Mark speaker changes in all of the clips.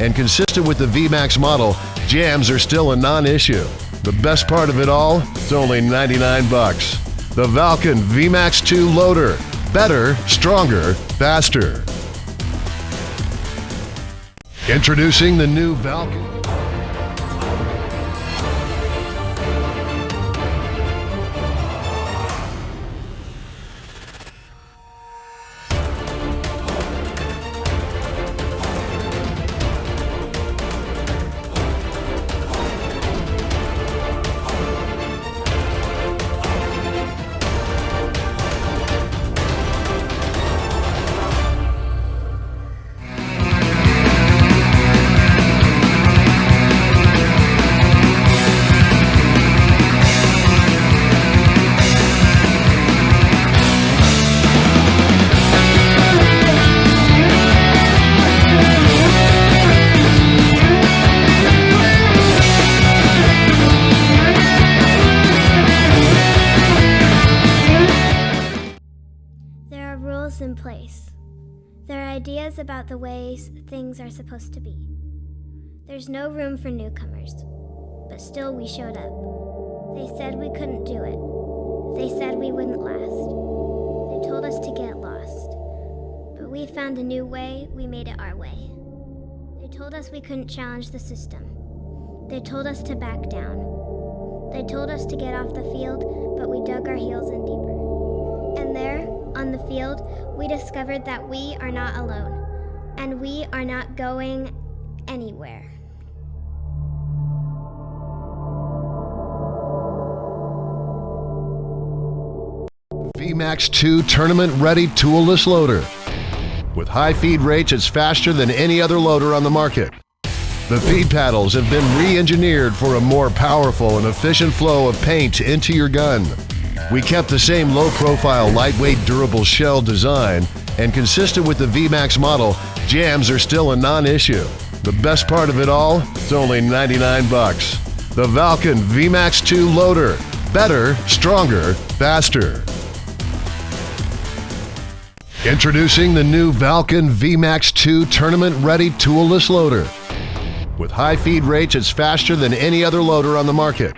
Speaker 1: and consistent with the VMAX model, jams are still a non-issue. The best part of it all, it's only 99 bucks. The Valken VMAX 2 loader. Better, stronger, faster. Introducing the new Valken.
Speaker 2: In place. There are ideas about the ways things are supposed to be. There's no room for newcomers, but still we showed up. They said we couldn't do it. They said we wouldn't last. They told us to get lost. But we found a new way, we made it our way. They told us we couldn't challenge the system. They told us to back down. They told us to get off the field, but we dug our heels in deeper. And there, on the field, we discovered that we are not alone, and we are not going anywhere.
Speaker 1: VMAX 2 tournament-ready toolless loader. With high feed rates, it's faster than any other loader on the market. The feed paddles have been re-engineered for a more powerful and efficient flow of paint into your gun. We kept the same low-profile, lightweight, durable shell design, and consistent with the VMAX model, jams are still a non-issue. The best part of it all, it's only 99 bucks. The Valken VMAX 2 loader. Better, stronger, faster. Introducing the new Valken VMAX 2 tournament-ready toolless loader. With high feed rates, it's faster than any other loader on the market.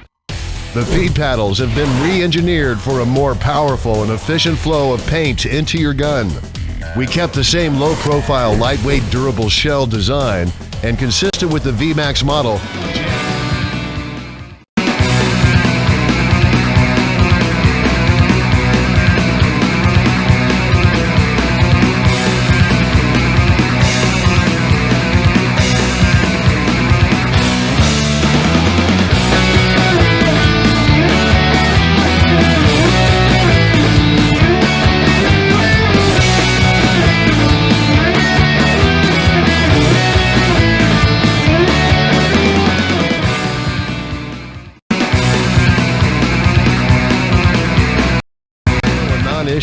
Speaker 1: The feed paddles have been re-engineered for a more powerful and efficient flow of paint into your gun. We kept the same low-profile, lightweight, durable shell design, and consistent with the VMAX model,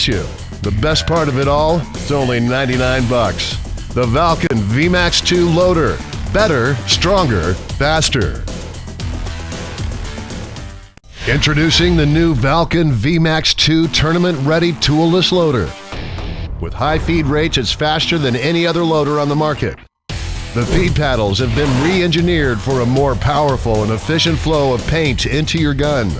Speaker 1: issue. The best part of it all, it's only 99 bucks. The Valken VMAX 2 loader. Better, stronger, faster. Introducing the new Valken VMAX 2 tournament-ready toolless loader. With high feed rates, it's faster than any other loader on the market. The feed paddles have been re-engineered for a more powerful and efficient flow of paint into your gun.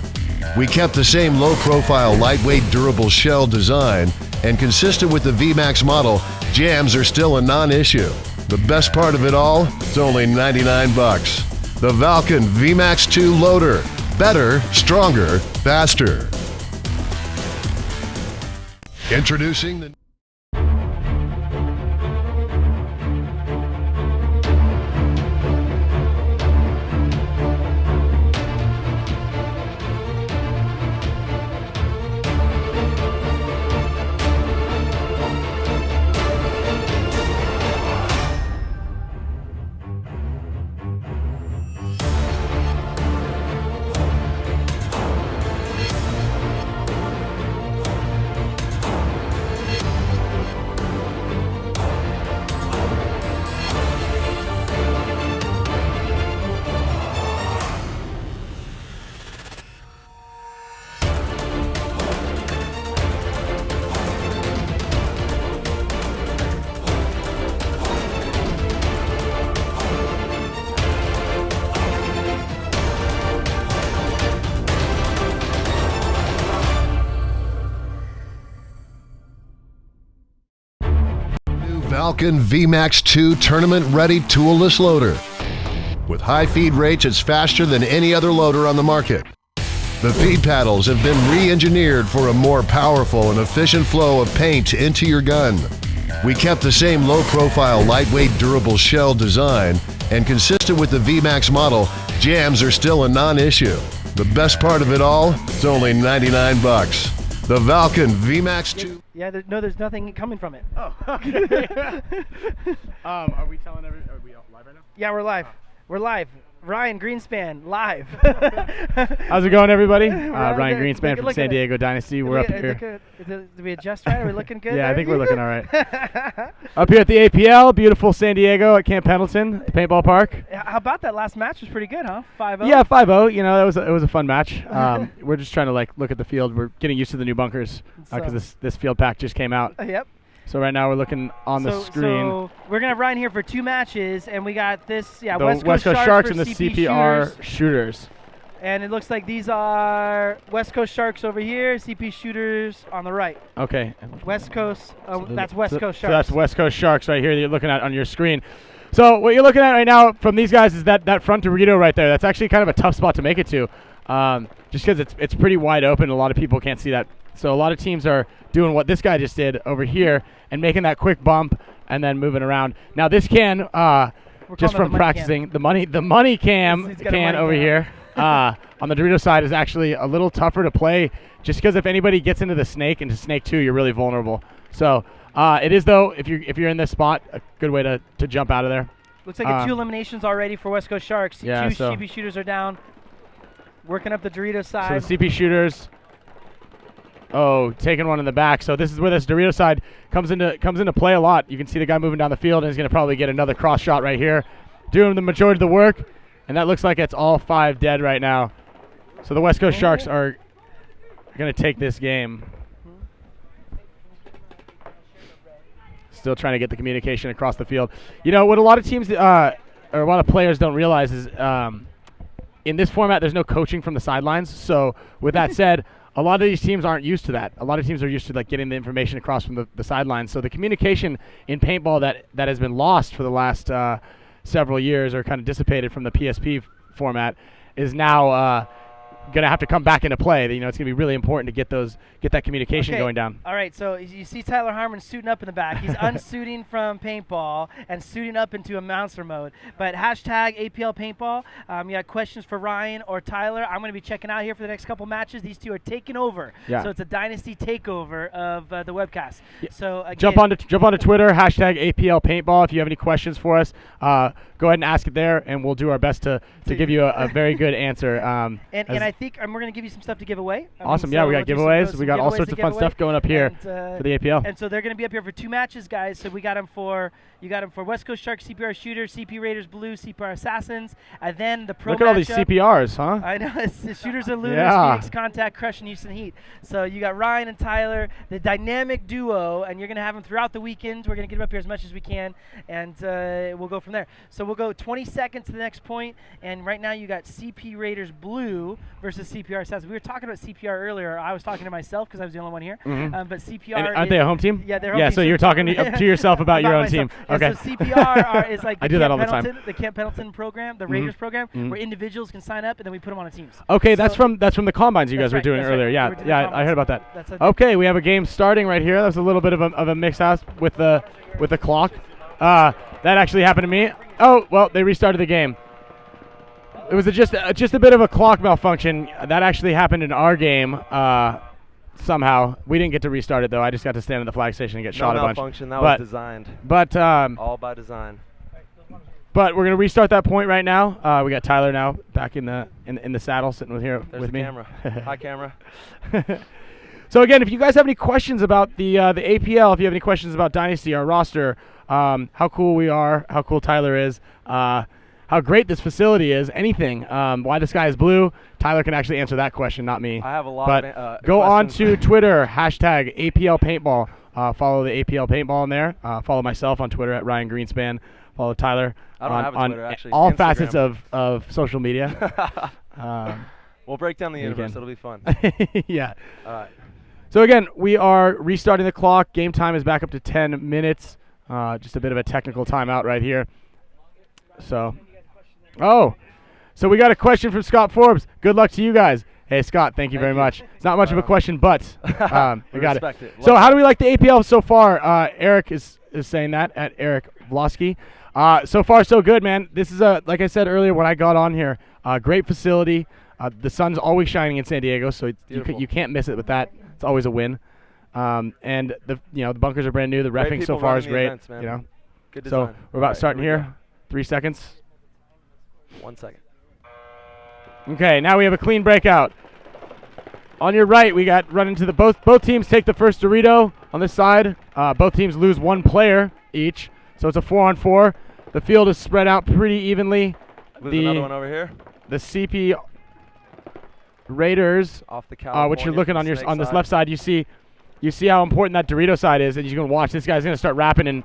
Speaker 1: We kept the same low-profile, lightweight, durable shell design, and consistent with the VMAX model, jams are still a non-issue. The best part of it all, it's only 99 bucks. The Valken VMAX 2 loader. Better, stronger, faster. Introducing the Valken VMAX 2 tournament-ready toolless loader. With high feed rates, it's faster than any other loader on the market. The feed paddles have been re-engineered for a more powerful and efficient flow of paint into your gun. We kept the same low-profile, lightweight, durable shell design, and consistent with the VMAX model, jams are still a non-issue. The best part of it all, it's only 99 bucks. The Valken VMAX 2.
Speaker 3: Yeah, there's nothing coming from it.
Speaker 4: Oh, okay. Are we telling are we live right now?
Speaker 3: Yeah, we're live. We're live. Ryan Greenspan, live.
Speaker 4: How's it going, everybody?
Speaker 3: Ryan
Speaker 4: Ryan Greenspan from San Diego Dynasty. We're up here.
Speaker 3: Did we adjust right? Are we looking good?
Speaker 4: Yeah,
Speaker 3: there?
Speaker 4: I think we're looking all right. Up here at the APL, beautiful San Diego at Camp Pendleton, the paintball park.
Speaker 3: How about that last match? Was pretty good, huh? 5-0.
Speaker 4: Yeah, 5-0. You know, it was a fun match. We're just trying to look at the field. We're getting used to the new bunkers because this field pack just came out.
Speaker 3: Yep.
Speaker 4: So right now we're looking on the screen.
Speaker 3: So we're gonna have Ryan here for 2 matches, and we got this. Yeah,
Speaker 4: the
Speaker 3: West Coast Sharks
Speaker 4: and the
Speaker 3: CP
Speaker 4: Shooters.
Speaker 3: And it looks like these are West Coast Sharks over here, CP Shooters on the right.
Speaker 4: Okay.
Speaker 3: West Coast.
Speaker 4: That's
Speaker 3: West Coast Sharks.
Speaker 4: So that's West Coast Sharks right here that you're looking at on your screen. So what you're looking at right now from these guys is that front Dorito right there. That's actually kind of a tough spot to make it to, just because it's pretty wide open. A lot of people can't see that. So a lot of teams are doing what this guy just did over here and making that quick bump and then moving around. Now this can, just from practicing, the money cam over here on the Dorito side is actually a little tougher to play, just because if anybody gets into Snake 2, you're really vulnerable. So it is, though, if you're in this spot, a good way to jump out of there.
Speaker 3: Looks like 2 eliminations already for West Coast Sharks.
Speaker 4: Yeah,
Speaker 3: 2
Speaker 4: so
Speaker 3: CP Shooters are down, working up the Dorito side.
Speaker 4: So the CP Shooters. Oh, taking one in the back. So this is where this Dorito side comes into play a lot. You can see the guy moving down the field, and he's going to probably get another cross shot right here, doing the majority of the work. And that looks like it's all 5 dead right now. So the West Coast Sharks are going to take this game. Still trying to get the communication across the field. You know, what a lot of teams or a lot of players don't realize is in this format, there's no coaching from the sidelines. So with that said, a lot of these teams aren't used to that. A lot of teams are used to getting the information across from the sidelines. So the communication in paintball that has been lost for the last several years, or kind of dissipated from the PSP format, is now going to have to come back into play. You know, it's going to be really important to get that communication going down.
Speaker 3: All right, so you see Tyler Harmon suiting up in the back. He's unsuiting from paintball and suiting up into a monster mode. But hashtag APL paintball. You got questions for Ryan or Tyler? I'm going to be checking out here for the next couple matches. These 2 are taking over.
Speaker 4: Yeah.
Speaker 3: So it's a dynasty takeover of the webcast.
Speaker 4: Yeah.
Speaker 3: So again,
Speaker 4: jump onto Twitter, hashtag APL paintball. If you have any questions for us, go ahead and ask it there, and we'll do our best to give you a very good answer.
Speaker 3: And I think we're going to give you some stuff to give away.
Speaker 4: Awesome. Yeah, we got giveaways. We got all sorts of fun stuff going up here for the APL.
Speaker 3: And so they're going to be up here for 2 matches, guys. So we got them for West Coast Sharks, CPR Shooters, CP Raiders Blue, CPR Assassins, and then the pro.
Speaker 4: Look at all these CPRs, huh?
Speaker 3: I know, it's the Shooters and Looters,
Speaker 4: Yeah.
Speaker 3: Phoenix Contact, Crush, and Houston Heat. So you got Ryan and Tyler, the dynamic duo, and you're going to have them throughout the weekend. We're going to get them up here as much as we can, and we'll go from there. So we'll go 20 seconds to the next point, and right now you got CP Raiders Blue versus CPR Assassins. We were talking about CPR earlier. I was talking to myself because I was the only one here. But CPR.
Speaker 4: And aren't they a home team?
Speaker 3: Yeah, they're home
Speaker 4: team.
Speaker 3: team.
Speaker 4: So you're talking to yourself about your own
Speaker 3: myself.
Speaker 4: team. Okay.
Speaker 3: And so CPR is like
Speaker 4: I do that all the time.
Speaker 3: The Camp Pendleton program, the Raiders program, where individuals can sign up and then we put them on teams.
Speaker 4: Okay, that's from the combines you guys were doing earlier.
Speaker 3: Right.
Speaker 4: Yeah, I heard about that. Okay, we have a game starting right here. That was a little bit of a mix-up with the clock. That actually happened to me. Oh, well, they restarted the game. It was just a bit of a clock malfunction. That actually happened in our game. Somehow we didn't get to restart it though. I just got to stand in the flag station and get shot a bunch.
Speaker 5: Malfunction. That was designed.
Speaker 4: But
Speaker 5: all by design.
Speaker 4: But we're gonna restart that point right now. We got Tyler now back in the saddle, sitting with
Speaker 5: There's
Speaker 4: me.
Speaker 5: Camera. Hi, camera.
Speaker 4: So again, if you guys have any questions about the APL, if you have any questions about Dynasty, our roster, how cool we are, how cool Tyler is, how great this facility is, anything, why the sky is blue, Tyler can actually answer that question, not me.
Speaker 5: I have a lot
Speaker 4: of go on to Twitter, hashtag APL Paintball. Follow the APL Paintball in there. Follow myself on Twitter at Ryan Greenspan. Follow Tyler on all
Speaker 5: Instagram.
Speaker 4: facets of social media.
Speaker 5: We'll break down the universe. It'll be fun.
Speaker 4: Yeah.
Speaker 5: All right.
Speaker 4: So again, we are restarting the clock. Game time is back up to 10 minutes. Just a bit of a technical timeout right here. So, so we got a question from Scott Forbes. Good luck to you guys. Hey, Scott, thank you very much. It's not much of a question, but we got it. So how do we like the APL so far? Eric is saying that, at Eric Vlosky. So far, so good, man. This is, like I said earlier when I got on here, great facility. The sun's always shining in San Diego, so you can't miss it with that. It's always a win. And the bunkers are brand new. The reffing so far is great.
Speaker 5: Events, man. Good design.
Speaker 4: So we're about starting here. 3 seconds.
Speaker 5: 1 second.
Speaker 4: Okay, now we have a clean breakout. On your right, we got run into the both teams take the first Dorito on this side. Both teams lose 1 player each, so it's a 4-on-4. The field is spread out pretty evenly.
Speaker 5: Lose another one over here.
Speaker 4: The CP Raiders,
Speaker 5: off the California,
Speaker 4: which you're looking on this left side, you see how important that Dorito side is, and you're gonna watch this guy's gonna start rapping and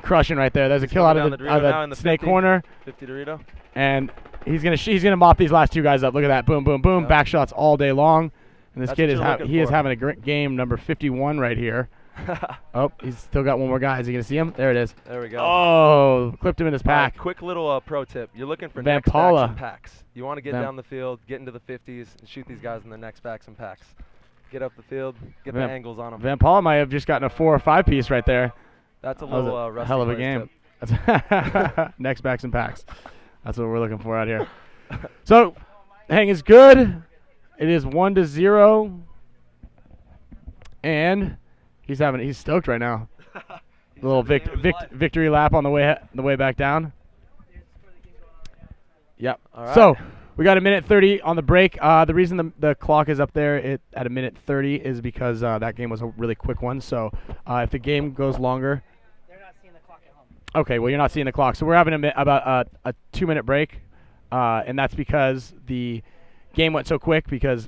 Speaker 4: crushing right there. There's a kill out of the snake
Speaker 5: 50,
Speaker 4: corner.
Speaker 5: 50 Dorito.
Speaker 4: And he's gonna mop these last 2 guys up. Look at that, boom, boom, boom, back shots all day long. And this kid is having a great game, number 51 right here. Oh, he's still got 1 more guy. Is he gonna see him? There it is.
Speaker 5: There we go.
Speaker 4: Oh, clipped him in his pack.
Speaker 5: Quick little pro tip: you're looking for
Speaker 4: Van
Speaker 5: next backs
Speaker 4: Paula.
Speaker 5: and packs. You want to get down the field, get into the 50s, and shoot these guys in their next backs and packs. Get up the field, get the angles on them.
Speaker 4: Van Paula might have just gotten a 4 or 5 piece right there.
Speaker 5: That's a little
Speaker 4: hell of a game. That's next backs and packs. That's what we're looking for out here. So, hang is good. It is 1-0, and he's stoked right now. A little victory lap on the way back down. Yep. All right. So we got 1:30 on the break. The reason the clock is up there at 1:30 is because that game was a really quick one. So if the game goes longer,
Speaker 3: they're not seeing the clock at home.
Speaker 4: Okay, well you're not seeing the clock, so we're having about a 2-minute break, and that's because the game went so quick because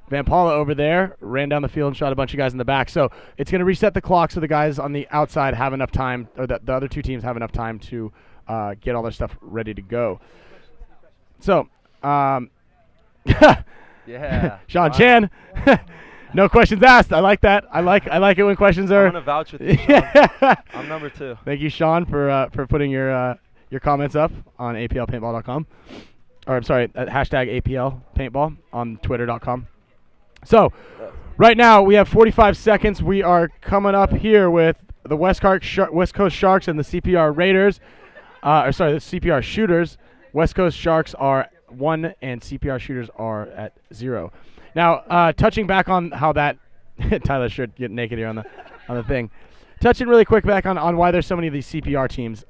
Speaker 4: Van Paula over there ran down the field and shot a bunch of guys in the back. So it's going to reset the clock so the guys on the outside have enough time, or the other 2 teams have enough time to get all their stuff ready to go. So,
Speaker 5: yeah,
Speaker 4: Sean Chan, no questions asked. I like that. I like it when questions are.
Speaker 5: I'm gonna vouch with you, Sean. I'm number 2.
Speaker 4: Thank you, Sean, for putting your comments up on APLpaintball.com, or I'm sorry, at hashtag APL Paintball on Twitter.com. So, right now we have 45 seconds. We are coming up here with the West Coast Sharks and the CPR Raiders. The CPR Shooters. West Coast Sharks are 1 and CPR Shooters are at 0. Now, touching back on how that Tyler should get naked here on the thing. Touching really quick back on why there's so many of these CPR teams.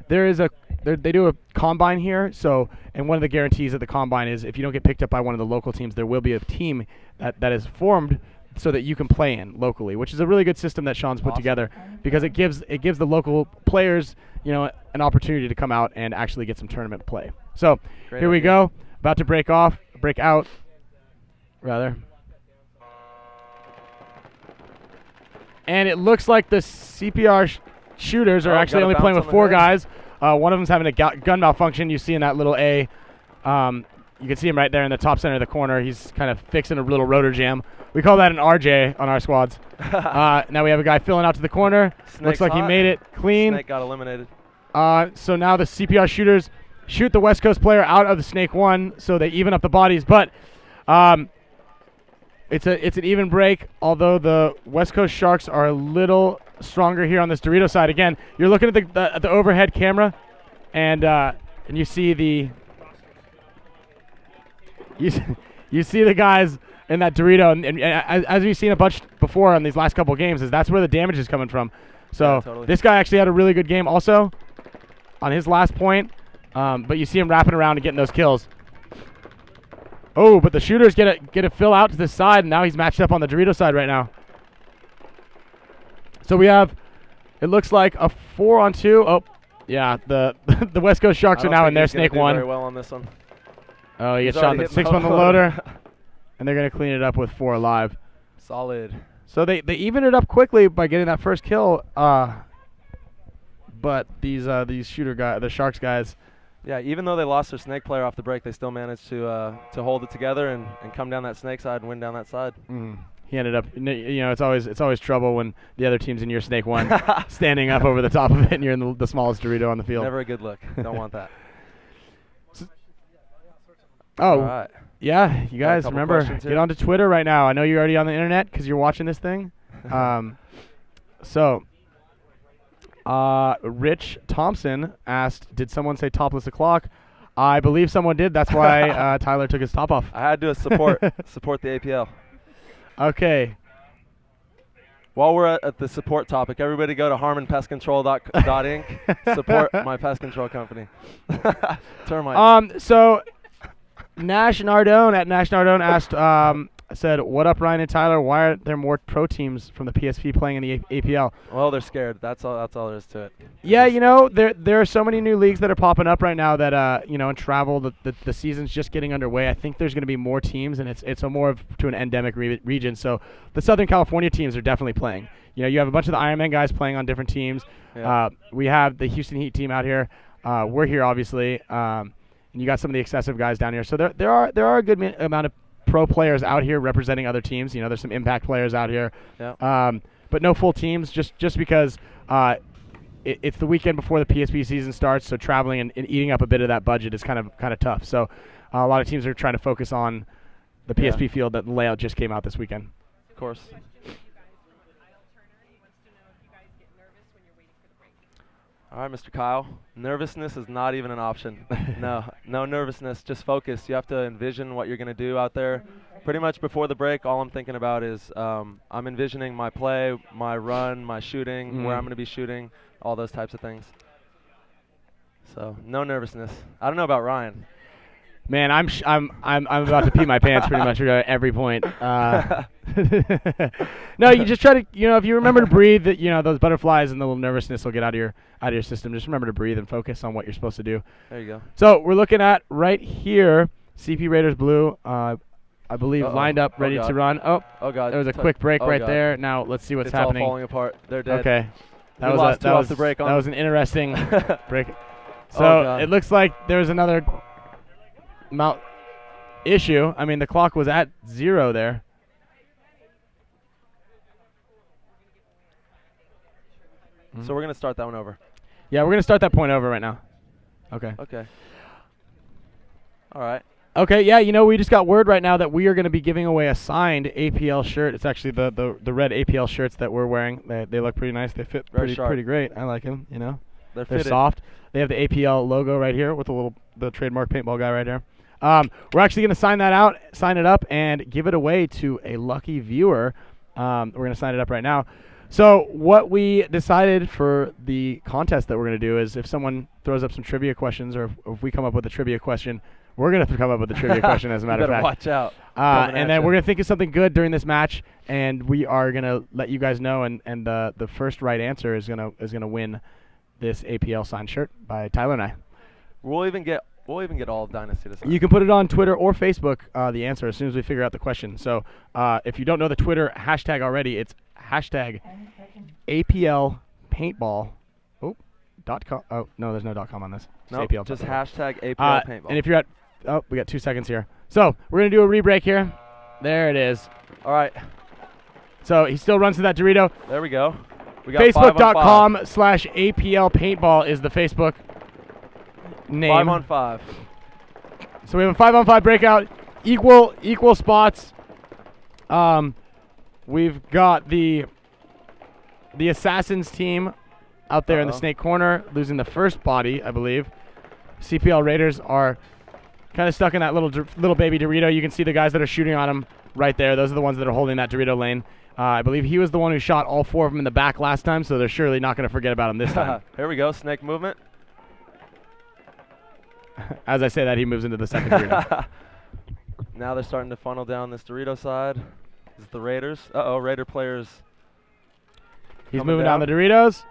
Speaker 4: They do a combine here. So, and one of the guarantees of the combine is if you don't get picked up by one of the local teams, there will be a team that is formed so that you can play in locally, which is a really good system that Sean's put together because it gives the local players, an opportunity to come out and actually get some tournament play. So here we go, about to break out, and it looks like the CPR shooters are actually only playing with 4 guys. One of them's having a gun malfunction. You see in that little A. You can see him right there in the top center of the corner. He's kind of fixing a little rotor jam. We call that an RJ on our squads. Now we have a guy filling out to the corner. Looks like he made it clean.
Speaker 5: Snake got eliminated.
Speaker 4: So now the CPR shooters shoot the West Coast player out of the Snake 1 so they even up the bodies. But it's an even break, although the West Coast Sharks are a little stronger here on this Dorito side. Again, you're looking at the overhead camera, and you see the you see the guys in that Dorito, and as we've seen a bunch before on these last couple of games, that's where the damage is coming from. So
Speaker 5: yeah, totally. This
Speaker 4: guy actually had a really good game also on his last point, but you see him wrapping around and getting those kills. Oh, but the shooters get a fill out to the side, and now he's matched up on the Dorito side right now. So we have, it looks like a 4-on-2. Oh, yeah, the the West Coast Sharks are now in their Snake 1.
Speaker 5: Very well on this one.
Speaker 4: Oh, he gets shot in the 6 on the loader, and they're going to clean it up with 4 alive.
Speaker 5: Solid.
Speaker 4: So they even it up quickly by getting that first kill. But these the Sharks guys.
Speaker 5: Yeah, even though they lost their Snake player off the break, they still managed to hold it together and come down that Snake side and win down that side.
Speaker 4: He ended up, it's always trouble when the other team's in your snake one, standing up over the top of it, and you're in the smallest Dorito on the field.
Speaker 5: Never a good look. Don't want that.
Speaker 4: Oh,
Speaker 5: all right.
Speaker 4: Yeah, you guys remember, get onto Twitter right now. I know you're already on the internet because you're watching this thing. Rich Thompson asked, did someone say topless o'clock? I believe someone did. That's why Tyler took his top off.
Speaker 5: I had to support the APL.
Speaker 4: Okay.
Speaker 5: While we're at the support topic, everybody go to harmonpestcontrol.inc. Support my pest control company. Termites.
Speaker 3: So Nash Nardone at Nash Nardone asked, said, what up, Ryan and Tyler? Why are there more pro teams from the PSP playing in the APL?
Speaker 5: Well, they're scared. That's all there is to it.
Speaker 3: Yeah, there are so many new leagues that are popping up right now that, in travel, the season's just getting underway. I think there's going to be more teams, and it's a more to an endemic region. So the Southern California teams are definitely playing. You have a bunch of the Ironman guys playing on different teams.
Speaker 5: Yeah.
Speaker 3: We have the Houston Heat team out here. We're here, obviously. And you got some of the excessive guys down here. So there are a good amount of pro players out here representing other teams. There's some impact players out here.
Speaker 5: Yeah.
Speaker 3: But no full teams, just because it's the weekend before the PSP season starts, so traveling and eating up a bit of that budget is kind of tough. So a lot of teams are trying to focus on the PSP field that the layout just came out this weekend.
Speaker 5: Of course. All right, Mr. Kyle. Nervousness is not even an option. No nervousness. Just focus. You have to envision what you're going to do out there. Pretty much before the break, all I'm thinking about is I'm envisioning my play, my run, my shooting, where I'm going to be shooting, all those types of things. So no nervousness. I don't know about Ryan.
Speaker 3: Man, I'm about to pee my pants pretty much at every point. No, you just try to, if you remember to breathe, that those butterflies and the little nervousness will get out of your system. Just remember to breathe and focus on what you're supposed to do.
Speaker 5: There you go.
Speaker 3: So we're looking at right here, CP Raiders Blue, I believe lined up, ready to run. Oh God! There was a quick break there. Now let's see what's happening.
Speaker 5: It's all falling apart. They're dead.
Speaker 3: Okay,
Speaker 5: that was
Speaker 3: an interesting break. So it looks like there's another issue. I mean, the clock was at 0 there.
Speaker 5: So we're going to start that one over.
Speaker 3: Yeah, we're going to start that point over right now. Okay.
Speaker 5: All right.
Speaker 3: Okay, yeah, we just got word right now that we are going to be giving away a signed APL shirt. It's actually the red APL shirts that we're wearing. They look pretty nice. They fit pretty great. I like them, They're soft. They have the APL logo right here with the trademark paintball guy right there. We're actually going to sign it up, and give it away to a lucky viewer. We're going to sign it up right now. So what we decided for the contest that we're going to do is if someone throws up some trivia questions, or if we come up with a trivia question, we're going to come up with a trivia question, as a matter of fact.
Speaker 5: Watch out.
Speaker 3: And then we're going to think of something good during this match, and we are going to let you guys know, and the first right answer is going to win this APL signed shirt by Tyler and I.
Speaker 5: We'll even get all of Dynasty to sign.
Speaker 3: You can put it on Twitter or Facebook, the answer, as soon as we figure out the question. So if you don't know the Twitter hashtag already, it's hashtag APL paintball. .com. Oh, no, there's no .com on this. It's
Speaker 5: nope,
Speaker 3: APL
Speaker 5: just
Speaker 3: paintball.
Speaker 5: hashtag APL paintball.
Speaker 3: And if you're at, we got 2 seconds here. So we're going to do a re-break here. There it is.
Speaker 5: All right.
Speaker 3: So he still runs to that Dorito.
Speaker 5: There we go. We got
Speaker 3: Facebook.com/APL paintball is the Facebook name.
Speaker 5: 5-on-5.
Speaker 3: So we have a 5-on-5 breakout, equal spots. We've got the Assassins team out there in the snake corner, losing the first body, I believe. CPL Raiders are kind of stuck in that little baby Dorito. You can see the guys that are shooting on them right there. Those are the ones that are holding that Dorito lane. I believe he was the one who shot all 4 of them in the back last time, so they're surely not going to forget about him this time.
Speaker 5: Here we go, snake movement.
Speaker 3: As I say that, he moves into the second Dorito.
Speaker 5: Now they're starting to funnel down this Dorito side. This is the Raiders. Raider players.
Speaker 3: He's moving down the Doritos.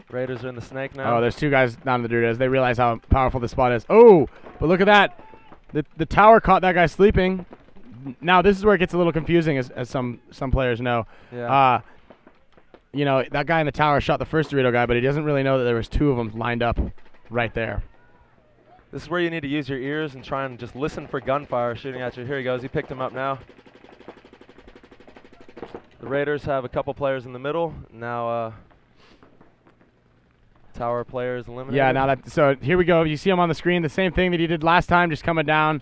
Speaker 5: Raiders are in the snake now.
Speaker 3: Oh, there's 2 guys down the Doritos. They realize how powerful this spot is. Oh, but look at that. The tower caught that guy sleeping. Now this is where it gets a little confusing, as some players know.
Speaker 5: Yeah.
Speaker 3: That guy in the tower shot the first Dorito guy, but he doesn't really know that there was 2 of them lined up right there.
Speaker 5: This is where you need to use your ears and try and just listen for gunfire shooting at you. Here he goes. He picked him up now. The Raiders have a couple players in the middle. Now Tower players eliminated.
Speaker 4: Yeah, now so here we go. You see him on the screen, the same thing that he did last time, just coming down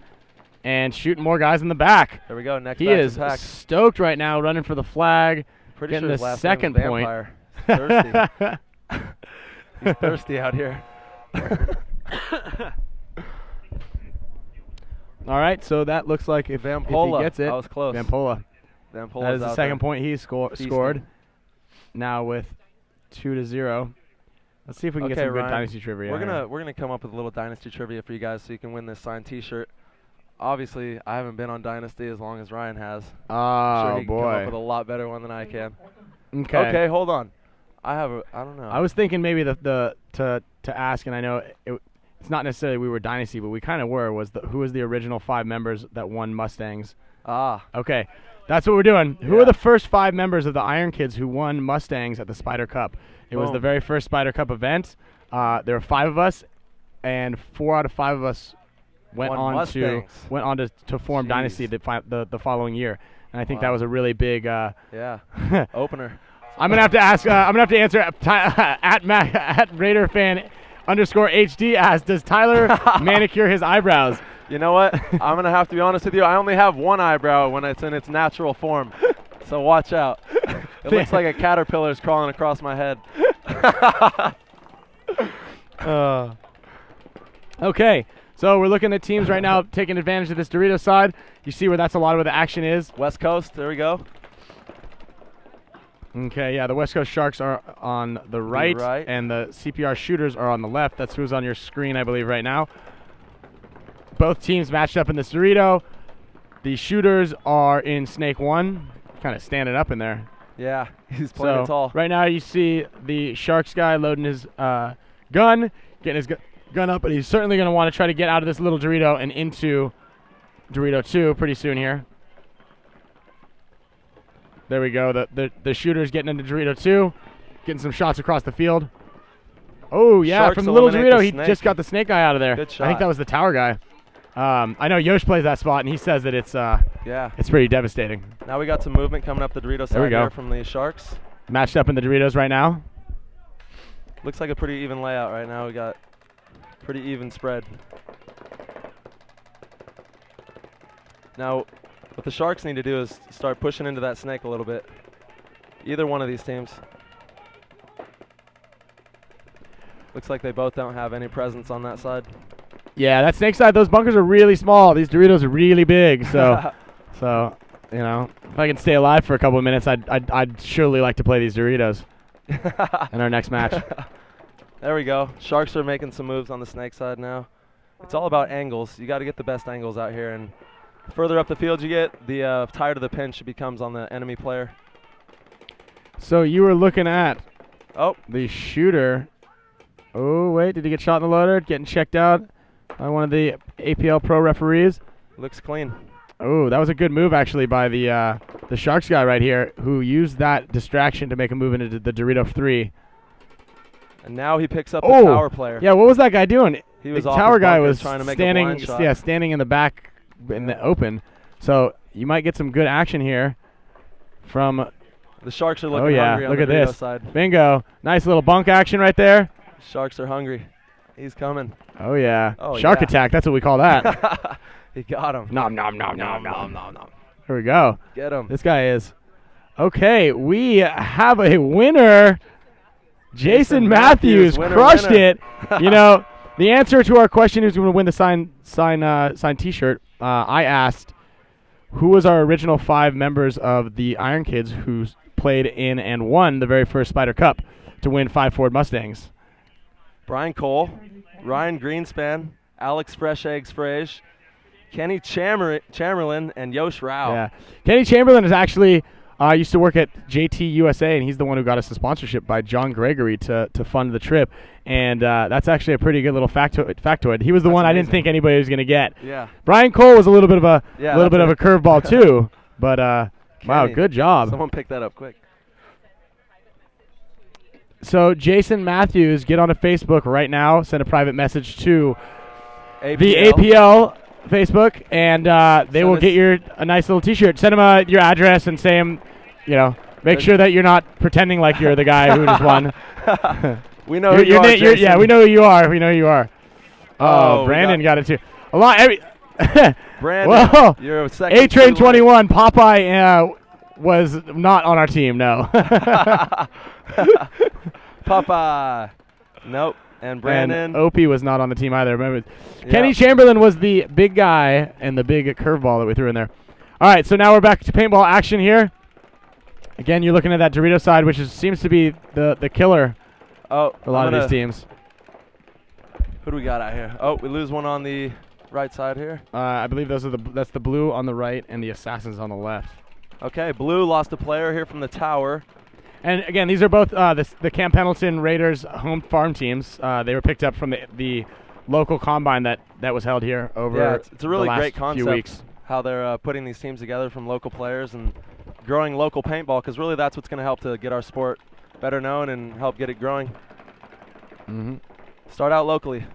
Speaker 4: and shooting more guys in the back.
Speaker 5: There we go. Next
Speaker 4: he
Speaker 5: back
Speaker 4: is
Speaker 5: to pack.
Speaker 4: stoked right now, running for the flag,
Speaker 5: Pretty
Speaker 4: getting
Speaker 5: sure his
Speaker 4: the
Speaker 5: last
Speaker 4: second
Speaker 5: name's
Speaker 4: point.
Speaker 5: Vampire. He's thirsty. He's thirsty out here.
Speaker 4: All right, so that looks like if he gets it.
Speaker 5: That was close.
Speaker 4: Vampola. That is the second point he scored. Now with 2-0. Let's see if we can get some good
Speaker 5: Ryan,
Speaker 4: Dynasty trivia.
Speaker 5: We're gonna come up with a little Dynasty trivia for you guys so you can win this signed T-shirt. Obviously, I haven't been on Dynasty as long as Ryan has.
Speaker 4: Oh,
Speaker 5: I'm sure he can come up
Speaker 4: boy.
Speaker 5: with a lot better one than I can.
Speaker 4: Okay.
Speaker 5: Okay, hold on. I don't know.
Speaker 4: I was thinking maybe to ask, and I know it's not necessarily we were Dynasty, but we kind of were. Who was the original 5 members that won Mustangs? Okay, that's what we're doing. Who are the first 5 members of the Iron Kids who won Mustangs at the Spider Cup? It was the very first Spider Cup event. There were 5 of us, and 4 out of 5 of us went on to form Dynasty the following year. And I think that was a really big
Speaker 5: opener.
Speaker 4: I'm gonna have to ask. I'm gonna have to answer at Raider fan _HD asked, does Tyler manicure his eyebrows?
Speaker 5: You know what? I'm gonna have to be honest with you. I only have one eyebrow when it's in its natural form, so watch out. It looks like a caterpillar's crawling across my head.
Speaker 4: Okay, so we're looking at teams right now taking advantage of this Dorito side. You see where that's a lot of where the action is.
Speaker 5: West Coast. There we go.
Speaker 4: Okay, yeah, the West Coast Sharks are on the right, and the CPR Shooters are on the left. That's who's on your screen, I believe, right now. Both teams matched up in this Dorito. The Shooters are in Snake 1, kind of standing up in there.
Speaker 5: Yeah, he's playing it tall.
Speaker 4: Right now you see the Sharks guy loading his gun, getting his gun up, but he's certainly going to want to try to get out of this little Dorito and into Dorito 2 pretty soon here. There we go. The Shooter's getting into Dorito 2, getting some shots across the field. Oh, yeah,
Speaker 5: Sharks
Speaker 4: from the little Dorito, he
Speaker 5: snake.
Speaker 4: just got the snake guy out of there.
Speaker 5: Good shot.
Speaker 4: I think that was the tower guy. I know Yosh plays that spot, and he says that it's pretty devastating.
Speaker 5: Now we got some movement coming up the Dorito side here from the Sharks.
Speaker 4: Matched up in the Doritos right now.
Speaker 5: Looks like a pretty even layout right now. We got pretty even spread. Now, what the Sharks need to do is start pushing into that snake a little bit. Either one of these teams. Looks like they both don't have any presence on that side.
Speaker 4: Yeah, that snake side, those bunkers are really small. These Doritos are really big. So, you know, if I can stay alive for a couple of minutes, I'd surely like to play these Doritos in our next match.
Speaker 5: There we go. Sharks are making some moves on the snake side now. It's all about angles. You got to get the best angles out here, and the further up the field you get, the tighter the pinch becomes on the enemy player.
Speaker 4: So you were looking at the Shooter. Oh, wait, did he get shot in the loader? Getting checked out by one of the APL pro referees.
Speaker 5: Looks clean.
Speaker 4: Oh, that was a good move, actually, by the Sharks guy right here, who used that distraction to make a move into the Dorito 3.
Speaker 5: And now he picks up the tower player.
Speaker 4: Yeah, what was that guy doing?
Speaker 5: He was
Speaker 4: the
Speaker 5: off
Speaker 4: tower
Speaker 5: his
Speaker 4: guy
Speaker 5: bunker
Speaker 4: was
Speaker 5: trying to make a blind shot.
Speaker 4: Yeah, standing in the back in the open. So you might get some good action here from.
Speaker 5: The Sharks are looking hungry on
Speaker 4: look
Speaker 5: the
Speaker 4: at
Speaker 5: Dorito
Speaker 4: this.
Speaker 5: side.
Speaker 4: Bingo! Nice little bunk action right there.
Speaker 5: Sharks are hungry. He's coming.
Speaker 4: Oh yeah.
Speaker 5: Oh,
Speaker 4: Shark attack. That's what we call that.
Speaker 5: He got him.
Speaker 4: Nom nom nom nom nom nom nom. Here we go.
Speaker 5: Get him.
Speaker 4: This guy is. Okay, we have a winner. Jason Matthews crushed it. You know, the answer to our question who's going to win the signed T-shirt, I asked who was our original 5 members of the Iron Kids who played in and won the very first Spider Cup to win 5 Ford Mustangs.
Speaker 5: Brian Cole, Ryan Greenspan, Alex Fresh Eggs Frage, Kenny Chamberlain, and Yosh Rao.
Speaker 4: Yeah, Kenny Chamberlain is actually used to work at JT USA, and he's the one who got us the sponsorship by John Gregory to fund the trip. And that's actually a pretty good little factoid. He was the one amazing. I didn't think anybody was going to get.
Speaker 5: Yeah.
Speaker 4: Brian Cole was a little bit of a curveball too, but wow, good job.
Speaker 5: Someone picked that up quick.
Speaker 4: So Jason Matthews, get onto Facebook right now. Send a private message to the APL Facebook, and they will get a nice little T-shirt. Send them your address and say, you know, Make sure that you're not pretending like you're the guy who just won.
Speaker 5: We know who you are, Jason.
Speaker 4: Yeah, we know who you are. We know who you are.
Speaker 5: Oh,
Speaker 4: Brandon got it too.
Speaker 5: Brandon,
Speaker 4: whoa.
Speaker 5: you're second.
Speaker 4: A-Train 21, Popeye was not on our team, no.
Speaker 5: Popeye. Nope. And Brandon.
Speaker 4: And Opie was not on the team either. Remember, Kenny Chamberlain was the big guy and the big curveball that we threw in there. All right, so now we're back to paintball action here. Again, you're looking at that Dorito side, which seems to be the killer for a lot of these teams.
Speaker 5: Who do we got out here? Oh, we lose one on the right side here.
Speaker 4: I believe that's the blue on the right and the assassins on the left.
Speaker 5: Okay, blue lost a player here from the tower.
Speaker 4: And again, these are both the Camp Pendleton Raiders home farm teams. They were picked up from the local combine that was held here over
Speaker 5: it's a really
Speaker 4: the last
Speaker 5: great concept
Speaker 4: few weeks.
Speaker 5: How they're putting these teams together from local players and growing local paintball, because really that's what's going to help to get our sport better known and help get it growing. Start out locally.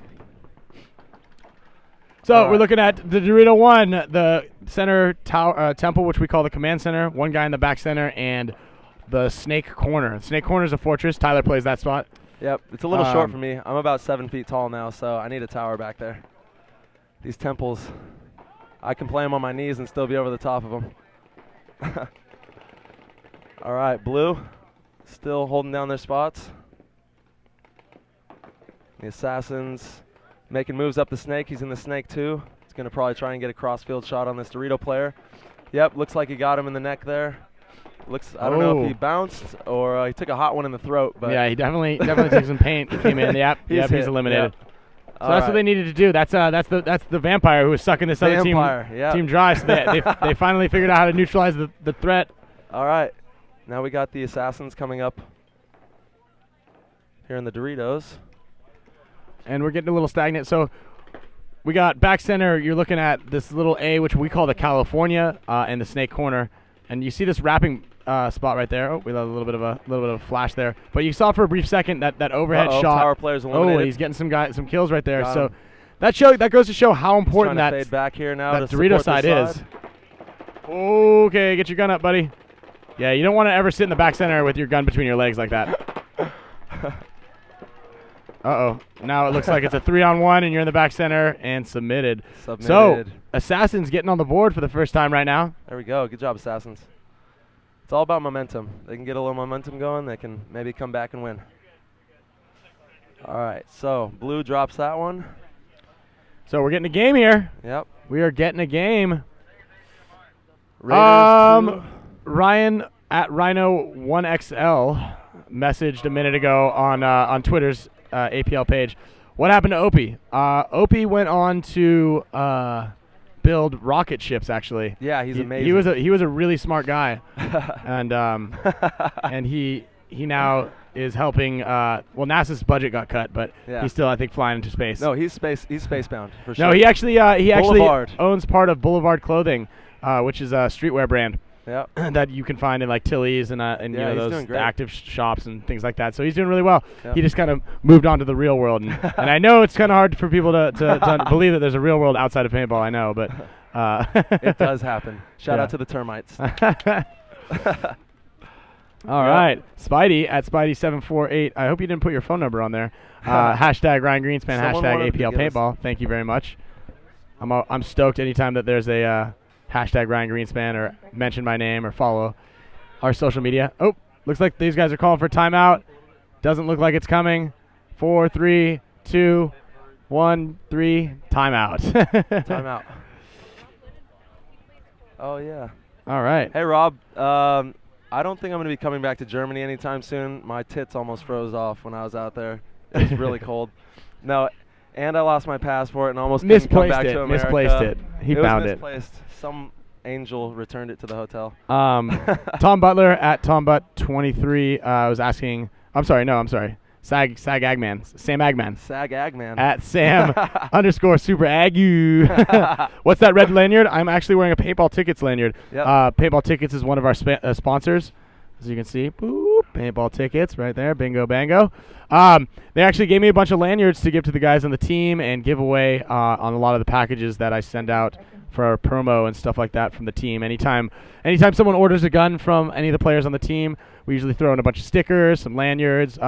Speaker 4: So we're looking at the Dorito 1, the center temple, which we call the command center, one guy in the back center, and the snake corner. Snake corner is a fortress. Tyler plays that spot.
Speaker 5: Yep, it's a little short for me. I'm about 7 feet tall now, so I need a tower back there. These temples, I can play them on my knees and still be over the top of them. All right, blue, still holding down their spots. The assassins making moves up the snake. He's in the snake too. He's going to probably try and get a cross-field shot on this Dorito player. Yep, looks like he got him in the neck there. I don't know if he bounced or he took a hot one in the throat. But
Speaker 4: yeah, he definitely took some paint. He came in. Yep, he's eliminated.
Speaker 5: Yep.
Speaker 4: So that's what they needed to do. That's the vampire who was sucking this other team dry. So they finally figured out how to neutralize the threat.
Speaker 5: All right, now we got the assassins coming up here in the Doritos.
Speaker 4: And we're getting a little stagnant. So we got back center. You're looking at this little A, which we call the California, and the snake corner. And you see this wrapping spot right there. Oh, we got a little bit of a flash there. But you saw for a brief second that overhead shot.
Speaker 5: Tower player's eliminated.
Speaker 4: Oh, he's getting some kills right there. So that goes to show how important that
Speaker 5: fade back here now
Speaker 4: that Dorito side is. Okay, get your gun up, buddy. Yeah, you don't want to ever sit in the back center with your gun between your legs like that. Uh-oh. Now it looks like it's a 3-on-1, and you're in the back center and submitted. So, Assassin's getting on the board for the first time right now.
Speaker 5: There we go. Good job, Assassins. It's all about momentum. They can get a little momentum going. They can maybe come back and win. All right, so blue drops that one.
Speaker 4: So we're getting a game here.
Speaker 5: Yep.
Speaker 4: We are getting a game.
Speaker 5: Raiders
Speaker 4: Ryan at Rhino1XL messaged a minute ago on Twitter's APL page. What happened to Opie? Opie went on to build rocket ships. Actually,
Speaker 5: yeah, he's amazing.
Speaker 4: He was a really smart guy, and he now is helping. Well, NASA's budget got cut, but he's still, I think, flying into space.
Speaker 5: No, he's spacebound for sure.
Speaker 4: No, he actually owns part of Boulevard Clothing, which is a streetwear brand.
Speaker 5: Yeah,
Speaker 4: that you can find in like Tilly's and you know those active shops and things like that. So he's doing really well.
Speaker 5: Yep.
Speaker 4: He just kind of moved on to the real world, and I know it's kind of hard for people to believe that there's a real world outside of paintball. I know, but
Speaker 5: it does happen. Shout out to the termites.
Speaker 4: All right, Spidey at Spidey748. I hope you didn't put your phone number on there. Hashtag Ryan Greenspan. Hashtag APL Paintball. Thank you very much. I'm stoked anytime that there's a hashtag Ryan Greenspan or mention my name or follow our social media. Oh, looks like these guys are calling for timeout. Doesn't look like it's coming. 4, 3, 2, 1, 3. Timeout.
Speaker 5: Timeout. Oh, yeah.
Speaker 4: All right.
Speaker 5: Hey, Rob. I don't think I'm going to be coming back to Germany anytime soon. My tits almost froze off when I was out there. It was really cold. No, and I lost my passport and almost couldn't come back to America.
Speaker 4: Misplaced it. He found it.
Speaker 5: Misplaced. Some angel returned it to the hotel.
Speaker 4: Tom Butler at TomButt23 was asking. I'm sorry. Sag Agman. Sam Agman.
Speaker 5: Sag Agman.
Speaker 4: At Sam _Super Agu. What's that red lanyard? I'm actually wearing a Paintball Tickets lanyard.
Speaker 5: Yep.
Speaker 4: Paintball Tickets is one of our sponsors. As you can see, boop, Paintball Tickets right there. Bingo, bango. They actually gave me a bunch of lanyards to give to the guys on the team and give away on a lot of the packages that I send out our promo and stuff like that from the team. Anytime someone orders a gun from any of the players on the team, we usually throw in a bunch of stickers, some lanyards,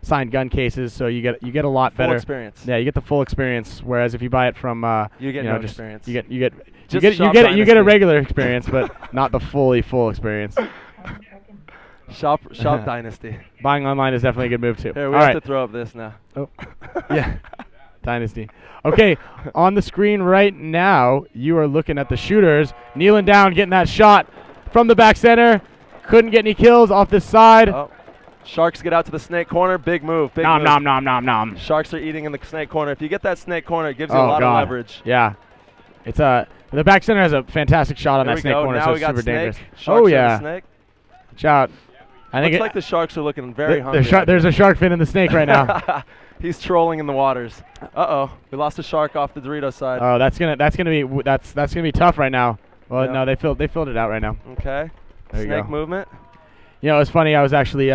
Speaker 4: signed gun cases. So you get a lot
Speaker 5: full
Speaker 4: better
Speaker 5: experience.
Speaker 4: Yeah, you get the full experience. Whereas if you buy it from
Speaker 5: you get no experience.
Speaker 4: You get
Speaker 5: Just
Speaker 4: a regular experience, but not the full experience.
Speaker 5: Shop Dynasty.
Speaker 4: Buying online is definitely a good move too.
Speaker 5: Here, we
Speaker 4: All
Speaker 5: have
Speaker 4: right.
Speaker 5: to throw up this now.
Speaker 4: Oh, yeah. Dynasty. Okay, on the screen right now, you are looking at the shooters kneeling down, getting that shot from the back center. Couldn't get any kills off this side.
Speaker 5: Oh. Sharks get out to the snake corner. Big move. Big
Speaker 4: nom,
Speaker 5: move.
Speaker 4: nom, nom, nom, nom.
Speaker 5: Sharks are eating in the snake corner. If you get that snake corner, it gives you a lot of leverage.
Speaker 4: Yeah. It's the back center has a fantastic shot on that snake corner,
Speaker 5: now
Speaker 4: so
Speaker 5: we
Speaker 4: it's
Speaker 5: got
Speaker 4: super
Speaker 5: snake.
Speaker 4: dangerous.
Speaker 5: Sharks
Speaker 4: yeah.
Speaker 5: the snake.
Speaker 4: Watch out. I think
Speaker 5: Looks like the Sharks are looking very hungry.
Speaker 4: There's a shark fin in the snake right now.
Speaker 5: He's trolling in the waters. Uh-oh. We lost a shark off the Dorito side.
Speaker 4: Oh, that's gonna be tough right now. Well,
Speaker 5: Yep.
Speaker 4: no, they filled it out right now.
Speaker 5: Okay.
Speaker 4: There you
Speaker 5: Snake
Speaker 4: go.
Speaker 5: movement.
Speaker 4: You know, it's funny. I was actually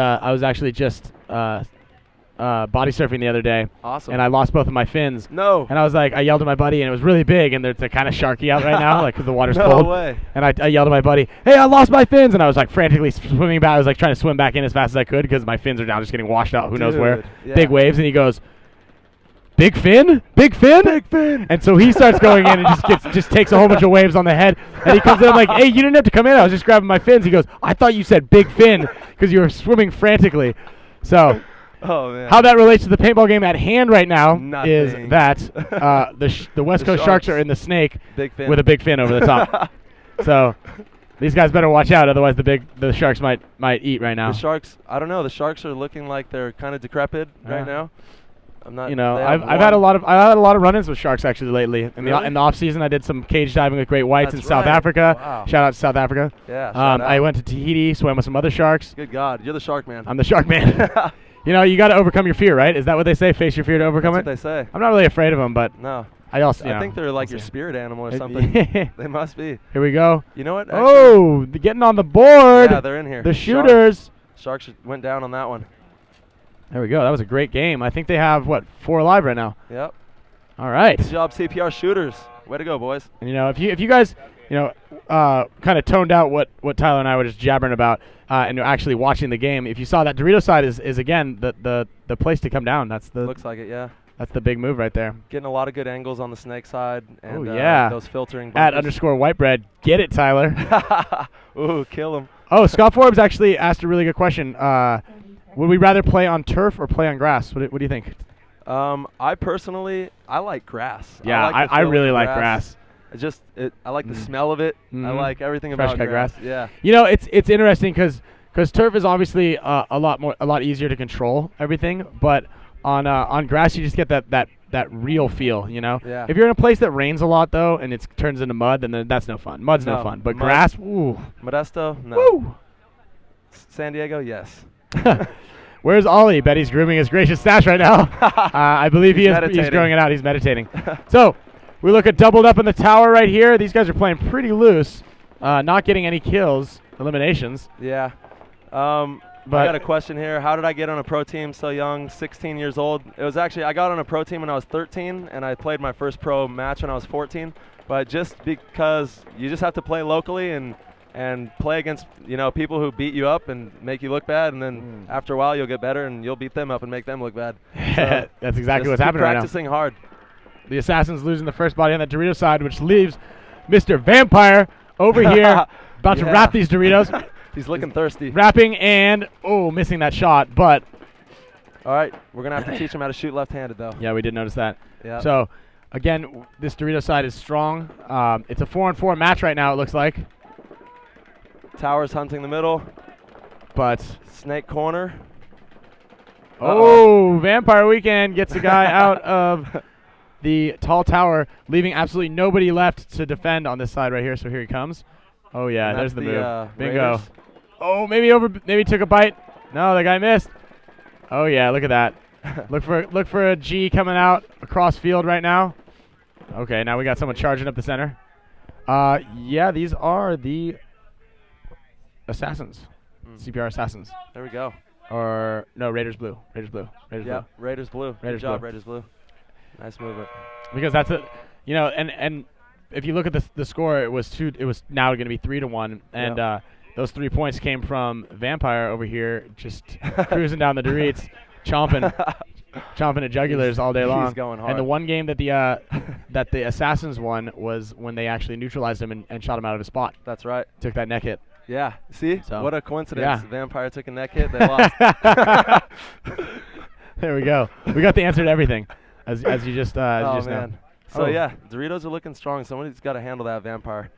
Speaker 4: just body surfing the other day,
Speaker 5: Awesome.
Speaker 4: and I lost both of my fins.
Speaker 5: No.
Speaker 4: And I yelled at my buddy, and it was really big, and they're kind of sharky out right now, like because the water's
Speaker 5: No
Speaker 4: cold.
Speaker 5: way.
Speaker 4: And I yelled at my buddy, "Hey, I lost my fins!" And I was like frantically swimming back. I was like trying to swim back in as fast as I could because my fins are now just getting washed out. Who knows where?
Speaker 5: Dude, yeah.
Speaker 4: Big waves, and he goes, "Big fin? Big fin?
Speaker 5: Big fin."
Speaker 4: And so he starts going in and just takes a whole bunch of waves on the head. And he comes in, I'm like, "Hey, you didn't have to come in. I was just grabbing my fins." He goes, "I thought you said big fin because you were swimming frantically." So
Speaker 5: Oh, man.
Speaker 4: how that relates to the paintball game at hand right now
Speaker 5: Nothing.
Speaker 4: is that the West
Speaker 5: The
Speaker 4: Coast Sharks
Speaker 5: Sharks.
Speaker 4: are in the snake
Speaker 5: Big fin.
Speaker 4: with a big fin over the top. So these guys better watch out, otherwise the Sharks might eat right now.
Speaker 5: The Sharks, I don't know. The Sharks are looking like they're kind of decrepit right now. I'm not.
Speaker 4: You know,
Speaker 5: they
Speaker 4: I've
Speaker 5: have
Speaker 4: had a
Speaker 5: one-
Speaker 4: lot of run-ins with sharks actually lately.
Speaker 5: Really?
Speaker 4: In the off season, I did some cage diving with great whites
Speaker 5: That's
Speaker 4: in South
Speaker 5: right.
Speaker 4: Africa.
Speaker 5: Wow.
Speaker 4: Shout out to South Africa.
Speaker 5: Yeah. shout
Speaker 4: I
Speaker 5: out.
Speaker 4: went to Tahiti, swam with some other sharks.
Speaker 5: Good God, you're the Shark Man.
Speaker 4: I'm the shark man. You know, you got to overcome your fear, right? Is that what they say? Face your fear to overcome
Speaker 5: That's
Speaker 4: it.
Speaker 5: what they say.
Speaker 4: I'm not really afraid of them, but
Speaker 5: No.
Speaker 4: I also, you
Speaker 5: I
Speaker 4: know,
Speaker 5: think they're like
Speaker 4: we'll
Speaker 5: your
Speaker 4: see.
Speaker 5: spirit animal or something.
Speaker 4: Here
Speaker 5: They must be.
Speaker 4: we go.
Speaker 5: You know what?
Speaker 4: Oh, getting on the board.
Speaker 5: Yeah, they're in here.
Speaker 4: The shooters.
Speaker 5: Sharks went down on that one.
Speaker 4: There we go. That was a great game. I think they have 4 alive right now.
Speaker 5: Yep.
Speaker 4: All right.
Speaker 5: Good job, CPR shooters. Way to go, boys.
Speaker 4: And, you know, if you guys, you know, kind of toned out what Tyler and I were just jabbering about, and you're actually watching the game, if you saw that Dorito side is again the place to come down. That's the
Speaker 5: Looks like it, yeah.
Speaker 4: that's the big move right there.
Speaker 5: Getting a lot of good angles on the snake side. And,
Speaker 4: yeah.
Speaker 5: those filtering
Speaker 4: At
Speaker 5: bunkers.
Speaker 4: _whitebread, get it, Tyler.
Speaker 5: Ooh, kill him.
Speaker 4: Oh, Scott Forbes actually asked a really good question. Would we rather play on turf or play on grass? What do you think?
Speaker 5: I personally, I like grass.
Speaker 4: Yeah,
Speaker 5: like the
Speaker 4: I
Speaker 5: feeling
Speaker 4: really
Speaker 5: of
Speaker 4: like grass.
Speaker 5: I like the smell of it. I like everything
Speaker 4: Fresh
Speaker 5: about
Speaker 4: cut grass.
Speaker 5: Yeah.
Speaker 4: You know, it's interesting because turf is obviously a lot easier to control everything, but on grass you just get that real feel, you know.
Speaker 5: Yeah.
Speaker 4: If you're in a place that rains a lot though and it turns into mud, then that's no fun. Mud's no
Speaker 5: No,
Speaker 4: fun, but
Speaker 5: mud-
Speaker 4: grass, ooh,
Speaker 5: Modesto, no.
Speaker 4: woo.
Speaker 5: San Diego, yes.
Speaker 4: Where's Ollie? Bet he's grooming his gracious stash right now. I believe
Speaker 5: He's
Speaker 4: he's
Speaker 5: meditating.
Speaker 4: growing it out. He's meditating. So we look at doubled up in the tower right here. These guys are playing pretty loose, not getting any kills, eliminations.
Speaker 5: Yeah. I
Speaker 4: But-
Speaker 5: got a question here. How did I get on a pro team so young, 16 years old? It was actually, I got on a pro team when I was 13, and I played my first pro match when I was 14. But just because you just have to play locally and play against, you know, people who beat you up and make you look bad, and then after a while you'll get better and you'll beat them up and make them look bad. So
Speaker 4: That's exactly
Speaker 5: just
Speaker 4: what's
Speaker 5: keep
Speaker 4: happening right now.
Speaker 5: practicing hard.
Speaker 4: The Assassins losing the first body on the Dorito side, which leaves Mr. Vampire over here about to
Speaker 5: Yeah.
Speaker 4: wrap these Doritos.
Speaker 5: He's looking thirsty.
Speaker 4: Wrapping and, missing that shot. But,
Speaker 5: All right, we're going to have to teach him how to shoot left-handed, though.
Speaker 4: yeah, we did notice that.
Speaker 5: Yeah.
Speaker 4: So, again, this Dorito side is strong. It's a 4-on-4 match right now, it looks like.
Speaker 5: Towers hunting the middle.
Speaker 4: But,
Speaker 5: Snake corner.
Speaker 4: Vampire Weekend gets a guy out of the tall tower, leaving absolutely nobody left to defend on this side right here. So here he comes. Oh, yeah,
Speaker 5: And
Speaker 4: there's
Speaker 5: that's
Speaker 4: the move. Bingo.
Speaker 5: Raiders.
Speaker 4: Oh, maybe took a bite. No, the guy missed. Oh yeah, look at that. look for a G coming out across field right now. Okay, now we got someone charging up the center. Yeah, these are the Assassins. CPR Assassins.
Speaker 5: There we go.
Speaker 4: Or no, Raiders Blue. Raiders Blue. Raiders
Speaker 5: Yeah,
Speaker 4: Blue.
Speaker 5: Raiders blue.
Speaker 4: Raiders
Speaker 5: Good job,
Speaker 4: blue.
Speaker 5: Raiders blue. Nice movement.
Speaker 4: Because that's a, you know, and if you look at the score, it was now going to be 3-1, and those 3 points came from Vampire over here, just cruising down the Doritos, chomping at jugulars all day long.
Speaker 5: He's going hard.
Speaker 4: And the one game that the Assassins won was when they actually neutralized him and shot him out of his spot.
Speaker 5: That's right.
Speaker 4: Took that neck hit.
Speaker 5: Yeah. See?
Speaker 4: So,
Speaker 5: what a coincidence.
Speaker 4: yeah.
Speaker 5: Vampire took a neck hit. They lost.
Speaker 4: There we go. We got the answer to everything, as you just
Speaker 5: oh,
Speaker 4: know.
Speaker 5: man. So, yeah, Doritos are looking strong. Somebody's got to handle that Vampire.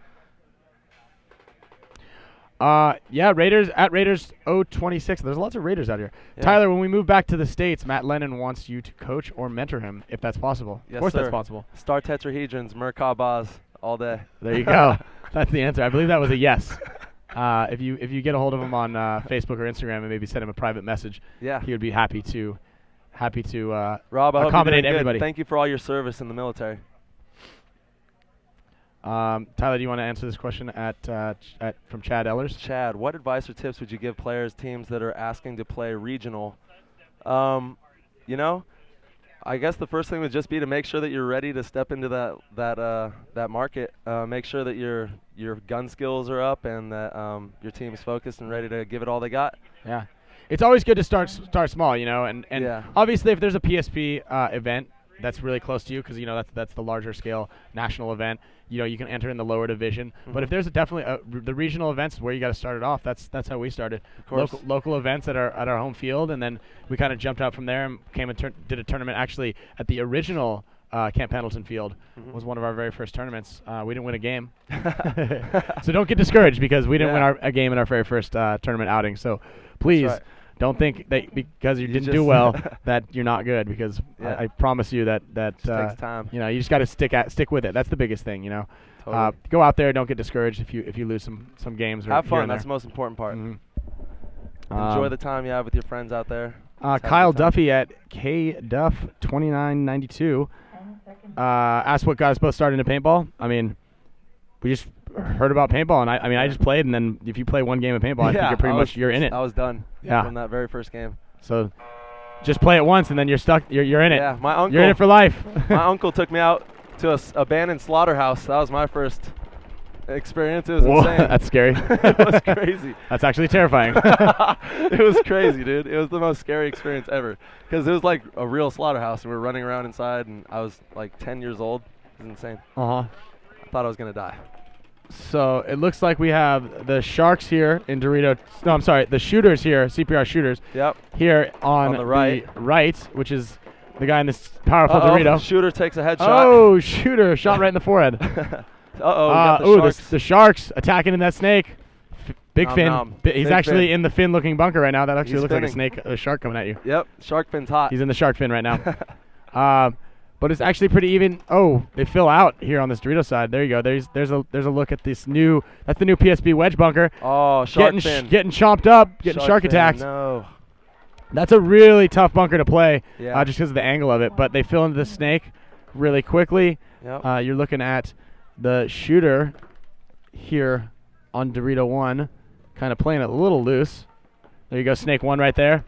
Speaker 4: Raiders at Raiders 026. There's lots of Raiders out here.
Speaker 5: Yeah.
Speaker 4: Tyler, when we move back to the States, Matt Lennon wants you to coach or mentor him, if that's possible.
Speaker 5: Yes,
Speaker 4: of course
Speaker 5: sir.
Speaker 4: that's possible.
Speaker 5: Star tetrahedrons, Merkabahs, all day.
Speaker 4: There you go. That's the answer. I believe that was a yes. If you get a hold of him on Facebook or Instagram and maybe send him a private message, he would be happy to
Speaker 5: Rob, I hope
Speaker 4: accommodate
Speaker 5: you're doing
Speaker 4: everybody.
Speaker 5: good. Thank you for all your service in the military.
Speaker 4: Tyler, do you want to answer this question from Chad Ellers?
Speaker 5: Chad, what advice or tips would you give players, teams that are asking to play regional? I guess the first thing would just be to make sure that you're ready to step into that market. Make sure that your gun skills are up and that your team is focused and ready to give it all they got.
Speaker 4: Yeah, it's always good to start small, and obviously if there's a PSP event that's really close to you, because that's the larger scale national event. You can enter in the lower division. Mm-hmm. But if there's definitely the regional events is where you got to start it off. That's how we started.
Speaker 5: Of course.
Speaker 4: Local events at our home field, and then we kind of jumped out from there and came and did a tournament actually at the original Camp Pendleton field. Mm-hmm. Was one of our very first tournaments. We didn't win a game, so don't get discouraged because we didn't win a game in our very first tournament outing. So please. Don't think that because you didn't do well that you're not good, because I promise you that
Speaker 5: takes time.
Speaker 4: You just got to stick with it. That's the biggest thing.
Speaker 5: Totally.
Speaker 4: Go out there. Don't get discouraged if you lose some games.
Speaker 5: Have fun.
Speaker 4: That's
Speaker 5: the most important part.
Speaker 4: Mm-hmm.
Speaker 5: Enjoy the time you have with your friends out there.
Speaker 4: Kyle Duffy at KDuff2992 asked what got us both started into paintball. I mean, we just heard about paintball, and I just played, and then if you play one game of paintball, I think you're in it.
Speaker 5: I was done from that very first game.
Speaker 4: So just play it once, and then you're stuck. You're in it.
Speaker 5: Yeah, my uncle.
Speaker 4: You're in it for life.
Speaker 5: My uncle took me out to a abandoned slaughterhouse. That was my first experience. It was insane.
Speaker 4: That's scary.
Speaker 5: It was crazy.
Speaker 4: That's actually terrifying.
Speaker 5: It was crazy, dude. It was the most scary experience ever, because it was like a real slaughterhouse, and we were running around inside, and I was like 10 years old. It was insane. I thought I was gonna die.
Speaker 4: So it looks like we have the Sharks here in Dorito. No, I'm sorry, the shooters here, CPR shooters.
Speaker 5: Yep.
Speaker 4: Here on
Speaker 5: the right,
Speaker 4: which is the guy in this powerful Dorito.
Speaker 5: Shooter takes a headshot.
Speaker 4: Oh, shooter shot right in the forehead.
Speaker 5: The
Speaker 4: Sharks attacking in that snake. Big fin. He's actually
Speaker 5: fin.
Speaker 4: in the fin-looking bunker right now. That actually looks
Speaker 5: spinning.
Speaker 4: like a snake, a shark coming at you.
Speaker 5: Yep, shark fin's hot.
Speaker 4: He's in the shark fin right now. But it's actually pretty even. Oh, they fill out here on this Dorito side. There you go. There's a look at this new. That's the new PSP wedge bunker.
Speaker 5: Oh, shark fin.
Speaker 4: Getting chomped up, getting shark attacked.
Speaker 5: No.
Speaker 4: That's a really tough bunker to play,
Speaker 5: yeah.
Speaker 4: Just because of the angle of it. But they fill into the snake really quickly.
Speaker 5: Yep.
Speaker 4: You're looking at the shooter here on Dorito 1, kind of playing it a little loose. There you go, snake 1 right there.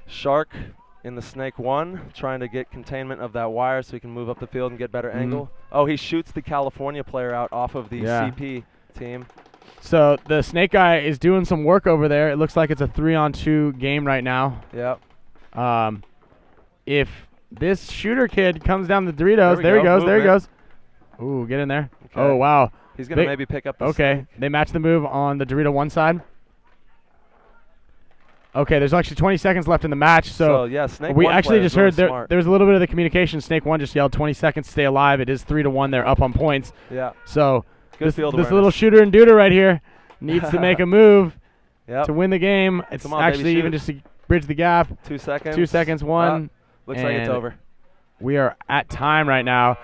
Speaker 5: Shark in the snake 1, trying to get containment of that wire so he can move up the field and get better angle. Oh, he shoots the California player out off of the CP team.
Speaker 4: So the snake guy is doing some work over there. It looks like it's a 3-on-2 game right now.
Speaker 5: Yep.
Speaker 4: If this shooter kid comes down the Doritos, there he goes. There he goes. Ooh, get in there. Okay. Oh, wow.
Speaker 5: He's going to maybe pick up the snake.
Speaker 4: They match the move on the Dorito 1 side. Okay, there's actually 20 seconds left in the match, so
Speaker 5: yeah, Snake
Speaker 4: we
Speaker 5: 1
Speaker 4: actually just heard there was a little bit of the communication. Snake 1 just yelled 20 seconds to stay alive. It is 3-1. They're up on points.
Speaker 5: Yeah.
Speaker 4: So
Speaker 5: this
Speaker 4: little shooter and duder right here needs to make a move to win the game. It's actually even just to bridge the gap.
Speaker 5: 2 seconds.
Speaker 4: 2 seconds, 1.
Speaker 5: Looks like it's over.
Speaker 4: We are at time right now.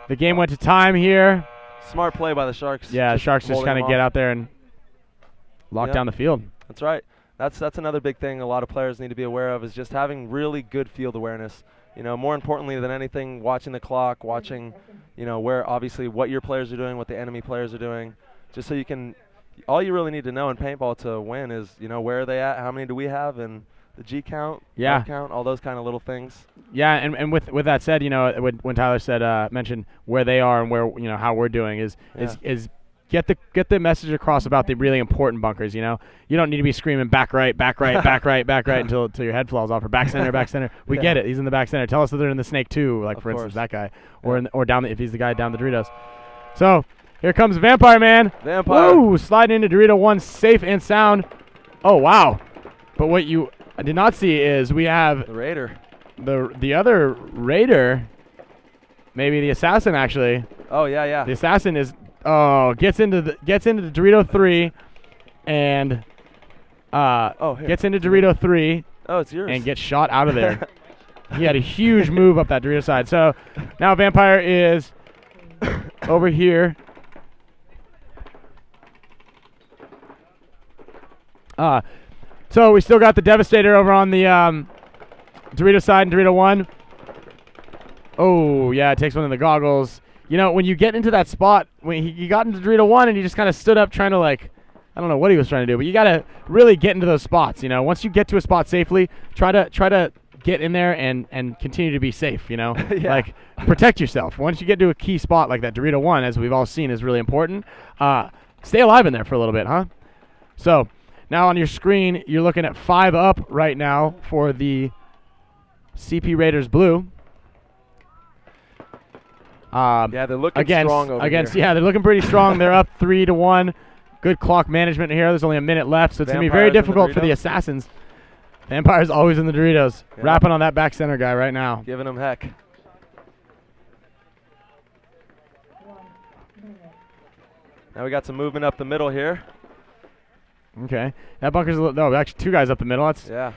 Speaker 4: The game went to time here.
Speaker 5: Smart play by the Sharks.
Speaker 4: Yeah, Sharks just kind of get out there and lock down the field.
Speaker 5: That's right. That's another big thing a lot of players need to be aware of, is just having really good field awareness. More importantly than anything, watching the clock, watching, where obviously what your players are doing, what the enemy players are doing, just so you can. All you really need to know in paintball to win is, where are they at, how many do we have, and the G count,
Speaker 4: Yeah.
Speaker 5: R count, all those kind of little things.
Speaker 4: Yeah, and with that said, when Tyler said mentioned where they are and where how we're doing is get the message across about the really important bunkers. You don't need to be screaming back right, back right, back right, back right until your head falls off, or back center, back center. We get it. He's in the back center. Tell us that they're in the snake too, like for instance that guy, or down if he's the guy down the Doritos. So here comes Vampire Man.
Speaker 5: Vampire.
Speaker 4: Woo! Sliding into Dorito 1, safe and sound. Oh wow! But what you did not see is we have
Speaker 5: The Raider.
Speaker 4: the other Raider, maybe the Assassin actually.
Speaker 5: Oh yeah.
Speaker 4: The Assassin gets into the Dorito 3 and gets into Dorito 3
Speaker 5: Oh, it's yours.
Speaker 4: and gets shot out of there. He had a huge move up that Dorito side. So now Vampire is over here. So we still got the Devastator over on the Dorito side and Dorito 1. Oh, yeah, it takes one of the goggles. When you get into that spot, when he got into Dorito 1 and he just kind of stood up trying to, I don't know what he was trying to do, but you got to really get into those spots. Once you get to a spot safely, try to get in there and continue to be safe,
Speaker 5: Yeah.
Speaker 4: Protect yourself. Once you get to a key spot like that Dorito 1, as we've all seen, is really important. Stay alive in there for a little bit, huh? So now on your screen, you're looking at 5 up right now for the CP Raiders Blue.
Speaker 5: Yeah, they're looking strong over here.
Speaker 4: Yeah, they're looking pretty strong. They're up 3-1. Good clock management here. There's only a minute left, so it's going to be very difficult for the Assassins. Vampire's always in the Doritos.
Speaker 5: Yeah.
Speaker 4: Rapping on that back center guy right now.
Speaker 5: Giving them heck. Now we got some movement up the middle here.
Speaker 4: Okay. That bunker's actually 2 guys up the middle. That's
Speaker 5: Yeah.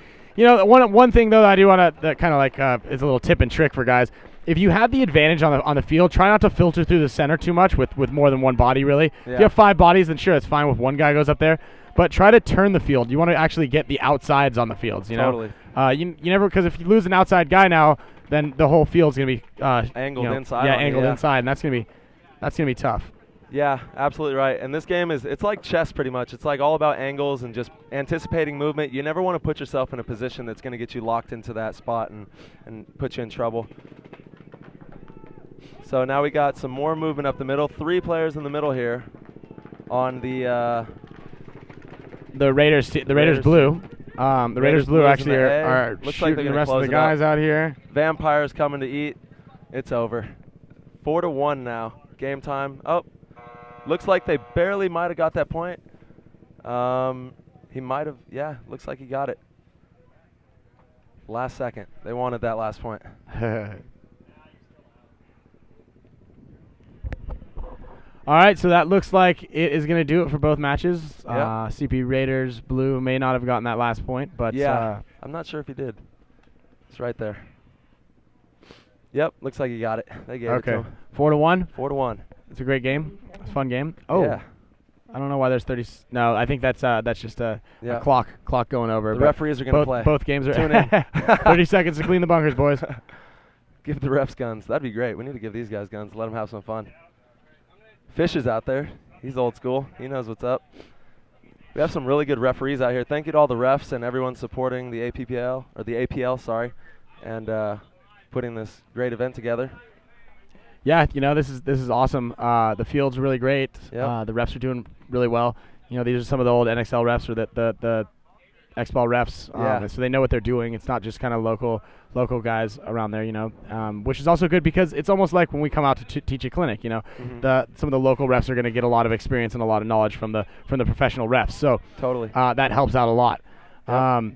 Speaker 4: One thing though that I do want to that kind of is a little tip and trick for guys. If you have the advantage on the field, try not to filter through the center too much with more than one body, really.
Speaker 5: Yeah.
Speaker 4: If you have 5 bodies, then sure, it's fine if one guy goes up there. But try to turn the field. You want to actually get the outsides on the fields,
Speaker 5: Totally.
Speaker 4: You never, because if you lose an outside guy now, then the whole field's going to be
Speaker 5: Angled inside
Speaker 4: Yeah,
Speaker 5: on you,
Speaker 4: angled
Speaker 5: yeah.
Speaker 4: inside, and that's going to be tough.
Speaker 5: Yeah, absolutely right. And this game it's like chess pretty much. It's like all about angles and just anticipating movement. You never want to put yourself in a position that's going to get you locked into that spot and put you in trouble. So now we got some more movement up the middle. 3 players in the middle here on the
Speaker 4: Raiders Blue. The Raiders Blue
Speaker 5: Blues
Speaker 4: actually
Speaker 5: in the A.
Speaker 4: are
Speaker 5: Looks like
Speaker 4: shooting
Speaker 5: they're
Speaker 4: the
Speaker 5: gonna
Speaker 4: rest of
Speaker 5: close
Speaker 4: the
Speaker 5: it up.
Speaker 4: guys out here.
Speaker 5: Vampire's coming to eat. It's over. 4-1 now. Game time. Oh, looks like they barely might have got that point. He might have. Yeah, looks like he got it. Last second. They wanted that last point.
Speaker 4: All right, so that looks like it is going to do it for both matches.
Speaker 5: Yep.
Speaker 4: CP Raiders Blue may not have gotten that last point, but
Speaker 5: Yeah, I'm not sure if he did. It's right there. Yep, looks like he got it. They gave it to him.
Speaker 4: 4-1.
Speaker 5: 4-1.
Speaker 4: It's a great game. It's a fun game. Oh,
Speaker 5: Yeah.
Speaker 4: I don't know why there's 30. No, I think that's just a
Speaker 5: Yeah.
Speaker 4: clock going over.
Speaker 5: The
Speaker 4: but
Speaker 5: referees are going to play.
Speaker 4: Both games are
Speaker 5: Tune in.
Speaker 4: 30 seconds to clean the bunkers, boys.
Speaker 5: Give the refs guns. That'd be great. We need to give these guys guns. Let them have some fun. Fish is out there. He's old school. He knows what's up. We have some really good referees out here. Thank you to all the refs and everyone supporting the APL, sorry, and putting this great event together.
Speaker 4: Yeah, this is awesome. The field's really great.
Speaker 5: Yep.
Speaker 4: The refs are doing really well. These are some of the old NXL refs or the X-Ball refs.
Speaker 5: Yeah.
Speaker 4: So they know what they're doing. It's not just kind of local guys around there, which is also good because it's almost like when we come out to teach a clinic,
Speaker 5: Mm-hmm.
Speaker 4: some of the local refs are going to get a lot of experience and a lot of knowledge from the professional refs. So
Speaker 5: Totally.
Speaker 4: that helps out a lot.
Speaker 5: Yep.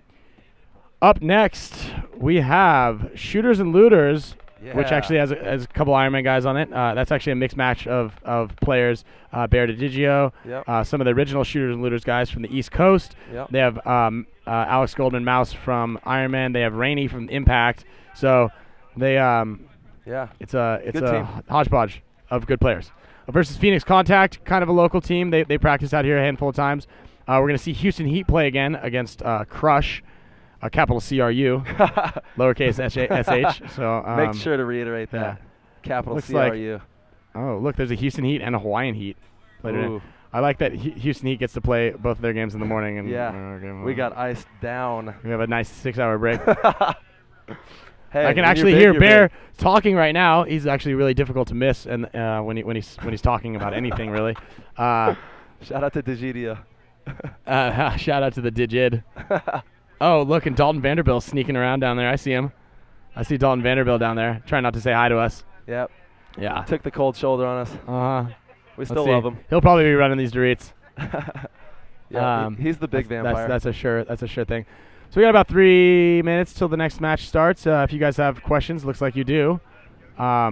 Speaker 4: Up next, we have Shooters and Looters, which
Speaker 5: Yeah.
Speaker 4: actually has a couple Ironman guys on it. That's actually a mixed match of players. Bear DiGigio,
Speaker 5: Yep.
Speaker 4: some of the original Shooters and Looters guys from the East Coast.
Speaker 5: Yep.
Speaker 4: They have Alex Goldman Mouse from Ironman. They have Rainey from Impact. So they
Speaker 5: Yeah.
Speaker 4: it's a
Speaker 5: Good team.
Speaker 4: hodgepodge of good players. Versus Phoenix Contact, kind of a local team. They practice out here a handful of times. We're going to see Houston Heat play again against Crush. Capital CRU, lowercase SH. So
Speaker 5: Make sure to reiterate that.
Speaker 4: yeah.
Speaker 5: Capital
Speaker 4: Looks like-
Speaker 5: CRU.
Speaker 4: Oh, look, there's a Houston Heat and a Hawaiian Heat. Played it in.
Speaker 5: Ooh.
Speaker 4: I like that Houston Heat gets to play both of their games in the morning. And
Speaker 5: Yeah, we got iced down.
Speaker 4: We have a nice 6-hour break.
Speaker 5: Hey,
Speaker 4: I can actually hear Bear talking right now. He's actually really difficult to miss, and when he's talking about anything really.
Speaker 5: Shout out to Digidia.
Speaker 4: Shout out to the Digid. Oh, look, and Dalton Vanderbilt sneaking around down there. I see him. I see Dalton Vanderbilt down there. Trying not to say hi to us.
Speaker 5: Yep.
Speaker 4: Yeah.
Speaker 5: Took the cold shoulder on us. We still love him.
Speaker 4: He'll probably be running these Doritos.
Speaker 5: Yeah, he's the big vampire.
Speaker 4: That's a sure thing. So we got about 3 minutes till the next match starts. If you guys have questions, looks like you do. We're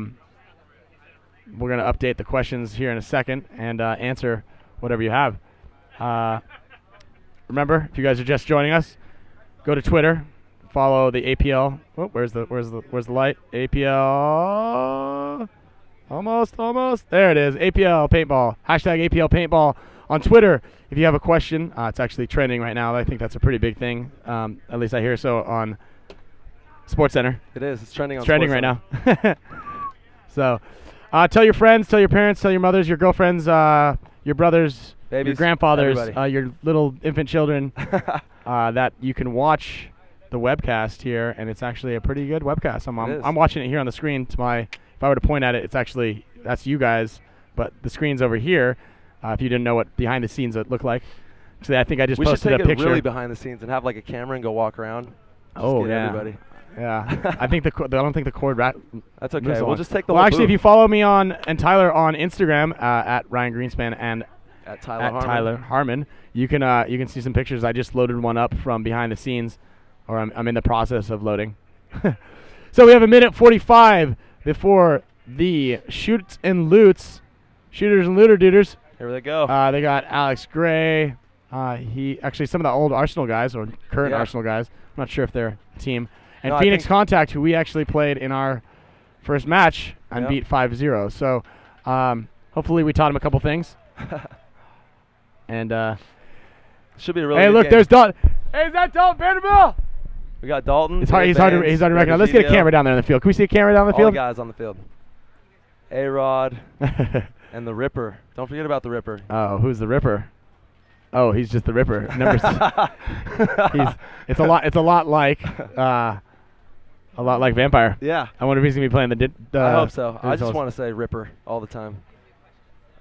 Speaker 4: going to update the questions here in a second and answer whatever you have. Remember, if you guys are just joining us, go to Twitter, follow the APL. Oh, where's the light? APL. Almost. There it is. APL Paintball. Hashtag APL Paintball on Twitter. If you have a question, it's actually trending right now. I think that's a pretty big thing. At least I hear so on SportsCenter.
Speaker 5: It is. It's trending on
Speaker 4: It's trending right now. So tell your friends, tell your parents, tell your mothers, your girlfriends, your brothers,
Speaker 5: babies,
Speaker 4: your grandfathers,
Speaker 5: everybody.
Speaker 4: your little infant children that you can watch the webcast here, and it's actually a pretty good webcast. I'm watching it here on the screen. If I were to point at it, that's you guys, but the screen's over here. If you didn't know what behind the scenes would look like, actually, I think I just posted a picture.
Speaker 5: We should take it really behind the scenes and have like a camera and go walk around. Just get everybody.
Speaker 4: Yeah. I think I don't think the cord
Speaker 5: That's okay. We'll just take the.
Speaker 4: Well, actually, if you follow me and Tyler on Instagram at Ryan Greenspan and
Speaker 5: at Tyler
Speaker 4: Harmon, you can see some pictures. I just loaded one up from behind the scenes, or I'm in the process of loading. So we have 1:45 before the shooters and looter duders.
Speaker 5: Here they go.
Speaker 4: They got Alex Gray. Some of the old Arsenal guys or current Arsenal guys. I'm not sure if they're a team. And Phoenix Contact, who we actually played in our first match and beat 5-0. So hopefully we taught him a couple things. And
Speaker 5: should be a really
Speaker 4: good
Speaker 5: game.
Speaker 4: Look, there's Dalton. Hey, is that Dalton Vanderbilt?
Speaker 5: We got Dalton.
Speaker 4: He's hard to recognize. Let's get a camera down there in the field. Can we see a camera down the field?
Speaker 5: All the guys on the field. A-Rod and the Ripper. Don't forget about the Ripper.
Speaker 4: Oh, who's the Ripper? Oh, he's just the Ripper. It's a lot like Vampire.
Speaker 5: Yeah.
Speaker 4: I wonder if he's gonna be playing the.
Speaker 5: I hope so. I just want to say Ripper all the time.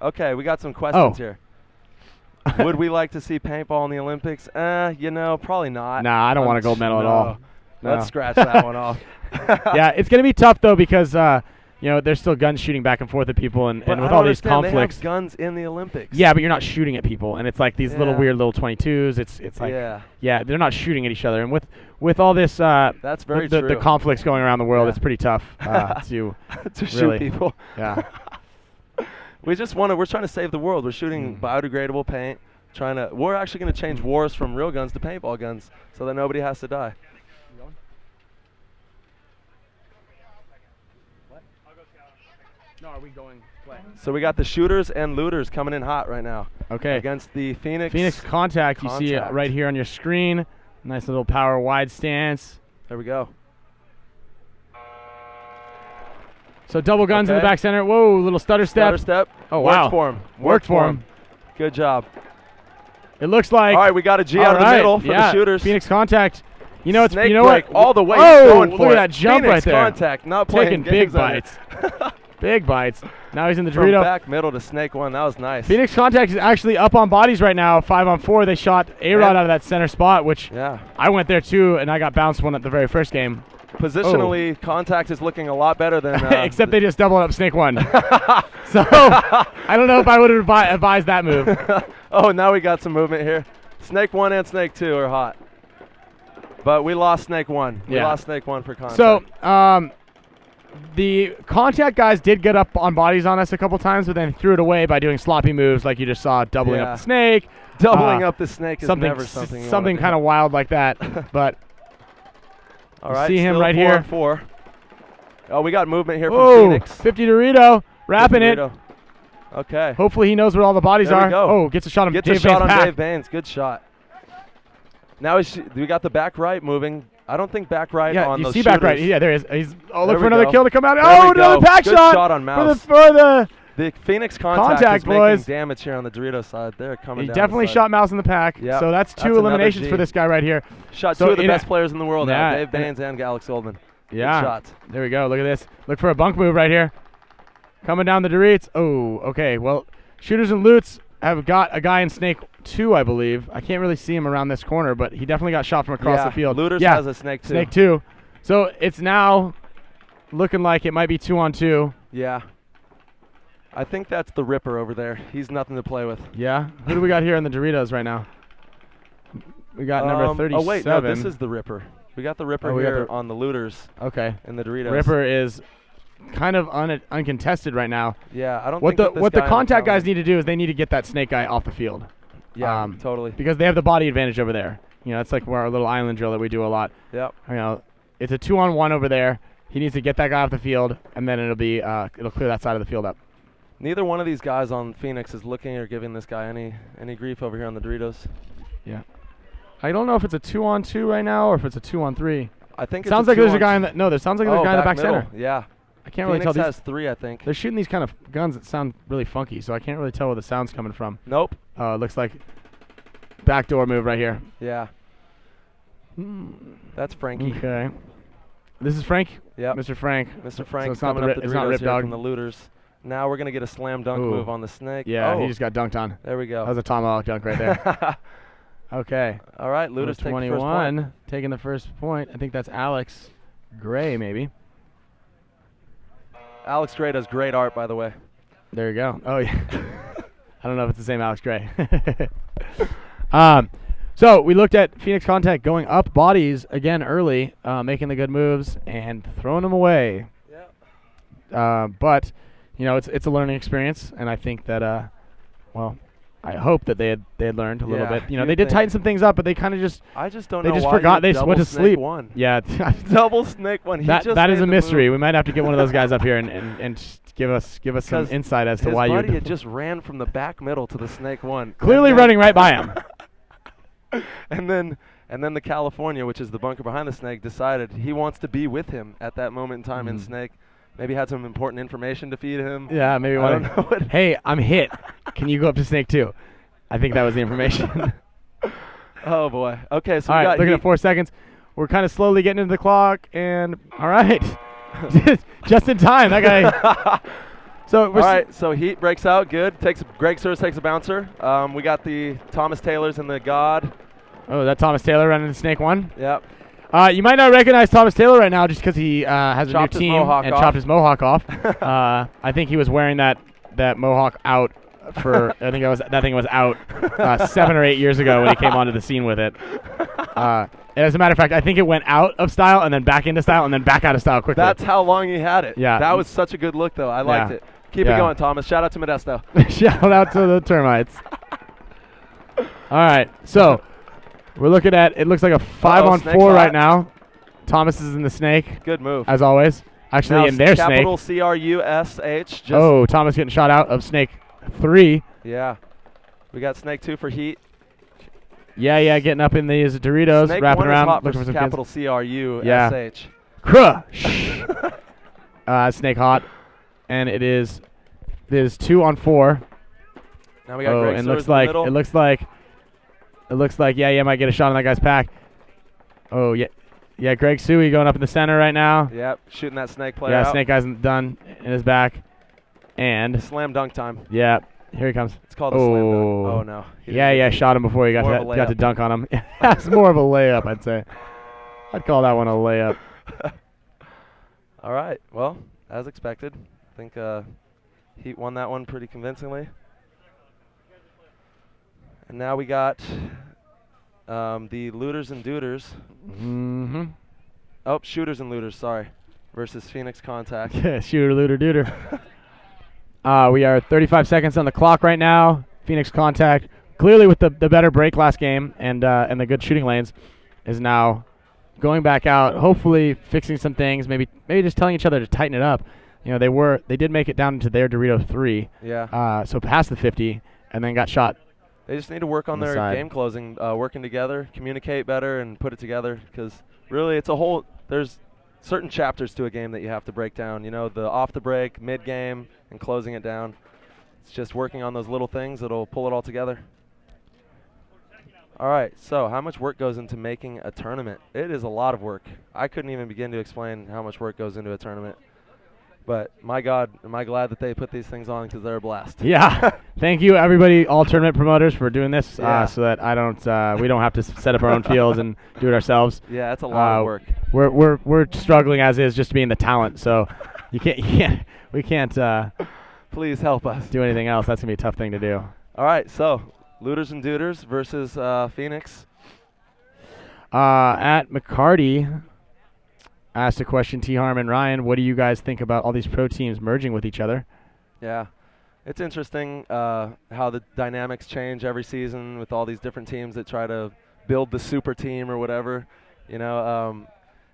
Speaker 5: Okay, we got some questions here. Would we like to see paintball in the Olympics? Probably not.
Speaker 4: Nah, I don't want a gold medal at all.
Speaker 5: Let's scratch that one off.
Speaker 4: Yeah, it's gonna be tough though because there's still guns shooting back and forth at people, and with all these conflicts.
Speaker 5: They have guns in the Olympics.
Speaker 4: Yeah, but you're not shooting at people, and it's like these little weird little 22s. It's like they're not shooting at each other, and with all this
Speaker 5: that's very true.
Speaker 4: The conflicts going around the world, it's pretty tough to
Speaker 5: shoot people.
Speaker 4: Yeah.
Speaker 5: We're trying to save the world. We're shooting biodegradable paint. We're actually going to change wars from real guns to paintball guns so that nobody has to die.
Speaker 4: No, are we going play?
Speaker 5: So we got the shooters and looters coming in hot right now.
Speaker 4: Okay.
Speaker 5: Against the
Speaker 4: Phoenix Contact. You see it right here on your screen. Nice little power wide stance.
Speaker 5: There we go.
Speaker 4: So double guns in the back center. Whoa, little stutter step. Oh, wow.
Speaker 5: Worked for him. Good job.
Speaker 4: It looks like.
Speaker 5: All right, we got a G out of the middle for the shooters.
Speaker 4: Phoenix Contact.
Speaker 5: Snake break all the way.
Speaker 4: Oh, look at that jump right there.
Speaker 5: Phoenix Contact, not playing
Speaker 4: big bites. Big bites. Now he's in the Dorito.
Speaker 5: From back middle to Snake one. That was nice.
Speaker 4: Phoenix Contact is actually up on bodies right now. 5-on-4. They shot A-Rod out of that center spot, which I went there too, and I got bounced one at the very first game.
Speaker 5: Positionally, Contact is looking a lot better than.
Speaker 4: Except they just doubled up Snake one. So I don't know if I would have advised that move.
Speaker 5: Oh, now we got some movement here. Snake 1 and Snake 2 are hot. But we lost Snake 1. We lost Snake 1 for Contact.
Speaker 4: So the Contact guys did get up on bodies on us a couple times, but then threw it away by doing sloppy moves like you just saw, doubling up the Snake.
Speaker 5: Doubling up the Snake is never something.
Speaker 4: Something kind of wild like that. But
Speaker 5: all right,
Speaker 4: see him right
Speaker 5: 4-4. Oh, we got movement here from Phoenix.
Speaker 4: 50 Dorito, wrapping it.
Speaker 5: Okay.
Speaker 4: Hopefully he knows where all the bodies are.
Speaker 5: Go.
Speaker 4: Oh, gets a shot on Dave Baines.
Speaker 5: Dave Baines. Good shot. Now we got the back right moving. I don't think back right on those shooters.
Speaker 4: You see back right. Yeah, there is. He's look for another kill to come out.
Speaker 5: There
Speaker 4: another pack
Speaker 5: Good
Speaker 4: shot.
Speaker 5: Shot on Mouse.
Speaker 4: For the
Speaker 5: The Phoenix Contact
Speaker 4: Contact,
Speaker 5: is making
Speaker 4: boys.
Speaker 5: damage here on the Dorito side. They're coming
Speaker 4: He
Speaker 5: down
Speaker 4: definitely
Speaker 5: the side.
Speaker 4: shot Mouse in the pack.
Speaker 5: Yep.
Speaker 4: So that's two
Speaker 5: another
Speaker 4: eliminations
Speaker 5: G.
Speaker 4: for this guy right here.
Speaker 5: Shot
Speaker 4: So
Speaker 5: two of the
Speaker 4: in a-
Speaker 5: best players in the world
Speaker 4: Yeah,
Speaker 5: out, Dave Baines and Alex Goldman.
Speaker 4: Yeah.
Speaker 5: Good shots.
Speaker 4: There we go. Look at this. Look for a bunk move right here. Coming down the Doritos. Oh, okay. Well, Shooters and Loots have got a guy in Snake 2, I believe. I can't really see him around this corner, but he definitely got shot from across
Speaker 5: Yeah,
Speaker 4: the field.
Speaker 5: Looters
Speaker 4: yeah,
Speaker 5: has a Snake 2.
Speaker 4: Snake 2. So it's now looking like it might be 2-on-2.
Speaker 5: Yeah. I think that's the Ripper over there. He's nothing to play with.
Speaker 4: Yeah. Who do we got here in the Doritos right now? We got number 37.
Speaker 5: Oh, wait, no, this is the Ripper. We got the Ripper
Speaker 4: we got
Speaker 5: here
Speaker 4: the-
Speaker 5: on the Looters
Speaker 4: Okay.
Speaker 5: and the Doritos.
Speaker 4: Ripper is kind of uncontested right now.
Speaker 5: Yeah, I don't
Speaker 4: What
Speaker 5: think
Speaker 4: the
Speaker 5: that this
Speaker 4: what the
Speaker 5: guy in
Speaker 4: contact guys
Speaker 5: challenge-
Speaker 4: need to do is they need to get that Snake guy off the field.
Speaker 5: Yeah, totally.
Speaker 4: Because they have the body advantage over there. You know, it's like our little island drill that we do a lot.
Speaker 5: Yep.
Speaker 4: You know, it's a 2-on-1 over there. He needs to get that guy off the field, and then it'll clear that side of the field up.
Speaker 5: Neither one of these guys on Phoenix is looking or giving this guy any grief over here on the Doritos.
Speaker 4: Yeah. I don't know if it's a 2-on-2 right now or if it's a 2-on-3.
Speaker 5: I think
Speaker 4: Sounds
Speaker 5: it's
Speaker 4: like there's a guy in the there sounds like there's a guy in the back
Speaker 5: middle.
Speaker 4: center.
Speaker 5: Yeah.
Speaker 4: I can't really
Speaker 5: Phoenix
Speaker 4: tell.
Speaker 5: has 3, I think.
Speaker 4: They're shooting these kind of guns that sound really funky, so I can't really tell where the sound's coming from.
Speaker 5: Nope.
Speaker 4: It looks like backdoor move right here.
Speaker 5: Yeah. That's Frankie.
Speaker 4: Okay. This is Frank?
Speaker 5: Yep.
Speaker 4: Mr. Frank.
Speaker 5: Mr.
Speaker 4: So
Speaker 5: Frank's
Speaker 4: it's not
Speaker 5: coming
Speaker 4: the
Speaker 5: up
Speaker 4: Rip-
Speaker 5: the
Speaker 4: it's not
Speaker 5: Doritos
Speaker 4: Rip
Speaker 5: here
Speaker 4: Dog.
Speaker 5: from the Looters. Now we're going to get a slam dunk
Speaker 4: Ooh.
Speaker 5: move on the Snake.
Speaker 4: Yeah,
Speaker 5: oh.
Speaker 4: he just got dunked on.
Speaker 5: There we go.
Speaker 4: That was a tomahawk dunk right there. Okay.
Speaker 5: All right, Looters take the first
Speaker 4: 21
Speaker 5: point.
Speaker 4: taking the first point. I think that's Alex Gray, maybe.
Speaker 5: Alex Gray does great art, by the way.
Speaker 4: There you go. Oh, yeah. I don't know if it's the same Alex Gray. So we looked at Phoenix Contact going up bodies again early, making the good moves and throwing them away.
Speaker 5: Yeah.
Speaker 4: But, you know, it's a learning experience, and I think that, well, I hope that they had learned a little
Speaker 5: Yeah,
Speaker 4: bit. You know,
Speaker 5: you'd
Speaker 4: they did
Speaker 5: think.
Speaker 4: tighten some things up, but they kind of just
Speaker 5: I just don't
Speaker 4: they
Speaker 5: know
Speaker 4: just
Speaker 5: why
Speaker 4: forgot.
Speaker 5: you
Speaker 4: They just went
Speaker 5: double
Speaker 4: to
Speaker 5: snake
Speaker 4: sleep.
Speaker 5: one.
Speaker 4: Yeah.
Speaker 5: Double Snake one. He
Speaker 4: that
Speaker 5: just
Speaker 4: that is
Speaker 5: made
Speaker 4: a
Speaker 5: the
Speaker 4: mystery.
Speaker 5: move.
Speaker 4: We might have to get one of those guys up here and just give us some
Speaker 5: 'Cause
Speaker 4: insight as to
Speaker 5: His
Speaker 4: why
Speaker 5: buddy
Speaker 4: you
Speaker 5: had just ran from the back middle to the Snake one.
Speaker 4: clearly
Speaker 5: and then-
Speaker 4: running right by him.
Speaker 5: and then the California, which is the bunker behind the Snake, decided he wants to be with him at that moment in time. And Snake maybe had some important information to feed him.
Speaker 4: Yeah, maybe
Speaker 5: I
Speaker 4: one.
Speaker 5: don't know what-
Speaker 4: Hey, I'm hit. Can you go up to Snake 2? I think that was the information.
Speaker 5: Oh boy. Okay, so
Speaker 4: All
Speaker 5: we
Speaker 4: right,
Speaker 5: got
Speaker 4: looking
Speaker 5: Heat.
Speaker 4: at 4 seconds. We're kind of slowly getting into the clock, and all right, just in time. That guy. So
Speaker 5: All
Speaker 4: we're
Speaker 5: right, so Heat breaks out. Good. Greg Sears takes a bouncer. We got the Thomas Taylors and the God.
Speaker 4: Oh, that Thomas Taylor running the Snake 1.
Speaker 5: Yep.
Speaker 4: You might not recognize Thomas Taylor right now just because he has
Speaker 5: Chopped
Speaker 4: a
Speaker 5: his
Speaker 4: new team
Speaker 5: mohawk
Speaker 4: and
Speaker 5: off.
Speaker 4: chopped his mohawk off. I think he was wearing that mohawk out for that thing was out 7 or 8 years ago when he came onto the scene with it. As a matter of fact, I think it went out of style and then back into style and then back out of style quickly.
Speaker 5: That's how long he had it.
Speaker 4: Yeah.
Speaker 5: That was such a good look, though. I liked
Speaker 4: Yeah.
Speaker 5: it. Keep
Speaker 4: Yeah.
Speaker 5: it going, Thomas. Shout out to Modesto.
Speaker 4: Shout out to the termites. All right, so we're looking at it looks like a 5-on-4
Speaker 5: Snake's
Speaker 4: right
Speaker 5: hot.
Speaker 4: now. Thomas is in the Snake
Speaker 5: Good move.
Speaker 4: as always. Actually,
Speaker 5: Now
Speaker 4: in their Snake.
Speaker 5: capital CRUSH. Just
Speaker 4: Oh, Thomas getting shot out of Snake 3.
Speaker 5: Yeah. We got Snake 2 for Heat.
Speaker 4: Yeah, getting up in these Doritos,
Speaker 5: Snake
Speaker 4: wrapping
Speaker 5: 1
Speaker 4: around,
Speaker 5: is hot
Speaker 4: looking
Speaker 5: for
Speaker 4: for some
Speaker 5: capital
Speaker 4: kids.
Speaker 5: CRUSH.
Speaker 4: Crush. Snake hot, and it is 2-on-4.
Speaker 5: Now we got
Speaker 4: Oh,
Speaker 5: Greg
Speaker 4: and
Speaker 5: Sears
Speaker 4: looks
Speaker 5: in the
Speaker 4: like
Speaker 5: middle.
Speaker 4: it looks like yeah, might get a shot on that guy's pack. Oh yeah, Greg Suey going up in the center right now.
Speaker 5: Yep, shooting that Snake player
Speaker 4: Yeah,
Speaker 5: out.
Speaker 4: Snake guy's done in his back, and
Speaker 5: Slam dunk time.
Speaker 4: yeah, here he comes.
Speaker 5: It's called a slam dunk.
Speaker 4: Oh.
Speaker 5: Oh, no. He didn't
Speaker 4: Yeah,
Speaker 5: get it.
Speaker 4: shot him before he got
Speaker 5: More of a
Speaker 4: got to
Speaker 5: layup.
Speaker 4: dunk on him. That's more of a layup, I'd say. I'd call that one a layup.
Speaker 5: All right. Well, as expected, I think Heat won that one pretty convincingly. And now we got the Looters and Duders.
Speaker 4: Mm-hmm.
Speaker 5: Oh, Shooters and Looters, sorry. Versus Phoenix Contact.
Speaker 4: Shooter, looter, dooter. We are 35 seconds on the clock right now. Phoenix Contact, clearly with the better break last game and the good shooting lanes, is now going back out, hopefully fixing some things, maybe just telling each other to tighten it up. You know, they did make it down into their Dorito 3,
Speaker 5: Yeah.
Speaker 4: so past the 50, and then got shot.
Speaker 5: They just need to work on
Speaker 4: on the
Speaker 5: their
Speaker 4: side.
Speaker 5: game closing, working together, communicate better, and put it together. Because really, it's a whole. There's certain chapters to a game that you have to break down. You know, the off the break, mid game, and closing it down. It's just working on those little things that'll pull it all together. All right, so how much work goes into making a tournament? It is a lot of work. I couldn't even begin to explain how much work goes into a tournament. But my God, am I glad that they put these things on because they're a blast.
Speaker 4: Yeah. Thank you, everybody, all tournament promoters, for doing this,
Speaker 5: Yeah.
Speaker 4: so that we don't have to set up our own fields and do it ourselves.
Speaker 5: Yeah, it's a lot of work.
Speaker 4: We're struggling as is just being the talent, so we can't
Speaker 5: Please help us.
Speaker 4: do anything else. That's gonna be a tough thing to do.
Speaker 5: All right, so Looters and Duders versus Phoenix.
Speaker 4: At McCarty asked a question, T. Harmon, Ryan, what do you guys think about all these pro teams merging with each other?
Speaker 5: Yeah, it's interesting how the dynamics change every season with all these different teams that try to build the super team or whatever. You know,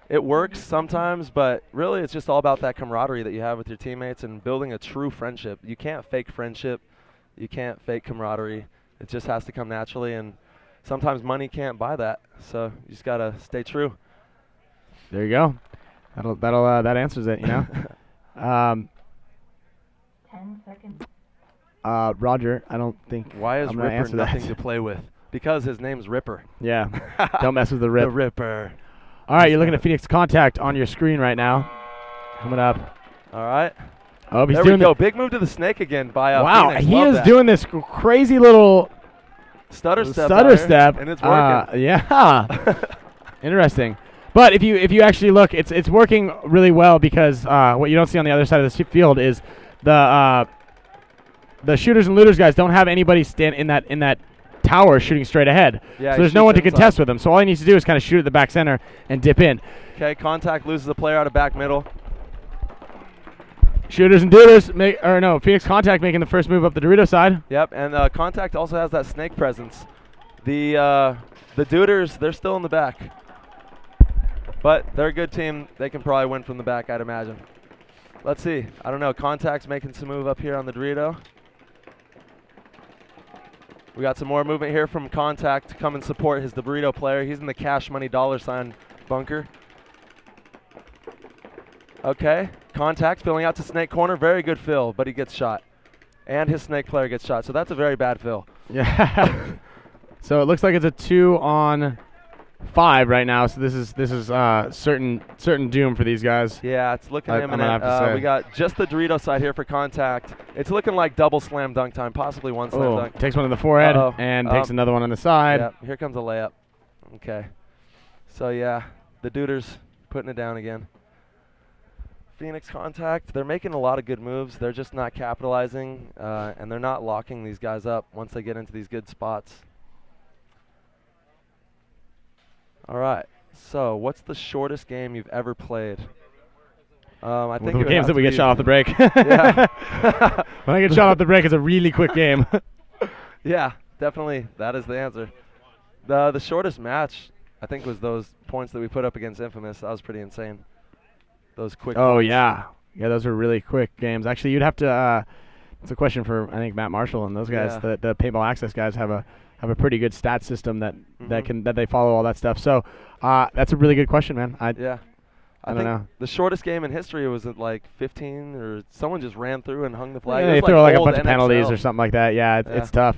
Speaker 5: it works sometimes, but really it's just all about that camaraderie that you have with your teammates and building a true friendship. You can't fake friendship. You can't fake camaraderie. It just has to come naturally, and sometimes money can't buy that. So you just got to stay true.
Speaker 4: There you go. That answers it, you know.
Speaker 6: 10 seconds.
Speaker 4: Roger, I don't think
Speaker 5: Why is
Speaker 4: I'm gonna
Speaker 5: Ripper
Speaker 4: answer that.
Speaker 5: nothing to play with? Because his name's Ripper.
Speaker 4: Yeah. Don't mess with the rip.
Speaker 5: The Ripper.
Speaker 4: All right, you're looking at Phoenix Contact on your screen right now. Coming up.
Speaker 5: All right.
Speaker 4: Oh, he's
Speaker 5: There
Speaker 4: doing
Speaker 5: we go. Big move to the snake again by
Speaker 4: wow,
Speaker 5: Phoenix.
Speaker 4: he
Speaker 5: Love
Speaker 4: is
Speaker 5: that.
Speaker 4: doing this crazy little
Speaker 5: stutter step.
Speaker 4: stutter
Speaker 5: out here,
Speaker 4: step.
Speaker 5: and it's working.
Speaker 4: Yeah. Interesting. But if you actually look, it's working really well because what you don't see on the other side of the field is the shooters and looters guys don't have anybody stand in that tower shooting straight ahead.
Speaker 5: Yeah,
Speaker 4: so
Speaker 5: he
Speaker 4: there's no
Speaker 5: shoots
Speaker 4: one to
Speaker 5: inside.
Speaker 4: contest with him. So all he needs to do is kind of shoot at the back center and dip in.
Speaker 5: Okay, Contact loses a player out of back middle.
Speaker 4: Shooters and doers Phoenix Contact making the first move up the Dorito side.
Speaker 5: Yep, and Contact also has that snake presence. The Duders, they're still in the back. But they're a good team. They can probably win from the back, I'd imagine. Let's see. I don't know. Contact's making some move up here on the Dorito. We got some more movement here from Contact to come and support his Dorito player. He's in the Cash Money $ bunker. Okay. Contact filling out to Snake corner. Very good fill, but he gets shot. And his Snake player gets shot. So that's a very bad fill.
Speaker 4: Yeah. So it looks like it's a 2-on-5 right now. So this is certain doom for these guys.
Speaker 5: Yeah, it's looking
Speaker 4: I'm gonna
Speaker 5: imminent.
Speaker 4: have to say.
Speaker 5: We got just the Dorito side here for Contact. It's looking like double slam dunk time, possibly one slam dunk.
Speaker 4: Takes one in the forehead
Speaker 5: Uh-oh.
Speaker 4: and takes another one on the side.
Speaker 5: Yeah, here comes a layup. Okay. So yeah, the Duders putting it down again. Phoenix Contact, they're making a lot of good moves. They're just not capitalizing, and they're not locking these guys up once they get into these good spots. All right. So what's the shortest game you've ever played? I think
Speaker 4: the
Speaker 5: it would
Speaker 4: games
Speaker 5: have
Speaker 4: that
Speaker 5: to
Speaker 4: we get
Speaker 5: be-
Speaker 4: shot off the break.
Speaker 5: Yeah.
Speaker 4: When I get shot off the break, it's a really quick game.
Speaker 5: Yeah, definitely. That is the answer. The shortest match, I think, was those points that we put up against Infamous. That was pretty insane. Those quick
Speaker 4: Oh,
Speaker 5: points.
Speaker 4: yeah. Yeah, those are really quick games. Actually, you'd have to it's a question for, I think, Matt Marshall and those guys.
Speaker 5: Yeah.
Speaker 4: The Paintball Access guys have a pretty good stat system that
Speaker 5: Mhm.
Speaker 4: that they follow all that stuff. So that's a really good question, man.
Speaker 5: Yeah.
Speaker 4: I don't
Speaker 5: think
Speaker 4: know.
Speaker 5: the shortest game in history was at like 15, or someone just ran through and hung the flag.
Speaker 4: Yeah,
Speaker 5: It
Speaker 4: they
Speaker 5: was
Speaker 4: throw like a
Speaker 5: old
Speaker 4: bunch of penalties
Speaker 5: NXL.
Speaker 4: or something like that. Yeah,
Speaker 5: Yeah.
Speaker 4: it's tough.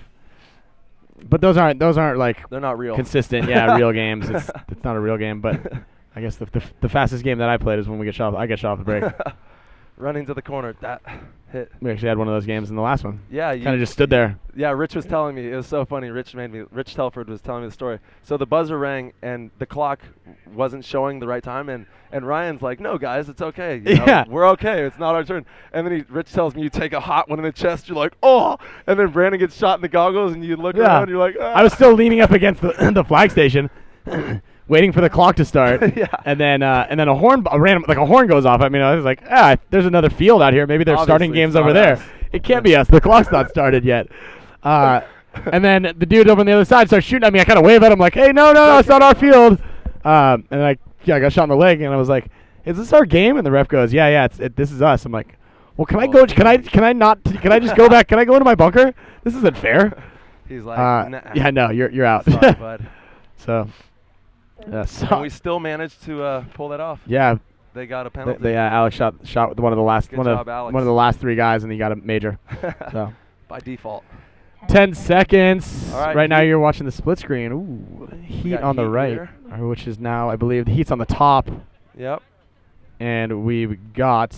Speaker 4: But those aren't like
Speaker 5: They're not real.
Speaker 4: consistent. Yeah, real games. It's not a real game, but I guess the fastest game that I played is when I get shot off the break.
Speaker 5: Running to the corner, that hit.
Speaker 4: We actually had one of those games in the last one.
Speaker 5: Yeah,
Speaker 4: Kind of just stood there.
Speaker 5: Yeah, Rich was telling me. It was so funny. Rich Telford was telling me the story. So the buzzer rang and the clock wasn't showing the right time, and Ryan's like, "No, guys, it's okay. You know,
Speaker 4: Yeah.
Speaker 5: we're okay. It's not our turn." And then Rich tells me, "You take a hot one in the chest. You're like, oh!" And then Brandon gets shot in the goggles, and you look
Speaker 4: Yeah.
Speaker 5: around. You're like, ah.
Speaker 4: I was still leaning up against the flag station, waiting for the clock to start.
Speaker 5: Yeah.
Speaker 4: And then a horn goes off. I mean, I was like, there's another field out here. Maybe they're starting
Speaker 5: Obviously,
Speaker 4: games
Speaker 5: it's
Speaker 4: over
Speaker 5: not
Speaker 4: there.
Speaker 5: us.
Speaker 4: It can't be us. The clock's not started yet. And then the dude over on the other side starts shooting at me. I kind of wave at him like, hey, no, it's not our field. And I got shot in the leg, and I was like, is this our game? And the ref goes, yeah, this is us. I'm like, well, can I go? Can I just go back? Can I go into my bunker? This isn't fair.
Speaker 5: He's like, nah.
Speaker 4: Yeah, no, you're out.
Speaker 5: Sorry, bud.
Speaker 4: So, yeah,
Speaker 5: And we still managed to pull that off.
Speaker 4: yeah,
Speaker 5: They got a penalty.
Speaker 4: Alex shot with one of the last
Speaker 5: Good job, Alex.
Speaker 4: one of the last 3 guys, and he got a major. So
Speaker 5: By default.
Speaker 4: 10 seconds.
Speaker 5: All right,
Speaker 4: Right now
Speaker 5: Heat.
Speaker 4: you're watching the split screen. Ooh, Heat
Speaker 5: got
Speaker 4: on the
Speaker 5: Heat
Speaker 4: right,
Speaker 5: here.
Speaker 4: which is now, I believe, the Heat's on the top,
Speaker 5: Yep.
Speaker 4: and we've got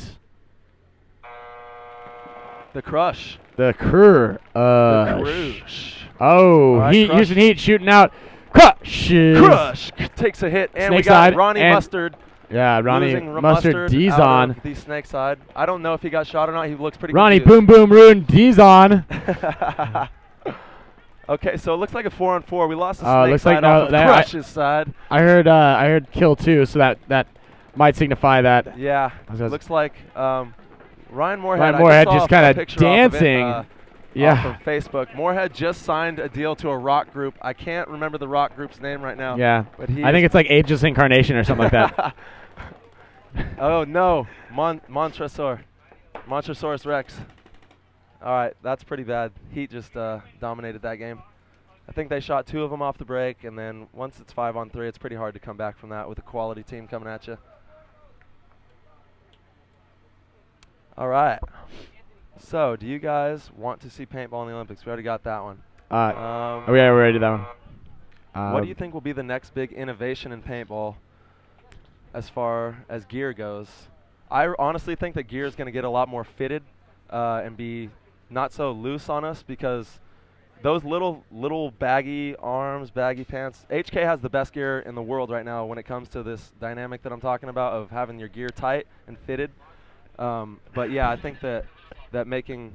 Speaker 5: The Crush.
Speaker 4: the Crush.
Speaker 5: The Crush.
Speaker 4: Oh,
Speaker 5: All right,
Speaker 4: Heat,
Speaker 5: Crush.
Speaker 4: Houston Heat shooting out. Crush
Speaker 5: Takes a hit, and
Speaker 4: Snake
Speaker 5: we got
Speaker 4: side,
Speaker 5: Ronnie
Speaker 4: and
Speaker 5: Mustard.
Speaker 4: Yeah, Ronnie
Speaker 5: Losing
Speaker 4: Mustard D's
Speaker 5: out
Speaker 4: on.
Speaker 5: of the snake side. I don't know if he got shot or not. He looks pretty
Speaker 4: Ronnie
Speaker 5: confused.
Speaker 4: Boom Boom Ruin D's on.
Speaker 5: Okay, so it looks like a 4-on-4. We lost the
Speaker 4: Oh, it
Speaker 5: snake
Speaker 4: looks
Speaker 5: side
Speaker 4: like no,
Speaker 5: off of
Speaker 4: that-
Speaker 5: Crush's side.
Speaker 4: I heard kill too, so that might signify that.
Speaker 5: Yeah,
Speaker 4: I was-
Speaker 5: looks like Ryan Moorhead.
Speaker 4: Ryan
Speaker 5: I
Speaker 4: Moorhead
Speaker 5: saw
Speaker 4: just
Speaker 5: a
Speaker 4: kinda
Speaker 5: picture off of it,
Speaker 4: dancing. Yeah.
Speaker 5: off of Facebook. Moorhead just signed a deal to a rock group. I can't remember the rock group's name right now.
Speaker 4: Yeah,
Speaker 5: but he
Speaker 4: I think it's like Ageless Incarnation or something like that.
Speaker 5: Oh no, Montrosaurus Rex. All right, that's pretty bad. Heat just dominated that game. I think they shot 2 of them off the break, and then once it's 5-on-3, it's pretty hard to come back from that with a quality team coming at you. All right. So, do you guys want to see paintball in the Olympics? We already got that one.
Speaker 4: Oh yeah, we already did that one.
Speaker 5: What do you think will be the next big innovation in paintball as far as gear goes? I honestly think that gear is going to get a lot more fitted and be not so loose on us, because those little baggy arms, baggy pants. HK has the best gear in the world right now when it comes to this dynamic that I'm talking about of having your gear tight and fitted. But yeah, I think that making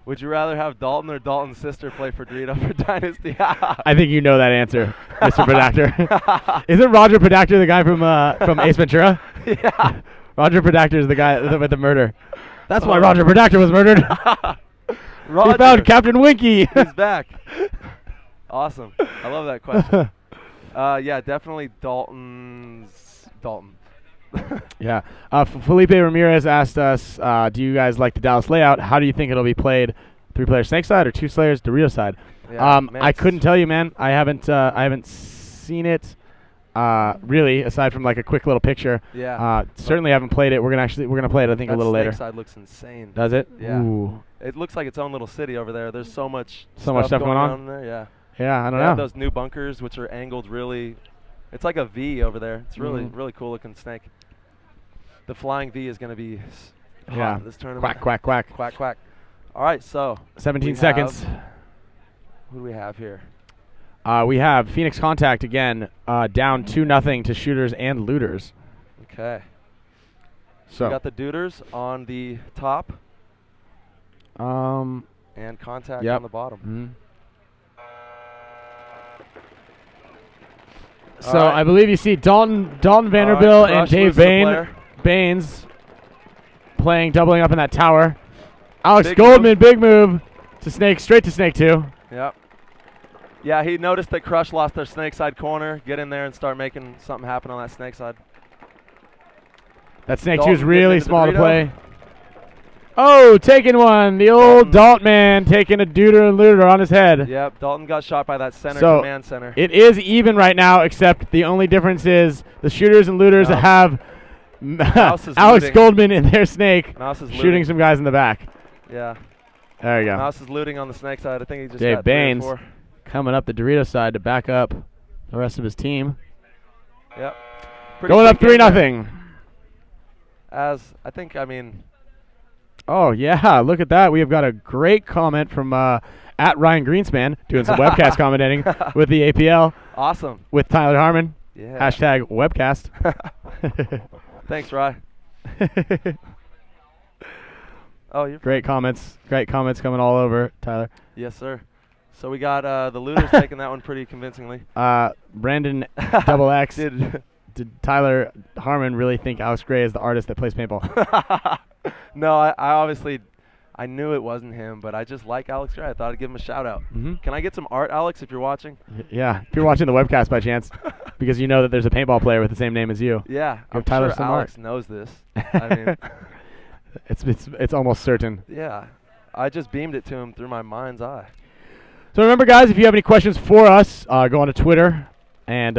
Speaker 5: would you rather have Dalton or Dalton's sister play for Dorito for Dynasty?
Speaker 4: I think you know that answer, Mr. Predactor. Isn't Roger Predactor the guy from Ace Ventura?
Speaker 5: Yeah.
Speaker 4: Roger Predactor is the guy with the murder. That's why Roger Predactor was murdered.
Speaker 5: Roger.
Speaker 4: He found Captain Winky.
Speaker 5: He's back. Awesome. I love that question. Yeah, definitely Dalton.
Speaker 4: Yeah. Felipe Ramirez asked us, do you guys like the Dallas layout? How do you think it'll be played? 3-player snake side or 2 slayers Dorito side?
Speaker 5: Yeah,
Speaker 4: I couldn't tell you, man. I haven't seen it really, aside from like a quick little picture.
Speaker 5: Yeah.
Speaker 4: Certainly haven't played it. We're gonna play it, I think, a little later.
Speaker 5: That side looks insane.
Speaker 4: Does it?
Speaker 5: Yeah.
Speaker 4: Ooh.
Speaker 5: It looks like its own little city over there. There's so much
Speaker 4: stuff going on
Speaker 5: in there. Yeah.
Speaker 4: Yeah, I don't
Speaker 5: They have
Speaker 4: know.
Speaker 5: those new bunkers, which are angled really. It's like a V over there. It's really really cool looking snake. The flying V is going to be hot in this tournament.
Speaker 4: Quack, quack, quack.
Speaker 5: Quack, quack. All right, so
Speaker 4: 17 seconds.
Speaker 5: Who do we have here?
Speaker 4: We have Phoenix Contact again, down 2-0 to shooters and looters.
Speaker 5: Okay.
Speaker 4: So
Speaker 5: we got the Duders on the top and Contact on the bottom.
Speaker 4: So I believe you see Dalton Vanderbilt and Dave Baines doubling up in that tower. Alex
Speaker 5: Big
Speaker 4: Goldman, big move to Snake, straight to Snake 2.
Speaker 5: Yep. Yeah, he noticed that Crush lost their snake side corner. Get in there and start making something happen on that snake side.
Speaker 4: That Snake 2
Speaker 5: Dalton
Speaker 4: is really
Speaker 5: getting into
Speaker 4: small to
Speaker 5: Dorito.
Speaker 4: play. Oh, taking one. The old Dalton man taking a Duder and Looter on his head.
Speaker 5: Yep, Dalton got shot by that center
Speaker 4: So
Speaker 5: command center.
Speaker 4: it is even right now, except the only difference is the shooters and looters have
Speaker 5: Mouse is
Speaker 4: Alex
Speaker 5: looting.
Speaker 4: Goldman in their Snake
Speaker 5: Mouse is
Speaker 4: shooting
Speaker 5: looting.
Speaker 4: some guys in the back.
Speaker 5: Yeah.
Speaker 4: There you go.
Speaker 5: Mouse is looting on the snake side. I think he just
Speaker 4: Dave
Speaker 5: got 3 or
Speaker 4: Baines
Speaker 5: 4.
Speaker 4: coming up the Dorito side to back up the rest of his team.
Speaker 5: Yep. Pretty
Speaker 4: Going up
Speaker 5: big game
Speaker 4: 3-0.
Speaker 5: As I think, I mean.
Speaker 4: Oh yeah, look at that. We have got a great comment from at Ryan Greenspan doing some webcast commentating with the APL.
Speaker 5: Awesome.
Speaker 4: With Tyler Harmon.
Speaker 5: Yeah.
Speaker 4: Hashtag webcast.
Speaker 5: Thanks, Rye. Oh, you're
Speaker 4: Great comments coming all over, Tyler.
Speaker 5: Yes, sir. So we got the Looters taking that one pretty convincingly.
Speaker 4: Brandon Double X.
Speaker 5: Did
Speaker 4: Tyler Harmon really think Alex Gray is the artist that plays paintball?
Speaker 5: No, I obviously I knew it wasn't him, but I just like Alex Gray. I thought I'd give him a shout out. Can I get some art, Alex, if you're watching?
Speaker 4: Yeah, if you're watching the webcast by chance, because you know that there's a paintball player with the same name as you.
Speaker 5: Yeah,
Speaker 4: Give
Speaker 5: I'm
Speaker 4: Tyler
Speaker 5: sure
Speaker 4: some
Speaker 5: Alex
Speaker 4: art.
Speaker 5: knows this. I mean,
Speaker 4: it's almost certain.
Speaker 5: yeah, I just beamed it to him through my mind's eye.
Speaker 4: So remember, guys, if you have any questions for us, go on to Twitter and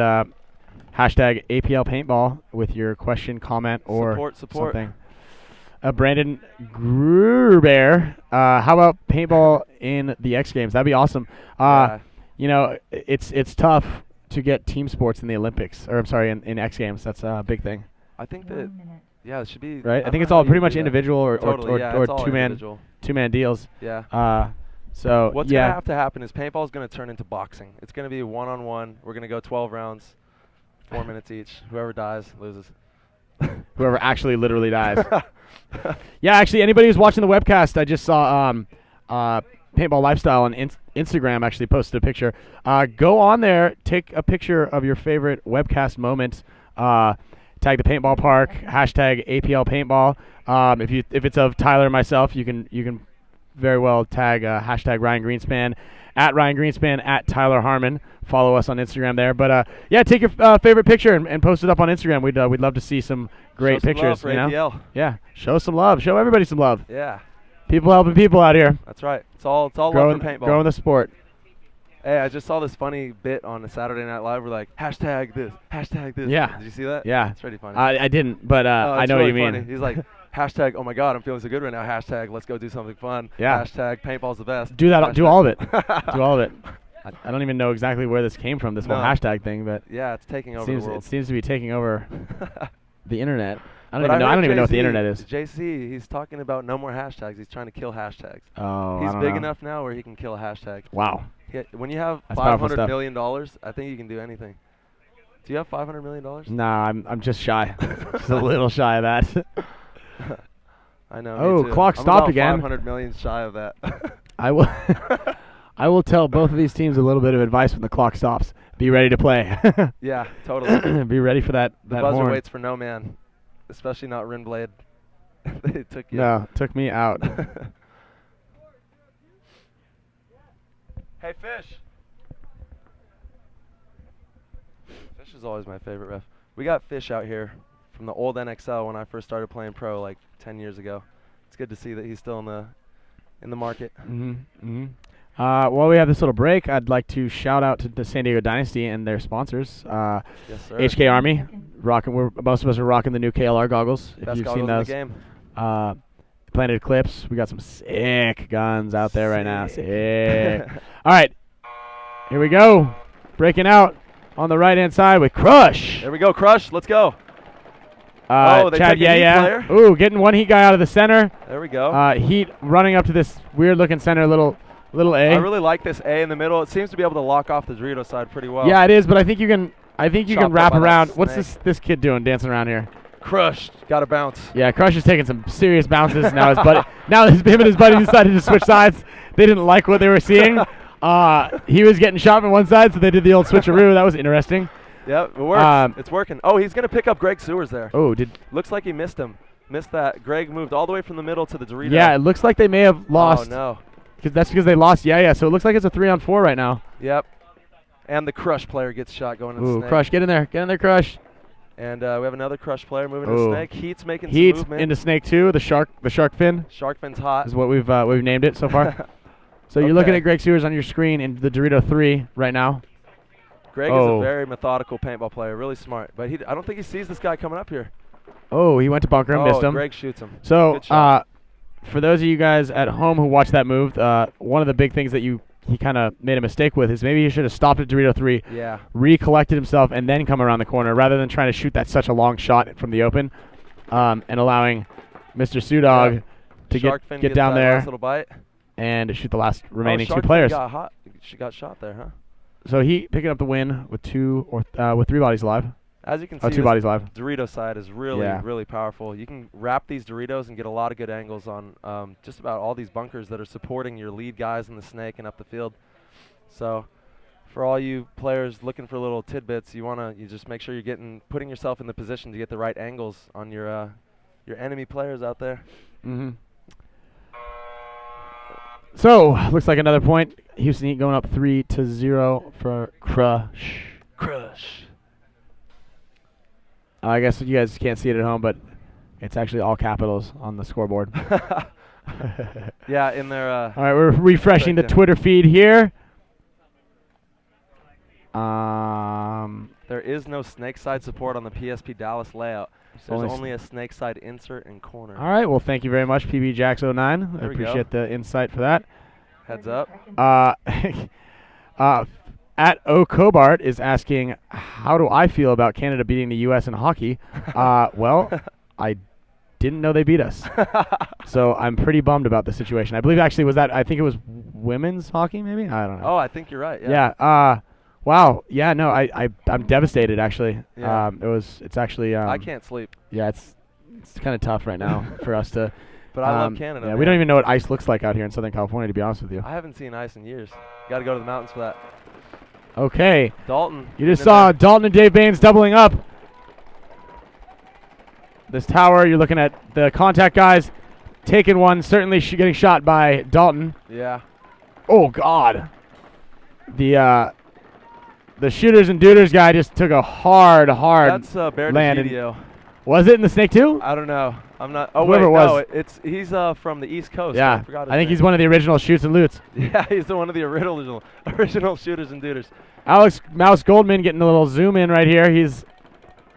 Speaker 4: hashtag APL Paintball with your question, comment, or
Speaker 5: Support.
Speaker 4: something. Brandon Gruber, how about paintball in the X Games? That'd be awesome.
Speaker 5: Yeah.
Speaker 4: You know, it's tough to get team sports in the Olympics, or I'm sorry, in X Games. That's a big thing.
Speaker 5: I think that, yeah, it should be.
Speaker 4: Right? I think
Speaker 5: don't
Speaker 4: it's
Speaker 5: know
Speaker 4: all
Speaker 5: how
Speaker 4: pretty
Speaker 5: you
Speaker 4: much
Speaker 5: do that.
Speaker 4: individual or
Speaker 5: Totally, yeah, it's all individual.
Speaker 4: two-man deals.
Speaker 5: Yeah.
Speaker 4: So
Speaker 5: What's
Speaker 4: yeah.
Speaker 5: gonna have to happen is paintball is gonna turn into boxing. It's gonna be one-on-one. We're gonna go 12 rounds, 4 minutes each. Whoever dies loses.
Speaker 4: Whoever actually literally dies. Yeah, actually, anybody who's watching the webcast, I just saw Paintball Lifestyle on Instagram actually posted a picture. Go on there, take a picture of your favorite webcast moment. Tag the paintball park, hashtag APL Paintball. If it's of Tyler and myself, you can very well tag hashtag Ryan Greenspan, at Ryan Greenspan, at Tyler Harmon. Follow us on Instagram there. But yeah, take your favorite picture and post it up on Instagram. We'd love to see some great
Speaker 5: Show some
Speaker 4: pictures.
Speaker 5: love for
Speaker 4: you know?
Speaker 5: APL.
Speaker 4: Yeah, show some love. Show everybody some love.
Speaker 5: Yeah,
Speaker 4: People helping people out here.
Speaker 5: that's right. It's all love
Speaker 4: Growing,
Speaker 5: for paintball.
Speaker 4: growing the sport.
Speaker 5: Hey, I just saw this funny bit on the Saturday Night Live. We're like, hashtag this, hashtag this.
Speaker 4: Yeah.
Speaker 5: Did you see that?
Speaker 4: Yeah.
Speaker 5: It's pretty funny.
Speaker 4: I didn't, but
Speaker 5: Oh,
Speaker 4: I
Speaker 5: it's
Speaker 4: know
Speaker 5: really
Speaker 4: what you mean.
Speaker 5: funny. He's like, hashtag, oh my God, I'm feeling so good right now. Hashtag, let's go do something fun.
Speaker 4: Yeah.
Speaker 5: Hashtag, paintball's the best.
Speaker 4: Do that. Do all of it.
Speaker 5: Hashtag-
Speaker 4: Do all of it. I don't even know exactly where this came from, this whole
Speaker 5: No.
Speaker 4: hashtag thing, but
Speaker 5: Yeah, it's taking over
Speaker 4: seems
Speaker 5: the world.
Speaker 4: it seems to be taking over the internet. I
Speaker 5: But
Speaker 4: don't even know. I
Speaker 5: heard
Speaker 4: don't even know what the
Speaker 5: JC
Speaker 4: internet is.
Speaker 5: JC, he's talking about no more hashtags. He's trying to kill hashtags.
Speaker 4: Oh, I
Speaker 5: He's
Speaker 4: don't
Speaker 5: big
Speaker 4: know.
Speaker 5: enough now where he can kill a hashtag.
Speaker 4: Wow.
Speaker 5: When you have
Speaker 4: That's powerful
Speaker 5: $500
Speaker 4: stuff.
Speaker 5: million, I think you can do anything. Do you have $500 million?
Speaker 4: Nah, I'm just shy. Just a little shy of that.
Speaker 5: I know.
Speaker 4: Oh,
Speaker 5: me too.
Speaker 4: clock
Speaker 5: I'm
Speaker 4: stopped
Speaker 5: about
Speaker 4: again.
Speaker 5: 500 million shy of that.
Speaker 4: I will. I will tell both of these teams a little bit of advice when the clock stops. Be ready to play.
Speaker 5: Yeah, totally.
Speaker 4: Be ready for that.
Speaker 5: The
Speaker 4: that
Speaker 5: buzzer
Speaker 4: horn.
Speaker 5: waits for no man, especially not Rinblade. They took you.
Speaker 4: No, took me out.
Speaker 5: Hey, Fish. Fish is always my favorite ref. We got Fish out here from the old NXL when I first started playing pro like 10 years ago. It's good to see that he's still in the market.
Speaker 4: While we have this little break, I'd like to shout out to the San Diego Dynasty and their sponsors.
Speaker 5: Yes, sir.
Speaker 4: HK Army, most of us are rocking the new KLR goggles. If
Speaker 5: Best
Speaker 4: you've
Speaker 5: goggles
Speaker 4: seen
Speaker 5: in
Speaker 4: those,
Speaker 5: the game.
Speaker 4: Planet Eclipse, we got some sick guns out there right now. Sick. All right, here we go. Breaking out on the right-hand side with Crush.
Speaker 5: There we go, Crush. Let's go. They
Speaker 4: Chad,
Speaker 5: take a Heat player?
Speaker 4: Ooh, getting one Heat guy out of the center.
Speaker 5: There we go.
Speaker 4: Heat running up to this weird-looking center, little A.
Speaker 5: I really like this A in the middle. It seems to be able to lock off the Dorito side pretty well.
Speaker 4: Yeah, it is, but I think you can.
Speaker 5: Chopped up
Speaker 4: wrap
Speaker 5: by that
Speaker 4: around. What's
Speaker 5: snake.
Speaker 4: this kid doing, dancing around here?
Speaker 5: Crush. Got to bounce.
Speaker 4: Yeah, Crush is taking some serious bounces now. Him and his buddy decided to switch sides. They didn't like what they were seeing. He was getting shot from one side, so they did the old switcheroo. That was interesting.
Speaker 5: Yep, it works. It's working. Oh, he's going to pick up Greg Sewers there.
Speaker 4: Oh,
Speaker 5: Looks like he missed him. Missed that. Greg moved all the way from the middle to the Dorito.
Speaker 4: Yeah, it looks like they may have lost.
Speaker 5: Oh, no.
Speaker 4: That's because they lost. Yeah. So it looks like it's a 3-on-4 right now.
Speaker 5: Yep. And the Crush player gets shot going in
Speaker 4: Ooh,
Speaker 5: Snake.
Speaker 4: Crush, get in there, Crush.
Speaker 5: And we have another Crush player moving to
Speaker 4: Ooh.
Speaker 5: Snake. Heat's making
Speaker 4: Heat
Speaker 5: some movement.
Speaker 4: into Snake 2, the shark fin
Speaker 5: Shark fin's hot.
Speaker 4: is what we've named it so far. So you're looking
Speaker 5: Okay.
Speaker 4: at Greg Sewers on your screen in the Dorito 3 right now.
Speaker 5: Greg is a very methodical paintball player, really smart. But I don't think he sees this guy coming up here.
Speaker 4: Oh, he went to bunker and missed him.
Speaker 5: Greg shoots him.
Speaker 4: So,
Speaker 5: Good shot.
Speaker 4: for those of you guys at home who watched that move, one of the big things that he kind of made a mistake with is maybe he should have stopped at Dorito 3,
Speaker 5: Yeah.
Speaker 4: recollected himself, and then come around the corner rather than trying to shoot that such a long shot from the open, and allowing Mr. Sudog to
Speaker 5: Shark fin
Speaker 4: get
Speaker 5: gets
Speaker 4: down
Speaker 5: that
Speaker 4: there
Speaker 5: last little bite.
Speaker 4: and shoot the last remaining
Speaker 5: Shark
Speaker 4: two
Speaker 5: fin
Speaker 4: players.
Speaker 5: got hot. She got shot there, huh?
Speaker 4: So he picking up the win with with 3 bodies alive.
Speaker 5: As you can see,
Speaker 4: 2
Speaker 5: this
Speaker 4: bodies alive.
Speaker 5: Dorito side is really,
Speaker 4: Yeah.
Speaker 5: really powerful. You can wrap these Doritos and get a lot of good angles on just about all these bunkers that are supporting your lead guys in the Snake and up the field. So for all you players looking for little tidbits, you just make sure you're putting yourself in the position to get the right angles on your enemy players out there.
Speaker 4: Mm-hmm. So looks like another point. Houston Heat going up 3-0 for Crush.
Speaker 5: Crush.
Speaker 4: I guess you guys can't see it at home, but it's actually all capitals on the scoreboard.
Speaker 5: Yeah, in their.
Speaker 4: All right, we're refreshing the
Speaker 5: Right there.
Speaker 4: Twitter feed here.
Speaker 5: There is no snake side support on the PSP Dallas layout. There's only a snake side insert and corner.
Speaker 4: All right. Well, thank you very much, PB Jax 09. I
Speaker 5: There we go.
Speaker 4: appreciate the insight for that.
Speaker 5: Heads up.
Speaker 4: At O Cobart is asking, how do I feel about Canada beating the U.S. in hockey? Well, I didn't know they beat us, so I'm pretty bummed about the situation. I believe actually I think it was women's hockey, maybe. I don't know.
Speaker 5: Oh, I think you're right.
Speaker 4: Yeah. Wow. Yeah. No. I'm devastated actually.
Speaker 5: Yeah.
Speaker 4: It's actually.
Speaker 5: I can't sleep.
Speaker 4: Yeah. It's kind of tough right now for us to.
Speaker 5: But I love Canada.
Speaker 4: Yeah.
Speaker 5: Man.
Speaker 4: We don't even know what ice looks like out here in Southern California, to be honest with you.
Speaker 5: I haven't seen ice in years. Got to go to the mountains for that.
Speaker 4: Okay.
Speaker 5: Dalton.
Speaker 4: You just saw Dalton and Dave Baines doubling up. This tower, you're looking at the contact guys taking one, certainly getting shot by Dalton.
Speaker 5: Yeah.
Speaker 4: Oh, God. The shooters and duders guy just took a hard
Speaker 5: That's
Speaker 4: land.
Speaker 5: Bear.
Speaker 4: Was it in the snake too?
Speaker 5: I don't know. I'm not. Oh,
Speaker 4: Whoever
Speaker 5: wait.
Speaker 4: it was.
Speaker 5: No, he's from the East Coast.
Speaker 4: Yeah.
Speaker 5: I forgot his
Speaker 4: I think
Speaker 5: name.
Speaker 4: he's one of the original shoots and loots.
Speaker 5: Yeah, he's one of the original shooters and duders.
Speaker 4: Alex Mouse Goldman getting a little zoom in right here. He's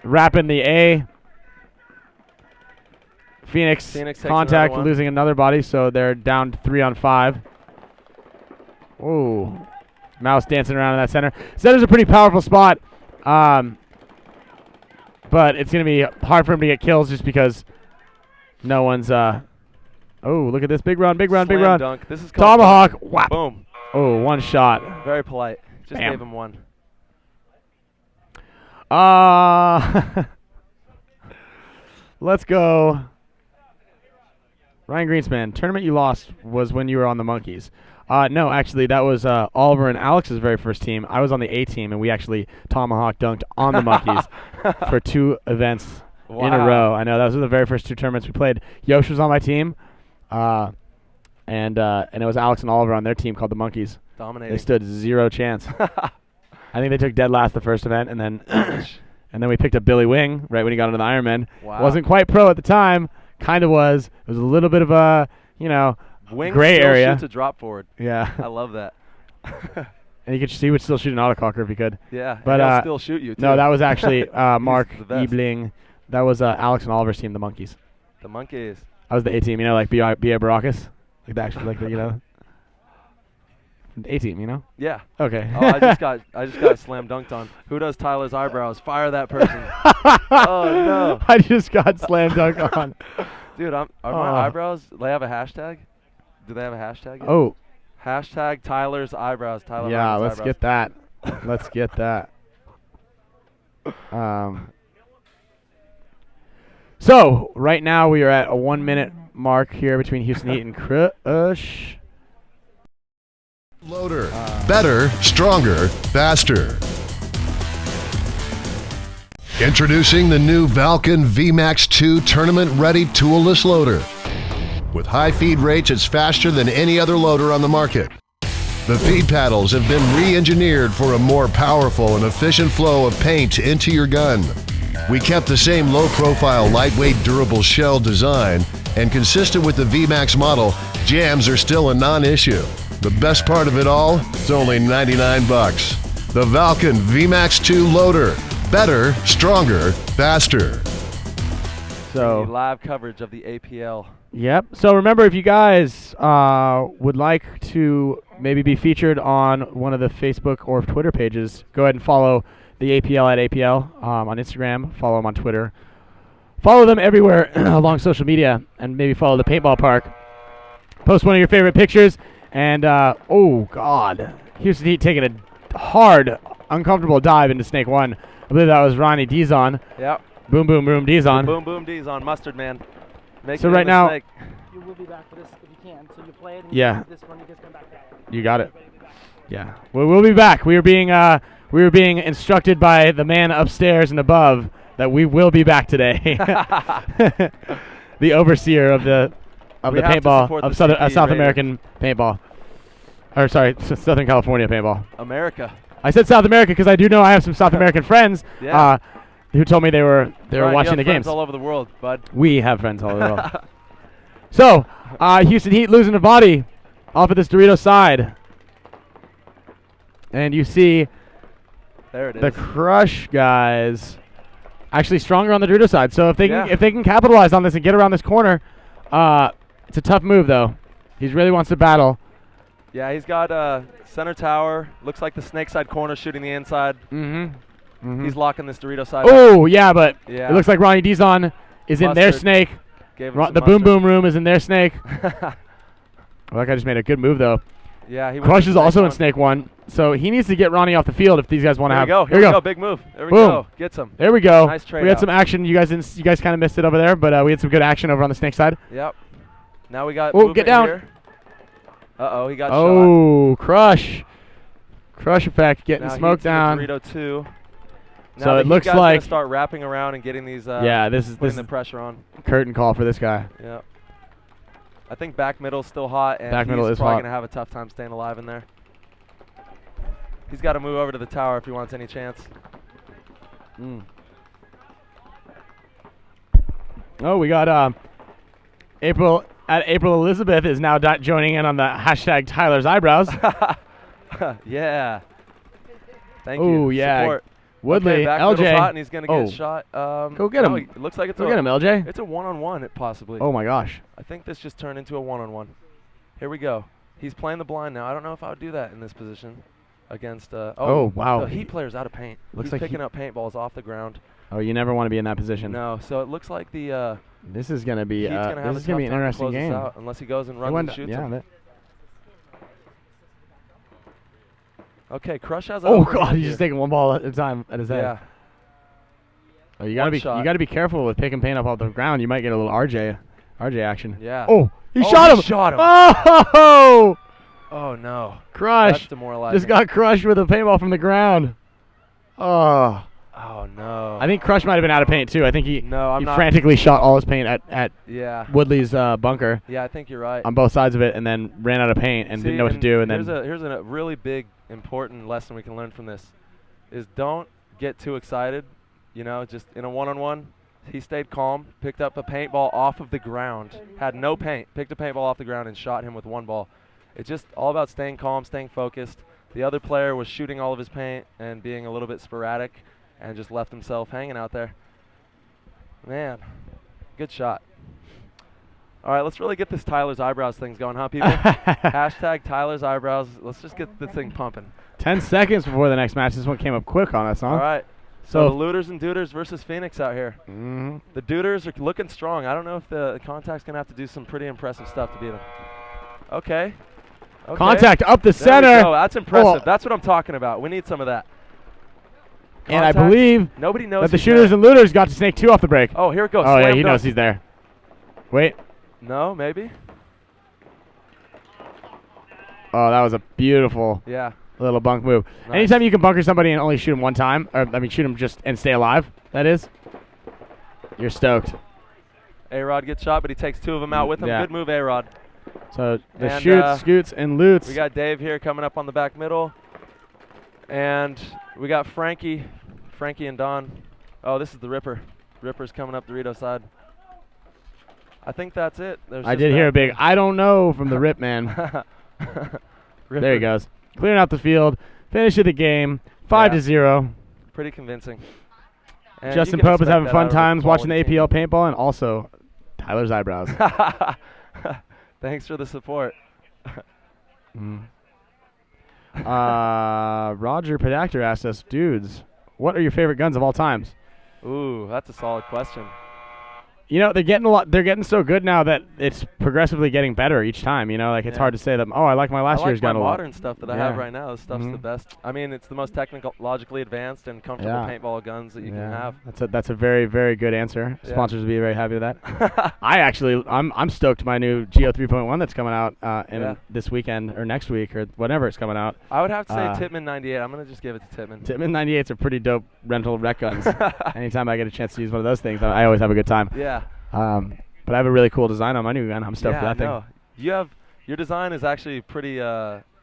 Speaker 4: wrapping the A. Phoenix
Speaker 5: takes
Speaker 4: contact,
Speaker 5: another one.
Speaker 4: losing another body, so they're down 3 on 5. Whoa. Mouse dancing around in that center. Center's a pretty powerful spot, but it's going to be hard for him to get kills just because no one's... oh, look at this. Big run.
Speaker 5: Slam dunk. This is called
Speaker 4: Tomahawk. Whap.
Speaker 5: Boom.
Speaker 4: Oh, one shot.
Speaker 5: Very polite. Just
Speaker 4: Bam.
Speaker 5: gave him one.
Speaker 4: Let's go. Ryan Greenspan, tournament you lost was when you were on the Monkeys. No, actually, that was Oliver and Alex's very first team. I was on the A team, and we actually Tomahawk dunked on the Monkeys for 2 events in a row. I know, those were the very first 2 tournaments we played. Yosh was on my team, and it was Alex and Oliver on their team called the Monkeys.
Speaker 5: Dominating.
Speaker 4: They stood 0 chance. I think they took dead last the first event, and then we picked up Billy Wing right when he got into the Ironman.
Speaker 5: Wow.
Speaker 4: Wasn't quite pro at the time. Kind of was. It was a little bit of a,
Speaker 5: Wing
Speaker 4: gray
Speaker 5: still
Speaker 4: area.
Speaker 5: shoots a drop forward.
Speaker 4: Yeah.
Speaker 5: I love that.
Speaker 4: And he would still shoot an autococker if he could.
Speaker 5: Yeah,
Speaker 4: But
Speaker 5: he'll still shoot you, too.
Speaker 4: No, that was actually Mark
Speaker 5: the best.
Speaker 4: Ebling. That was Alex and Oliver's team, the Monkeys.
Speaker 5: The Monkeys.
Speaker 4: I was the A team, like B.A. Baracus. Like the actual, A team,
Speaker 5: Yeah.
Speaker 4: Okay.
Speaker 5: Oh, I just got slam dunked on. Who does Tyler's eyebrows? Fire that person. Oh no.
Speaker 4: I just got slam dunked on.
Speaker 5: Dude, are my eyebrows? Do they have a hashtag? Do they have a hashtag? Yet?
Speaker 4: Oh.
Speaker 5: Hashtag Tyler's eyebrows. Tyler.
Speaker 4: Yeah,
Speaker 5: Hyman's
Speaker 4: let's get that. Let's get that. So right now we are at a 1-minute mark here between Houston Heat and Crush.
Speaker 1: Loader. Better, stronger, faster. Introducing the new Valken VMAX 2 tournament-ready toolless loader. With high feed rates, it's faster than any other loader on the market. The feed paddles have been re-engineered for a more powerful and efficient flow of paint into your gun. We kept the same low-profile, lightweight, durable shell design, and consistent with the VMAX model, jams are still a non-issue. The best part of it all, it's only 99 bucks. The Valken VMAX 2 loader. Better, stronger, faster.
Speaker 4: So
Speaker 5: live coverage of the APL.
Speaker 4: Yep. So remember, if you guys would like to maybe be featured on one of the Facebook or Twitter pages, go ahead and follow the APL at APL on Instagram. Follow them on Twitter. Follow them everywhere along social media, and maybe follow the paintball park. Post one of your favorite pictures. And, oh, God. Houston Heat taking a hard, uncomfortable dive into Snake 1. I believe that was Ronnie Dizon.
Speaker 5: Yep.
Speaker 4: Boom, boom, boom, Dizon.
Speaker 5: Boom, boom, Dizon. Mustard Man.
Speaker 4: So right now,
Speaker 3: You will be back for this if you can. So you play it and
Speaker 4: Yeah.
Speaker 3: this one, you just come back down.
Speaker 4: you got it. Yeah. We'll be back. We were being instructed by the man upstairs and above that we will be back today. The overseer of the paintball, of South American paintball. Or sorry, Southern California paintball.
Speaker 5: America.
Speaker 4: I said South America because I do know I have some South American friends
Speaker 5: Yeah.
Speaker 4: who told me they were
Speaker 5: Right,
Speaker 4: watching
Speaker 5: you
Speaker 4: the
Speaker 5: have
Speaker 4: games.
Speaker 5: friends all over the world, bud.
Speaker 4: We have friends all over the world. So, Houston Heat losing a body off of this Dorito side. And you see
Speaker 5: There it is.
Speaker 4: The Crush guys actually stronger on the Dorito side. So if they
Speaker 5: Yeah.
Speaker 4: can capitalize on this and get around this corner, it's a tough move though. He really wants to battle.
Speaker 5: Yeah, he's got center tower. Looks like the snake side corner shooting the inside. He's locking this Dorito side.
Speaker 4: Oh yeah, but
Speaker 5: Yeah.
Speaker 4: it looks like Ronnie Dizon is in their
Speaker 5: Mustard.
Speaker 4: snake.
Speaker 5: Gave him some
Speaker 4: The Boom
Speaker 5: mustard.
Speaker 4: Boom Room is in their snake. Well, that guy just made a good move though.
Speaker 5: Yeah, he went
Speaker 4: Crush
Speaker 5: for
Speaker 4: is also in
Speaker 5: one.
Speaker 4: snake 1, so he needs to get Ronnie off the field if these guys want to
Speaker 5: Here
Speaker 4: have.
Speaker 5: we go. Here we go. Big move. There we
Speaker 4: Boom.
Speaker 5: go. Gets him.
Speaker 4: There we go.
Speaker 5: Nice trade
Speaker 4: We had
Speaker 5: out.
Speaker 4: some action. You guys kind of missed it over there, but we had some good action over on the snake side.
Speaker 5: Yep. Now we got.
Speaker 4: Oh,
Speaker 5: movement
Speaker 4: get down.
Speaker 5: Here. Uh-oh, he got shot.
Speaker 4: Oh, Crush effect getting
Speaker 5: Now
Speaker 4: smoked
Speaker 5: he's in
Speaker 4: down.
Speaker 5: Dorito 2. Now
Speaker 4: So
Speaker 5: the
Speaker 4: it
Speaker 5: Heat
Speaker 4: looks
Speaker 5: guys gonna
Speaker 4: like
Speaker 5: start wrapping around and getting these.
Speaker 4: yeah, this
Speaker 5: putting
Speaker 4: is
Speaker 5: the pressure on.
Speaker 4: curtain call for this guy.
Speaker 5: Yeah. I think back middle's still hot, and
Speaker 4: Back middle
Speaker 5: he's
Speaker 4: is
Speaker 5: probably
Speaker 4: hot.
Speaker 5: gonna have a tough time staying alive in there. He's got to move over to the tower if he wants any chance.
Speaker 4: Oh, we got April Elizabeth is now joining in on the hashtag Tyler's eyebrows.
Speaker 5: Yeah. Thank
Speaker 4: Oh
Speaker 5: you.
Speaker 4: yeah,
Speaker 5: Support.
Speaker 4: Woodley,
Speaker 5: Okay, back middle's
Speaker 4: LJ.
Speaker 5: hot, and he's gonna get
Speaker 4: Oh.
Speaker 5: shot.
Speaker 4: Go get him.
Speaker 5: no, it looks like it's
Speaker 4: Go get him, LJ.
Speaker 5: It's a one-on-one, possibly.
Speaker 4: Oh my gosh.
Speaker 5: I think this just turned into a one-on-one. Here we go. He's playing the blind now. I don't know if I would do that in this position against.
Speaker 4: Oh, wow.
Speaker 5: The Heat player's out of paint.
Speaker 4: Looks
Speaker 5: He's
Speaker 4: like
Speaker 5: picking up paintballs off the ground.
Speaker 4: Oh, you never want to be in that position.
Speaker 5: No, so it looks like the
Speaker 4: This is gonna be
Speaker 5: Heat's gonna have
Speaker 4: this is
Speaker 5: a
Speaker 4: gonna be
Speaker 5: tough
Speaker 4: an
Speaker 5: time to
Speaker 4: interesting
Speaker 5: close this
Speaker 4: game.
Speaker 5: out unless he goes and runs and shoots him. Okay, Crush has.
Speaker 4: Oh god, he's just taking one ball at a time at his head.
Speaker 5: Yeah.
Speaker 4: Oh, you gotta
Speaker 5: shot.
Speaker 4: you gotta be careful with picking paint up off the ground. You might get a little RJ action.
Speaker 5: Yeah.
Speaker 4: Oh, he
Speaker 5: Oh,
Speaker 4: shot
Speaker 5: he
Speaker 4: him.
Speaker 5: shot him.
Speaker 4: Oh,
Speaker 5: Oh no.
Speaker 4: Crush
Speaker 5: That's demoralizing.
Speaker 4: just got crushed with a paintball from the ground. Oh,
Speaker 5: Oh no.
Speaker 4: I think Crush might have been out of paint too. I think he
Speaker 5: No, I'm
Speaker 4: he
Speaker 5: not.
Speaker 4: frantically shot all his paint at
Speaker 5: Yeah.
Speaker 4: Woodley's bunker
Speaker 5: Yeah, I think you're right.
Speaker 4: on both sides of it, and then ran out of paint and didn't know what to do. And then
Speaker 5: here's a really big important lesson we can learn from this is don't get too excited. You know, just in a one-on-one, he stayed calm, picked up a paintball off of the ground, had no paint, picked a paintball off the ground and shot him with one ball. It's just all about staying calm, staying focused. The other player was shooting all of his paint and being a little bit sporadic and just left himself hanging out there. Man, good shot. All right, let's really get this Tyler's eyebrows things going, huh, people? Hashtag Tyler's eyebrows. Let's just get this thing pumping.
Speaker 4: 10 seconds before the next match. This one came up quick on us, huh?
Speaker 5: All right.
Speaker 4: So
Speaker 5: So the Looters and Duders versus Phoenix out here.
Speaker 4: Mhm.
Speaker 5: The Duders are looking strong. I don't know if the Contact's going to have to do some pretty impressive stuff to beat them. Okay.
Speaker 4: Contact up the
Speaker 5: There we
Speaker 4: center.
Speaker 5: go. That's impressive.
Speaker 4: Oh.
Speaker 5: That's what I'm talking about. We need some of that.
Speaker 4: And I
Speaker 5: Contact.
Speaker 4: believe
Speaker 5: Nobody knows
Speaker 4: that the
Speaker 5: he's
Speaker 4: shooters
Speaker 5: there.
Speaker 4: and looters got to snake 2 off the break.
Speaker 5: Oh, here it goes.
Speaker 4: Oh, yeah,
Speaker 5: Slam
Speaker 4: he
Speaker 5: dunk.
Speaker 4: knows he's there. Wait.
Speaker 5: No, maybe?
Speaker 4: Oh, that was a beautiful
Speaker 5: Yeah.
Speaker 4: little bunk move.
Speaker 5: Nice.
Speaker 4: Anytime you can bunker somebody and only shoot him one time, or I mean shoot him just and stay alive, that is, you're stoked.
Speaker 5: A-Rod gets shot, but he takes 2 of them out with him.
Speaker 4: Yeah.
Speaker 5: Good move, A-Rod.
Speaker 4: So the
Speaker 5: And,
Speaker 4: shoots, scoots, and loots.
Speaker 5: We got Dave here coming up on the back middle. And we got Frankie and Don. Oh, this is the Ripper. Ripper's coming up Dorito side. I think that's it. There's
Speaker 4: I
Speaker 5: just
Speaker 4: did hear
Speaker 5: that.
Speaker 4: a big I don't know from the Rip Man. There he goes. Clearing out the field. Finish of the game. 5-0.
Speaker 5: Pretty convincing. And
Speaker 4: Justin
Speaker 5: you can
Speaker 4: Pope is
Speaker 5: expect
Speaker 4: having
Speaker 5: that
Speaker 4: fun
Speaker 5: out of a
Speaker 4: times watching the
Speaker 5: quality
Speaker 4: APL paintball and also Tyler's eyebrows.
Speaker 5: team. Thanks for the support.
Speaker 4: Roger Pedactor asked us, dudes, what are your favorite guns of all times?
Speaker 5: Ooh, that's a solid question.
Speaker 4: You know, they're getting so good now that it's progressively getting better each time. You know, like it's
Speaker 5: Yeah.
Speaker 4: hard to say that. Oh, I like my last
Speaker 5: I like
Speaker 4: year's
Speaker 5: my
Speaker 4: gun a lot.
Speaker 5: modern stuff that I have
Speaker 4: Yeah.
Speaker 5: right now. This stuff's the
Speaker 4: Mhm.
Speaker 5: best. I mean, it's the most technologically advanced and comfortable
Speaker 4: Yeah.
Speaker 5: paintball guns that you can have.
Speaker 4: That's a very, very good answer.
Speaker 5: Yeah.
Speaker 4: Sponsors will be very happy with that. I'm stoked my new Geo 3.1 that's coming out
Speaker 5: Yeah.
Speaker 4: this weekend or next week or whenever it's coming out.
Speaker 5: I would have to say
Speaker 4: Uh,
Speaker 5: Titman 98. I'm gonna just give it to Titman.
Speaker 4: Titman 98s are pretty dope rental rec guns. Anytime I get a chance to use one of those things, I always have a good time.
Speaker 5: Yeah.
Speaker 4: But I have a really cool design on my new gun. I'm stoked
Speaker 5: Yeah,
Speaker 4: for that thing.
Speaker 5: no. Your design is actually pretty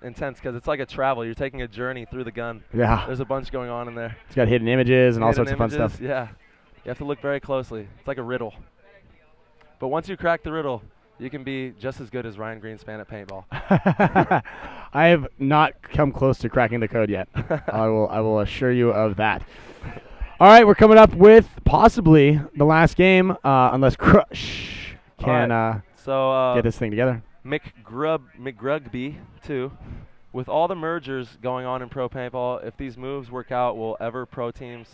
Speaker 5: intense because it's like a travel. You're taking a journey through the gun.
Speaker 4: Yeah.
Speaker 5: There's a bunch going on in there.
Speaker 4: It's got hidden images and all
Speaker 5: Hidden
Speaker 4: sorts of fun
Speaker 5: images,
Speaker 4: stuff.
Speaker 5: Yeah. You have to look very closely. It's like a riddle. But once you crack the riddle, you can be just as good as Ryan Greenspan at paintball.
Speaker 4: I have not come close to cracking the code yet. I will assure you of that. All right, we're coming up with possibly the last game, unless Crush can get this thing together.
Speaker 5: McGrugby, too. With all the mergers going on in pro paintball, if these moves work out, will ever pro teams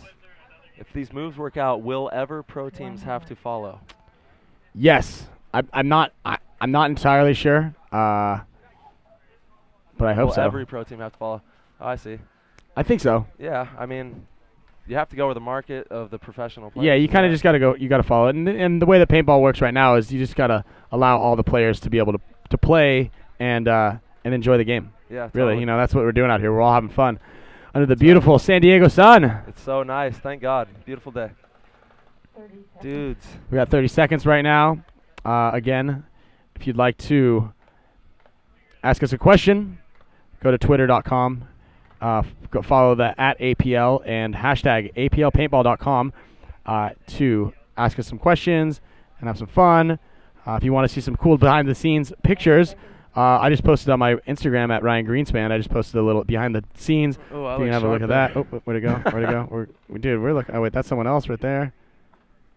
Speaker 5: have to follow?
Speaker 4: Yes, I'm not entirely sure, but I hope so.
Speaker 5: Will every pro team have to follow? Oh, I see.
Speaker 4: I think so.
Speaker 5: Yeah, I mean, you have to go with the market of the professional players.
Speaker 4: Yeah, you kind of just gotta go. You gotta follow it, and the way that paintball works right now is you just gotta allow all the players to be able to play and enjoy the game.
Speaker 5: Yeah, totally.
Speaker 4: Really, that's what we're doing out here. We're all having fun under the beautiful San Diego sun.
Speaker 5: It's so nice. Thank God. Beautiful day. Dudes.
Speaker 4: We got 30 seconds right now. Again, if you'd like to ask us a question, go to twitter.com. Go follow the @APL and hashtag APLpaintball.com to ask us some questions and have some fun. If you want to see some cool behind-the-scenes pictures, I just posted on my Instagram @Ryan Greenspan. I just posted a little behind the scenes.
Speaker 5: Oh,
Speaker 4: you can have a look at that. Oh, where'd it go? Where'd it go? We're looking. Oh wait, that's someone else right there.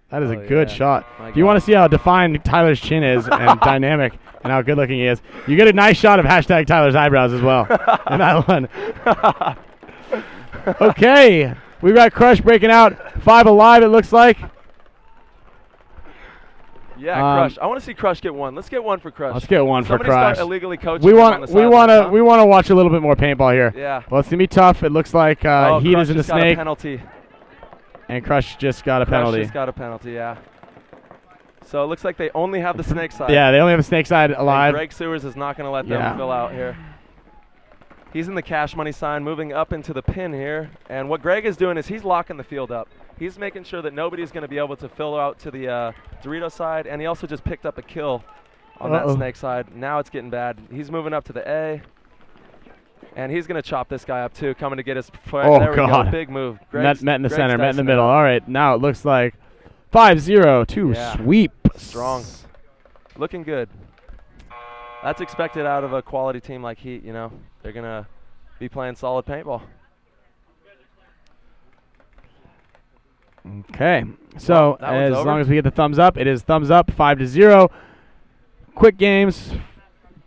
Speaker 4: That is a good shot. If you want to see how defined Tyler's chin is and dynamic and how good looking he is, you get a nice shot of hashtag Tyler's eyebrows as well in that one. Okay, we've got Crush breaking out 5 alive. It looks like.
Speaker 5: Yeah, Crush. I want to see Crush get one. Let's get one for Crush.
Speaker 4: Let's get one
Speaker 5: Somebody
Speaker 4: for Crush.
Speaker 5: Start illegally coaching
Speaker 4: we
Speaker 5: him
Speaker 4: want
Speaker 5: on the
Speaker 4: we want
Speaker 5: sidelines,
Speaker 4: to we want to watch a little bit more paintball here.
Speaker 5: Yeah.
Speaker 4: Well, it's gonna be tough. It looks like Heat
Speaker 5: Crush
Speaker 4: is in the
Speaker 5: just got
Speaker 4: snake,
Speaker 5: a penalty.
Speaker 4: and Crush just got a
Speaker 5: Crush
Speaker 4: penalty.
Speaker 5: just got a penalty. Yeah. So it looks like they only have the snake side.
Speaker 4: Yeah, they only have the snake side alive.
Speaker 5: And Greg Sewers is not going to let them fill out here. He's in the cash money sign, moving up into the pin here. And what Greg is doing is he's locking the field up. He's making sure that nobody's going to be able to fill out to the Dorito side. And he also just picked up a kill on that snake side. Now it's getting bad. He's moving up to the A. And he's going to chop this guy up too, coming to get his play.
Speaker 4: Oh,
Speaker 5: there
Speaker 4: God.
Speaker 5: we go. Big move.
Speaker 4: Met in the
Speaker 5: Greg's
Speaker 4: center, met in the
Speaker 5: dicing
Speaker 4: middle.
Speaker 5: it up.
Speaker 4: All right, now it looks like 5-0 sweep.
Speaker 5: Strong. Looking good. That's expected out of a quality team like Heat, They're going to be playing solid paintball.
Speaker 4: Okay, so
Speaker 5: Well,
Speaker 4: as long as we get the thumbs up, it is thumbs up, 5-0. Quick games,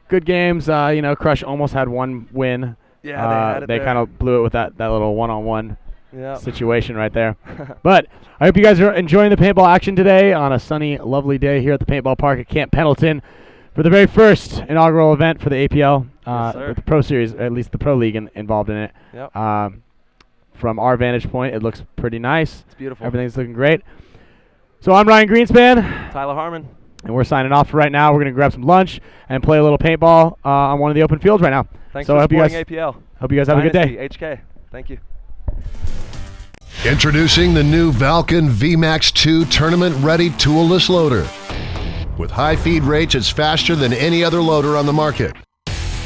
Speaker 4: good games. Crush almost had one win.
Speaker 5: Yeah, they had it
Speaker 4: They
Speaker 5: there.
Speaker 4: kind of blew it with that little one-on-one
Speaker 5: Yep.
Speaker 4: situation right there. But I hope you guys are enjoying the paintball action today on a sunny, lovely day here at the paintball park at Camp Pendleton for the very first inaugural event for the APL with the Pro Series, or at least the Pro League involved in it.
Speaker 5: Yep.
Speaker 4: From our vantage point, it looks pretty nice.
Speaker 5: It's beautiful.
Speaker 4: Everything's looking great. So I'm Ryan Greenspan.
Speaker 5: Tyler Harmon.
Speaker 4: And we're signing off for right now. We're going to grab some lunch and play a little paintball on one of the open fields right now.
Speaker 5: Thanks
Speaker 4: so
Speaker 5: for
Speaker 4: I hope you guys,
Speaker 5: supporting APL.
Speaker 4: Hope you guys have a good day.
Speaker 5: HK. Thank you.
Speaker 1: Introducing the new Valken VMAX 2 tournament-ready toolless loader. With high feed rates, it's faster than any other loader on the market.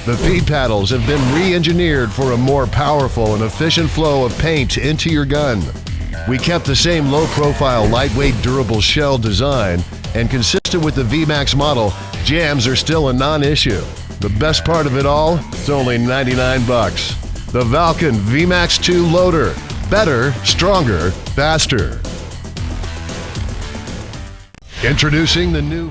Speaker 1: The feed paddles have been re-engineered for a more powerful and efficient flow of paint into your gun. We kept the same low-profile, lightweight, durable shell design, and consistent with the VMAX model, jams are still a non-issue. The best part of it all, it's only 99 bucks. The Valken VMAX 2 loader. Better, stronger, faster. Introducing the new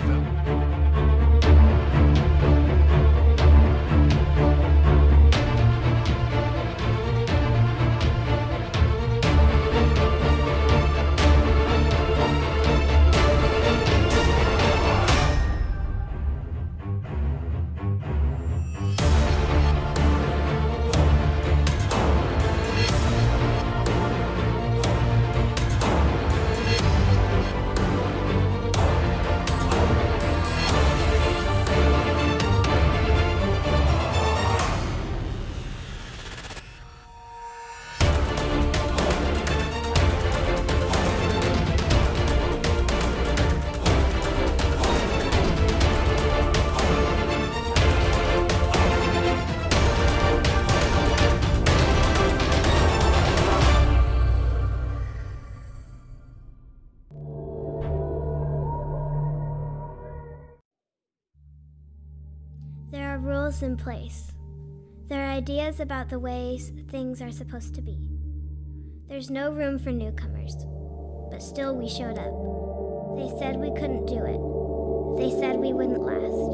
Speaker 2: There are rules in place. There are ideas about the ways things are supposed to be. There's no room for newcomers, but still we showed up. They said we couldn't do it. They said we wouldn't last.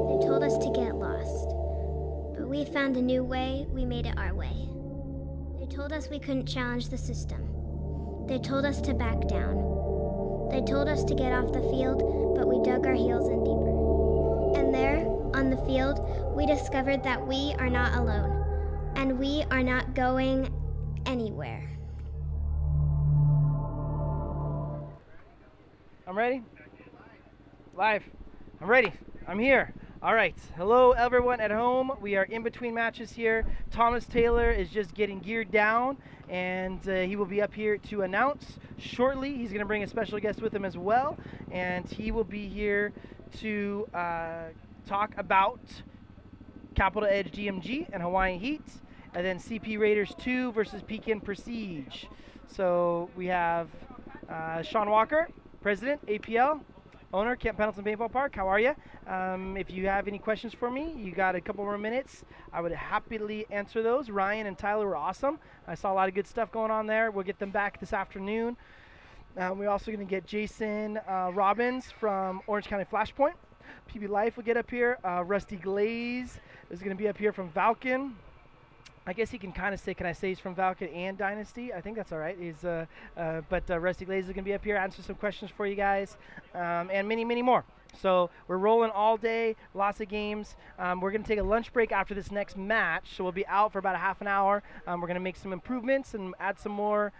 Speaker 2: They told us to get lost. But we found a new way, we made it our way. They told us we couldn't challenge the system. They told us to back down. They told us to get off the field, but we dug our heels in deeper. And there, on the field, we discovered that we are not alone, and we are not going anywhere.
Speaker 3: I'm ready? Live. I'm ready. I'm here. All right. Hello, everyone at home. We are in between matches here. Thomas Taylor is just getting geared down, and he will be up here to announce shortly. He's going to bring a special guest with him as well, and he will be here to talk about Capital Edge DMG and Hawaiian Heat, and then CP Raiders 2 versus Pekin Prestige. So we have Sean Walker, President, APL, owner, Camp Pendleton Paintball Park. How are you? If you have any questions for me, you got a couple more minutes. I would happily answer those. Ryan and Tyler were awesome. I saw a lot of good stuff going on there. We'll get them back this afternoon. We're also going to get Jason Robbins from Orange County Flashpoint. PB Life will get up here. Rusty Glaze is going to be up here from Valken. I guess he can kind of say, can I say he's from Valken and Dynasty? I think that's all right. But Rusty Glaze is going to be up here, answer some questions for you guys, and many, many more. So we're rolling all day, lots of games. We're going to take a lunch break after this next match, so we'll be out for about a half an hour. We're going to make some improvements and add some more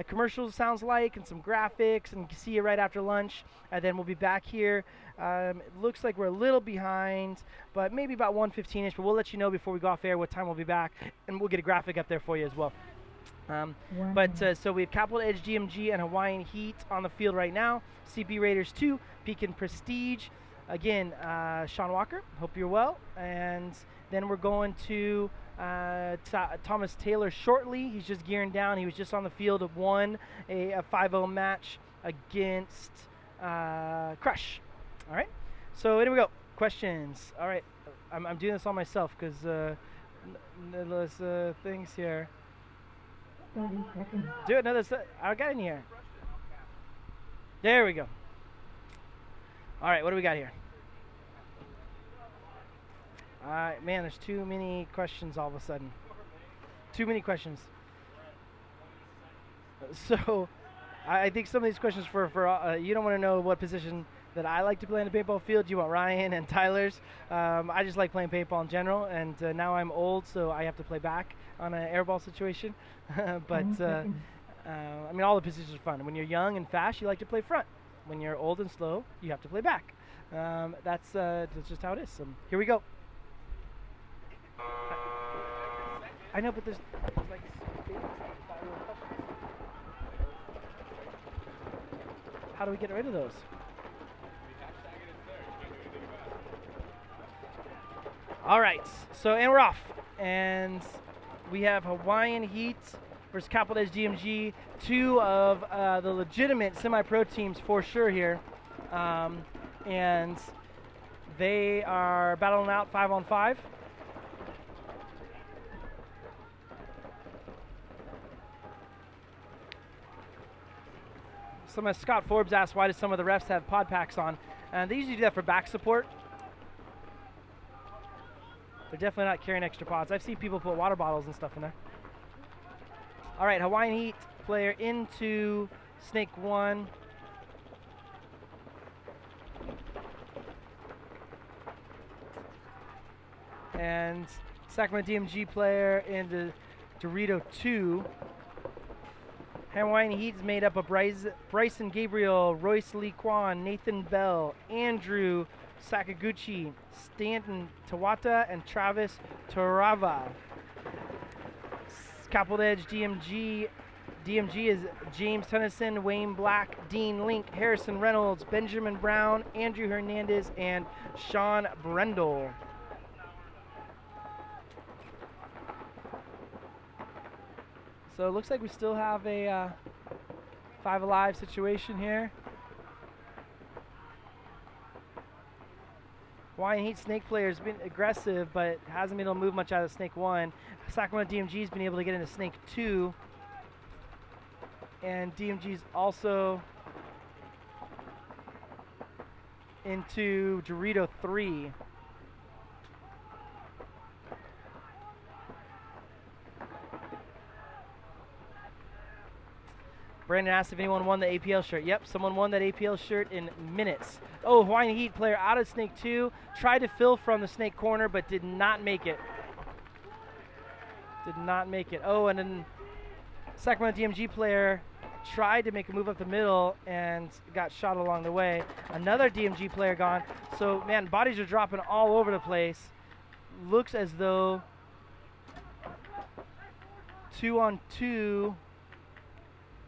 Speaker 3: commercials, sounds like, and some graphics, and see you right after lunch. And then we'll be back here. It looks like we're a little behind, but maybe about 1:15ish, but we'll let you know before we go off air what time we'll be back, and we'll get a graphic up there for you as well. So we have Capital Edge DMG and Hawaiian Heat on the field right now. CP Raiders 2, Pekin Prestige. Again, Sean Walker, hope you're well. And then we're going to Thomas Taylor shortly. He's just gearing down. He was just on the field of won a 5-0 match against Crush. All right, so here we go. Questions. All right, I'm doing this all myself because there's things here.
Speaker 6: 30 seconds.
Speaker 3: Do it. No, I got in here. There we go. All right, what do we got here? All right, man, there's too many questions all of a sudden. Too many questions. So, I think some of these questions for you don't want to know what position that I like to play in the paintball field. You want Ryan and Tyler's. I just like playing paintball in general, and now I'm old, so I have to play back on an airball situation. But I mean, all the positions are fun. When you're young and fast, you like to play front. When you're old and slow, you have to play back. That's just how it is. So here we go. I know, but there's like how do we get rid of those? All right, so and we're off, and we have Hawaiian Heat versus Capital Edge DMG, two of the legitimate semi-pro teams for sure here, and they are battling out 5-on-5. Scott Forbes asked, why do some of the refs have pod packs on? And they usually do that for back support. They're definitely not carrying extra pods. I've seen people put water bottles and stuff in there. All right, Hawaiian Heat player into Snake 1. And Sacramento DMG player into Dorito 2. Hawaiian Heat is made up of Bryson Gabriel, Royce Lee Kwan, Nathan Bell, Andrew Sakaguchi, Stanton Tawata, and Travis Torava. Capital Edge DMG is James Tennyson, Wayne Black, Dean Link, Harrison Reynolds, Benjamin Brown, Andrew Hernandez, and Sean Brendel. So it looks like we still have a 5 Alive situation here. Hawaiian Heat Snake player has been aggressive, but hasn't been able to move much out of Snake 1. Sacramento DMG's been able to get into Snake 2. And DMG's also into Dorito 3. Brandon asked if anyone won the APL shirt. Yep, someone won that APL shirt in minutes. Oh, Hawaiian Heat player out of Snake 2. Tried to fill from the Snake corner, but did not make it. Did not make it. Oh, and then Sacramento DMG player tried to make a move up the middle and got shot along the way. Another DMG player gone. So, man, bodies are dropping all over the place. Looks as though 2-on-2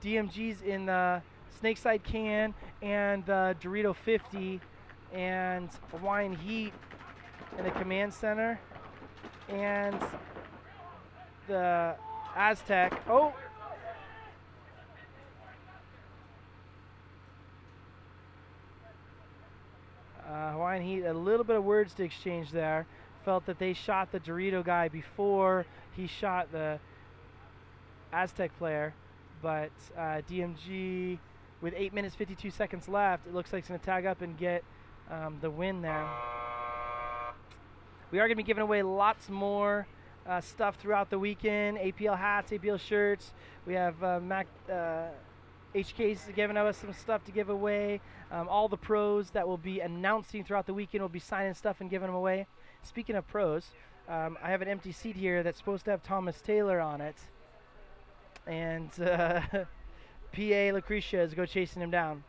Speaker 3: DMG's in the Snakeside can and the Dorito 50, and Hawaiian Heat in the command center, and the Aztec. Oh! Hawaiian Heat, a little bit of words to exchange there. Felt that they shot the Dorito guy before he shot the Aztec player. But DMG, with 8 minutes 52 seconds left, it looks like it's going to tag up and get the win there. We are going to be giving away lots more stuff throughout the weekend. APL hats, APL shirts. We have HK's giving us some stuff to give away. All the pros that will be announcing throughout the weekend will be signing stuff and giving them away. Speaking of pros, I have an empty seat here that's supposed to have Thomas Taylor on it. And PA Lucretia is go chasing him down.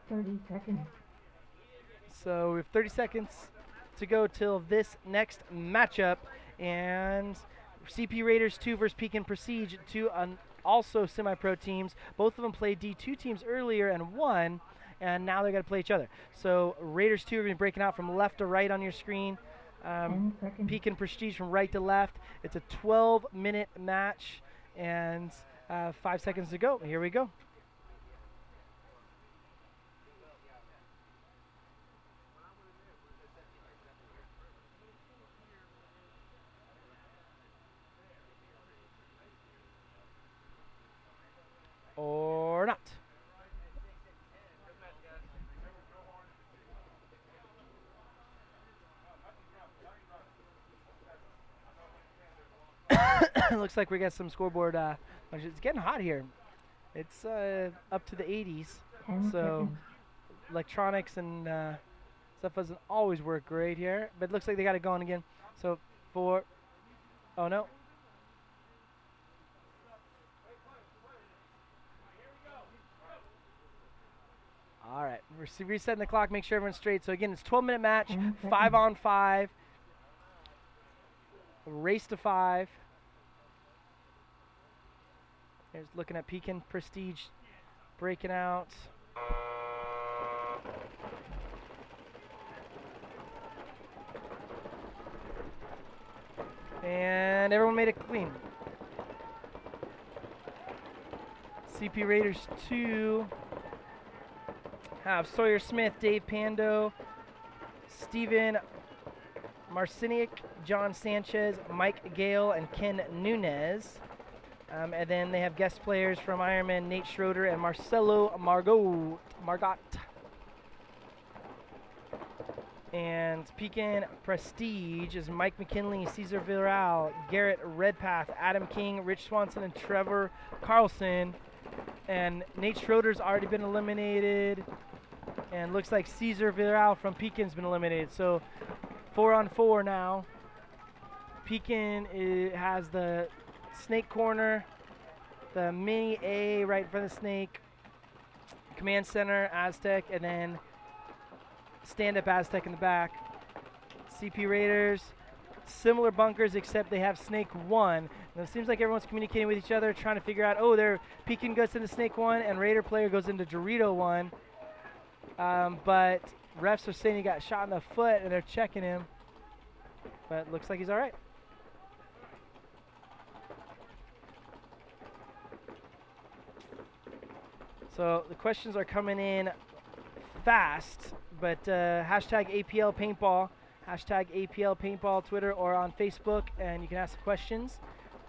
Speaker 6: 30 seconds.
Speaker 3: So we have 30 seconds to go till this next matchup. And CP Raiders 2 versus Pekin Prestige, two also semi-pro teams. Both of them played D2 teams earlier and won, and now they're going to play each other. So Raiders 2 are going to be breaking out from left to right on your screen. Pekin Prestige from right to left. It's a 12-minute match, and 5 seconds to go. Here we go. Or not. Looks like we got some scoreboard. It's getting hot here. It's up to the 80s. So electronics and stuff doesn't always work great here. But it looks like they got it going again. So 4. Oh no. All right, we're resetting the clock, make sure everyone's straight. So again, it's 12-minute match, 5-on-5, race to 5. Here's looking at Pekin Prestige breaking out. And everyone made it clean. CP Raiders 2 have Sawyer Smith, Dave Pando, Steven Marciniak, John Sanchez, Mike Gale, and Ken Nunez. And then they have guest players from Ironman, Nate Schroeder and Marcelo Margot. And Pekin Prestige is Mike McKinley, Cesar Villarreal, Garrett Redpath, Adam King, Rich Swanson, and Trevor Carlson. And Nate Schroeder's already been eliminated. And looks like Cesar Villarreal from Pekin's been eliminated. So 4-on-4 now. Pekin has the snake corner, the mini A right in front of the snake, command center, Aztec, and then stand-up Aztec in the back. CP Raiders, similar bunkers except they have snake 1. And it seems like everyone's communicating with each other, trying to figure out, oh, Pekin goes into snake 1 and Raider player goes into Dorito 1. But refs are saying he got shot in the foot and they're checking him. But looks like he's all right. So the questions are coming in fast, but hashtag APL Paintball, hashtag APL Paintball Twitter or on Facebook, and you can ask questions.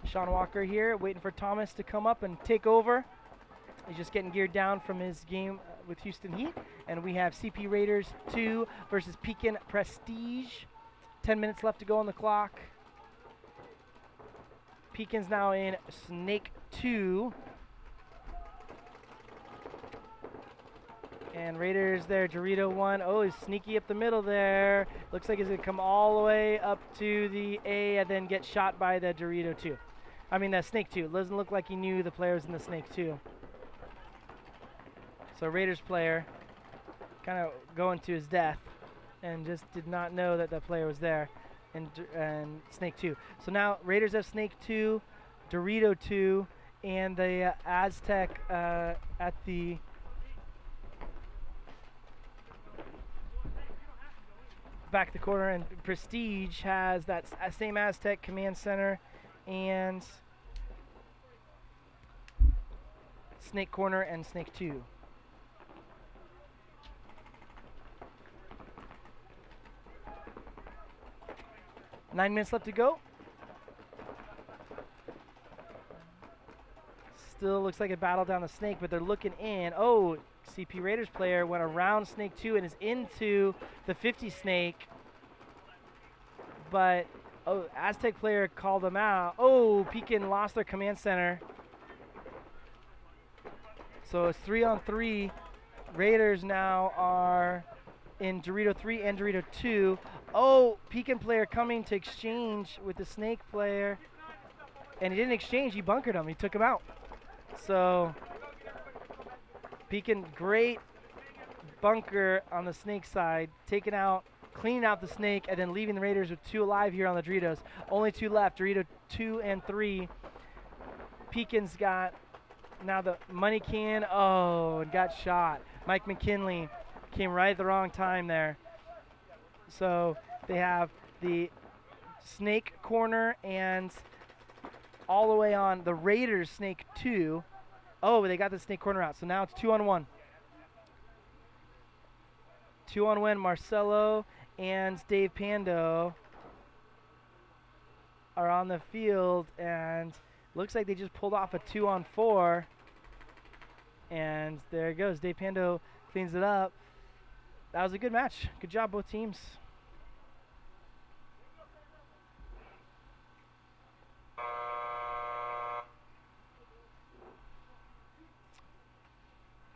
Speaker 3: Sean Walker here, waiting for Thomas to come up and take over. He's just getting geared down from his game with Houston Heat, and we have CP Raiders 2 versus Pekin Prestige. 10 minutes left to go on the clock. Pekin's now in Snake 2. And Raiders there, Dorito 1. Oh, he's sneaky up the middle there. Looks like he's going to come all the way up to the A and then get shot by the Dorito 2. I mean, the Snake 2. Doesn't look like he knew the player was in the Snake 2. So Raiders player kind of going to his death and just did not know that the player was there and Snake 2. So now Raiders have Snake 2, Dorito 2, and the Aztec at the back the corner, and Prestige has that same Aztec command center and Snake corner and Snake 2. Nine minutes left to go. Still looks like a battle down the Snake, but they're looking in. Oh, CP Raiders player went around Snake 2 and is into the 50 Snake. But, oh, Aztec player called them out. Oh, Pekin lost their command center. So it's 3-on-3. Raiders now are in Dorito 3 and Dorito 2. Oh, Pekin player coming to exchange with the Snake player. And he didn't exchange, he bunkered him. He took him out. So, Pekin, great bunker on the Snake side. Taking out, cleaning out the Snake, and then leaving the Raiders with 2 alive here on the Doritos. Only 2 left, Dorito 2 and 3. Pekin's got now the money can. Oh, and got shot. Mike McKinley came right at the wrong time there. So they have the Snake corner and all the way on the Raiders Snake 2. Oh, they got the Snake corner out. So now it's 2-on-1. 2-on-1, Marcelo and Dave Pando are on the field, and looks like they just pulled off a 2-on-4. And there it goes. Dave Pando cleans it up. That was a good match. Good job, both teams.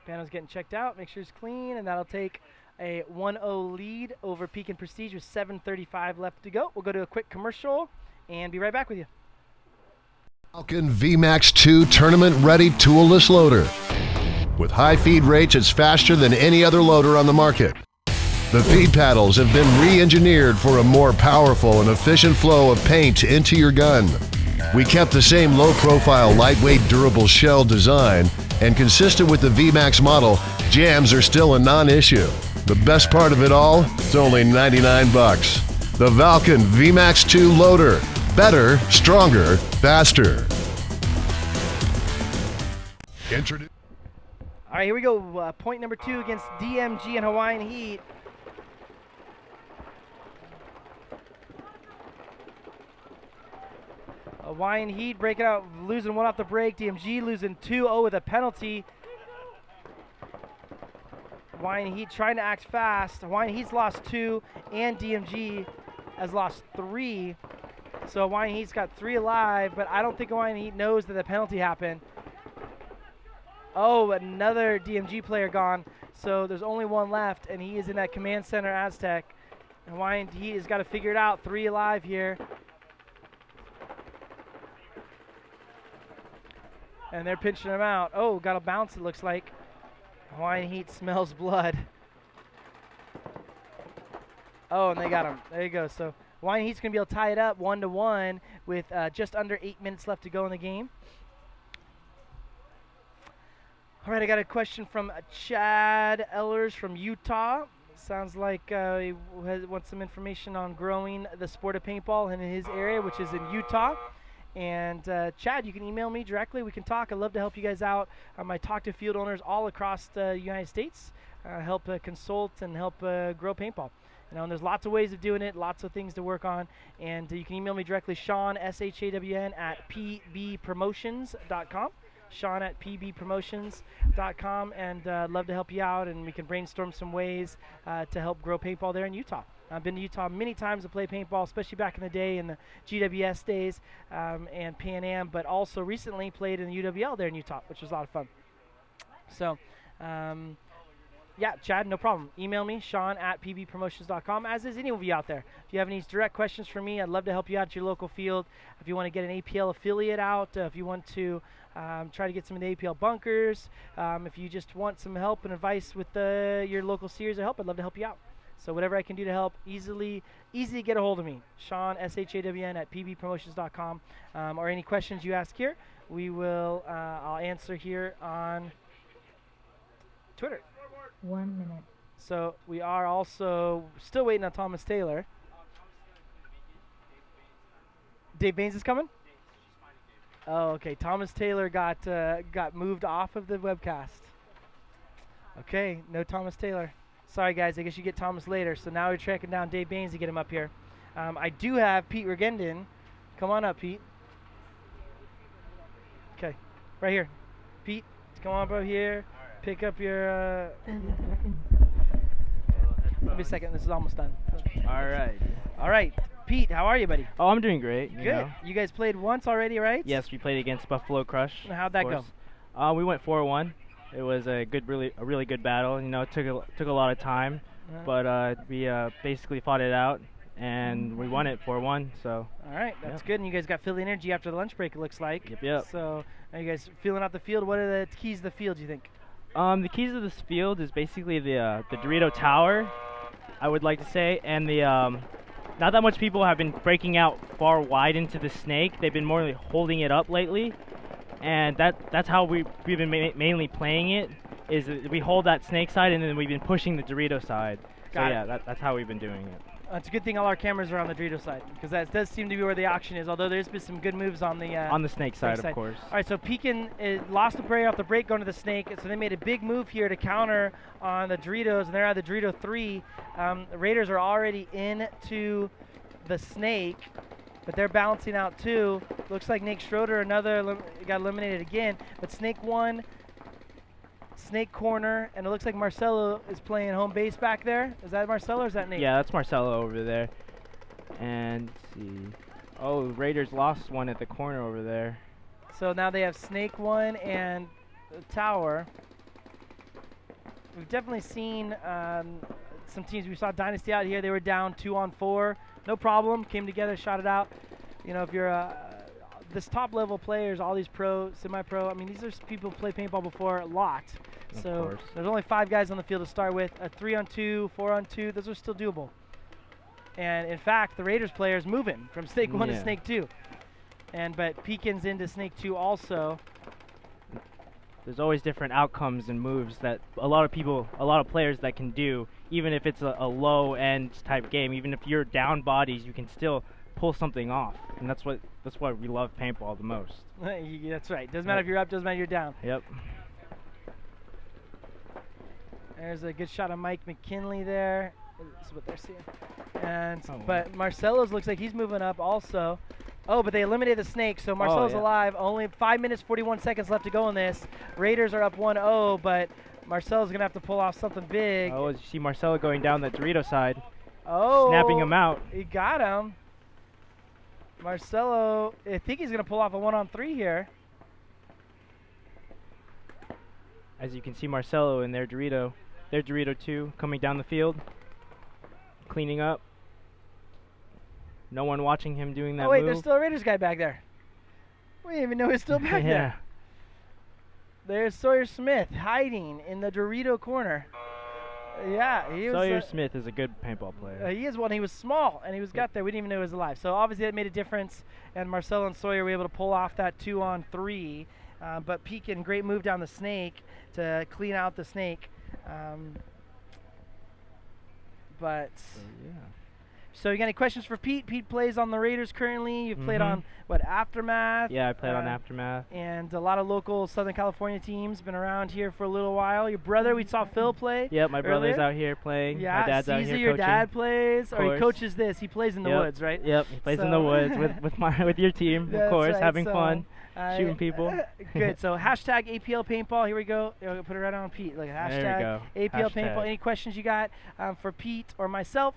Speaker 3: Pando's getting checked out. Make sure it's clean, and that'll take a 1-0 lead over Pekin Prestige with 7:35 left to go. We'll go to a quick commercial and be right back with you.
Speaker 1: Falcon VMAX 2 tournament-ready toolless loader. With high feed rates, it's faster than any other loader on the market. The feed paddles have been re-engineered for a more powerful and efficient flow of paint into your gun. We kept the same low-profile, lightweight, durable shell design, and consistent with the VMAX model, jams are still a non-issue. The best part of it all, it's only 99 bucks. The Falcon VMAX 2 loader. Better, stronger, faster.
Speaker 3: All right, here we go. Point number 2 against DMG and Hawaiian Heat. Hawaiian Heat breaking out, losing 1 off the break. DMG losing 2-0 with a penalty. Hawaiian Heat trying to act fast. Hawaiian Heat's lost 2, and DMG has lost 3. So Hawaiian Heat's got 3 alive, but I don't think Hawaiian Heat knows that the penalty happened. Oh, another DMG player gone. So there's only 1 left, and he is in that command center Aztec. Hawaiian Heat has got to figure it out. 3 alive here. And they're pinching him out. Oh, got a bounce, it looks like. Hawaiian Heat smells blood. Oh, and they got him. There you go. So Hawaiian Heat's going to be able to tie it up 1-1 with just under 8 minutes left to go in the game. All right, I got a question from Chad Ellers from Utah. Sounds like he wants some information on growing the sport of paintball in his area, which is in Utah. And Chad, you can email me directly. We can talk. I'd love to help you guys out. I talk to field owners all across the United States. help consult and help grow paintball. And there's lots of ways of doing it, lots of things to work on. And you can email me directly, Sean, SHAWN, at pbpromotions.com. Sean at pbpromotions.com, and I'd love to help you out, and we can brainstorm some ways to help grow paintball there in Utah. I've been to Utah many times to play paintball, especially back in the day in the GWS days and Pan Am, but also recently played in the UWL there in Utah, which was a lot of fun. So, yeah, Chad, no problem. Email me, Sean at pbpromotions.com, as is any of you out there. If you have any direct questions for me, I'd love to help you out at your local field. If you want to get an APL affiliate out, if you want to try to get some of the APL bunkers, if you just want some help and advice with your local series of help, I'd love to help you out. So whatever I can do to help, easy get a hold of me. Sean, SHAWN, at pbpromotions.com. Or any questions you ask here, I'll answer here on Twitter.
Speaker 6: 1 minute.
Speaker 3: So we are also still waiting on Thomas Taylor. Dave Baines is coming? Oh, okay. Thomas Taylor got moved off of the webcast. Okay, no Thomas Taylor. Sorry, guys. I guess you get Thomas later. So now we're tracking down Dave Baines to get him up here. I do have Pete Regendon. Come on up, Pete. Okay, right here. Pete, come on up here. Pick up your...
Speaker 6: 30 seconds.
Speaker 3: Give me a second. This is almost done.
Speaker 7: All right.
Speaker 3: All right. Pete, how are you, buddy?
Speaker 7: Oh, I'm doing great.
Speaker 3: Good.
Speaker 7: You know.
Speaker 3: You guys played once already, right?
Speaker 7: Yes, we played against Buffalo Crush.
Speaker 3: And how'd that go?
Speaker 7: We went 4-1. It was a really good battle. You know, it took a lot of time, but we basically fought it out, and we won it 4-1. So.
Speaker 3: All right, that's good. And you guys got Philly energy after the lunch break, it looks like.
Speaker 7: Yep.
Speaker 3: So, are you guys feeling out the field? What are the keys to the field, do you think?
Speaker 7: The keys of this field is basically the Dorito Tower, I would like to say, and the not that much people have been breaking out far wide into the snake. They've been more holding it up lately, and that's how we've been mainly playing it. Is that we hold that snake side, and then we've been pushing the Dorito side.
Speaker 3: Got it.
Speaker 7: Yeah, that's how we've been doing it.
Speaker 3: It's a good thing all our cameras are on the Dorito side, because that does seem to be where the action is, although there's been some good moves on the
Speaker 7: snake side, of course.
Speaker 3: All right, so Pekin lost the prey off the break going to the snake, so they made a big move here to counter on the Doritos, and they're at the Dorito 3. The Raiders are already into the snake, but they're balancing out too. Looks like Nate Schroeder, got eliminated again, but Snake 1, Snake corner, and it looks like Marcelo is playing home base back there. Is that Marcelo or is that Nate?
Speaker 7: Yeah, that's Marcelo over there. And let's see. Oh, Raiders lost one at the corner over there.
Speaker 3: So now they have Snake 1 and Tower. We've definitely seen some teams. We saw Dynasty out here. They were down 2-on-4. No problem. Came together, shot it out. You know, if you're this top level players, all these pro, semi-pro, I mean, these are people who play paintball before a lot. So there's only 5 guys on the field to start with. A 3-on-2, 4-on-2, those are still doable. And in fact, the Raiders players moving from Snake 1 to Snake 2. But Pekin's into Snake 2 also.
Speaker 7: There's always different outcomes and moves that a lot of players that can do, even if it's a low end type game. Even if you're down bodies, you can still pull something off, and that's why we love paintball the most.
Speaker 3: That's right. Doesn't matter if you're up, doesn't matter if you're down.
Speaker 7: Yep.
Speaker 3: There's a good shot of Mike McKinley there. This is what they're seeing. And but Marcelo's looks like he's moving up also. Oh, but they eliminated the snake, so Marcelo's alive. Only 5 minutes, 41 seconds left to go in this. Raiders are up 1-0, but Marcelo's going to have to pull off something big.
Speaker 7: Oh, you see Marcelo going down the Dorito side.
Speaker 3: Oh.
Speaker 7: Snapping him out.
Speaker 3: He got him. Marcelo, I think he's going to pull off a 1-on-3 here.
Speaker 7: As you can see Marcelo in their Dorito 2 coming down the field, cleaning up. No one watching him doing that move.
Speaker 3: Oh, wait, there's still a Raiders guy back there. We didn't even know he's still back there. There's Sawyer Smith hiding in the Dorito corner. Yeah, he was.
Speaker 7: Sawyer Smith is a good paintball player.
Speaker 3: He is one. He was small, and he was got there. We didn't even know he was alive. So obviously that made a difference, and Marcelo and Sawyer were able to pull off that 2-on-3. But Pekin, great move down the snake to clean out the snake. So you got any questions for Pete? Pete plays on the Raiders currently. You've played on, what, Aftermath?
Speaker 7: Yeah, I played on Aftermath.
Speaker 3: And a lot of local Southern California teams. Been around here for a little while. Your brother, we saw Phil play.
Speaker 7: Yep, my brother's
Speaker 3: earlier.
Speaker 7: out here playing.
Speaker 3: Yeah,
Speaker 7: My dad's out
Speaker 3: Caesar,
Speaker 7: here
Speaker 3: your
Speaker 7: coaching.
Speaker 3: dad plays, or he
Speaker 7: course.
Speaker 3: coaches this. He plays in the
Speaker 7: Yep.
Speaker 3: woods, right?
Speaker 7: Yep, he plays in
Speaker 3: So-
Speaker 7: the woods with your team, of
Speaker 3: That's
Speaker 7: course,
Speaker 3: right,
Speaker 7: having
Speaker 3: so,
Speaker 7: fun, shooting people.
Speaker 3: Good. So hashtag APL paintball. Here we go. Put it right on Pete. Like hashtag
Speaker 7: There we go.
Speaker 3: APL paintball. Any questions you got for Pete or myself?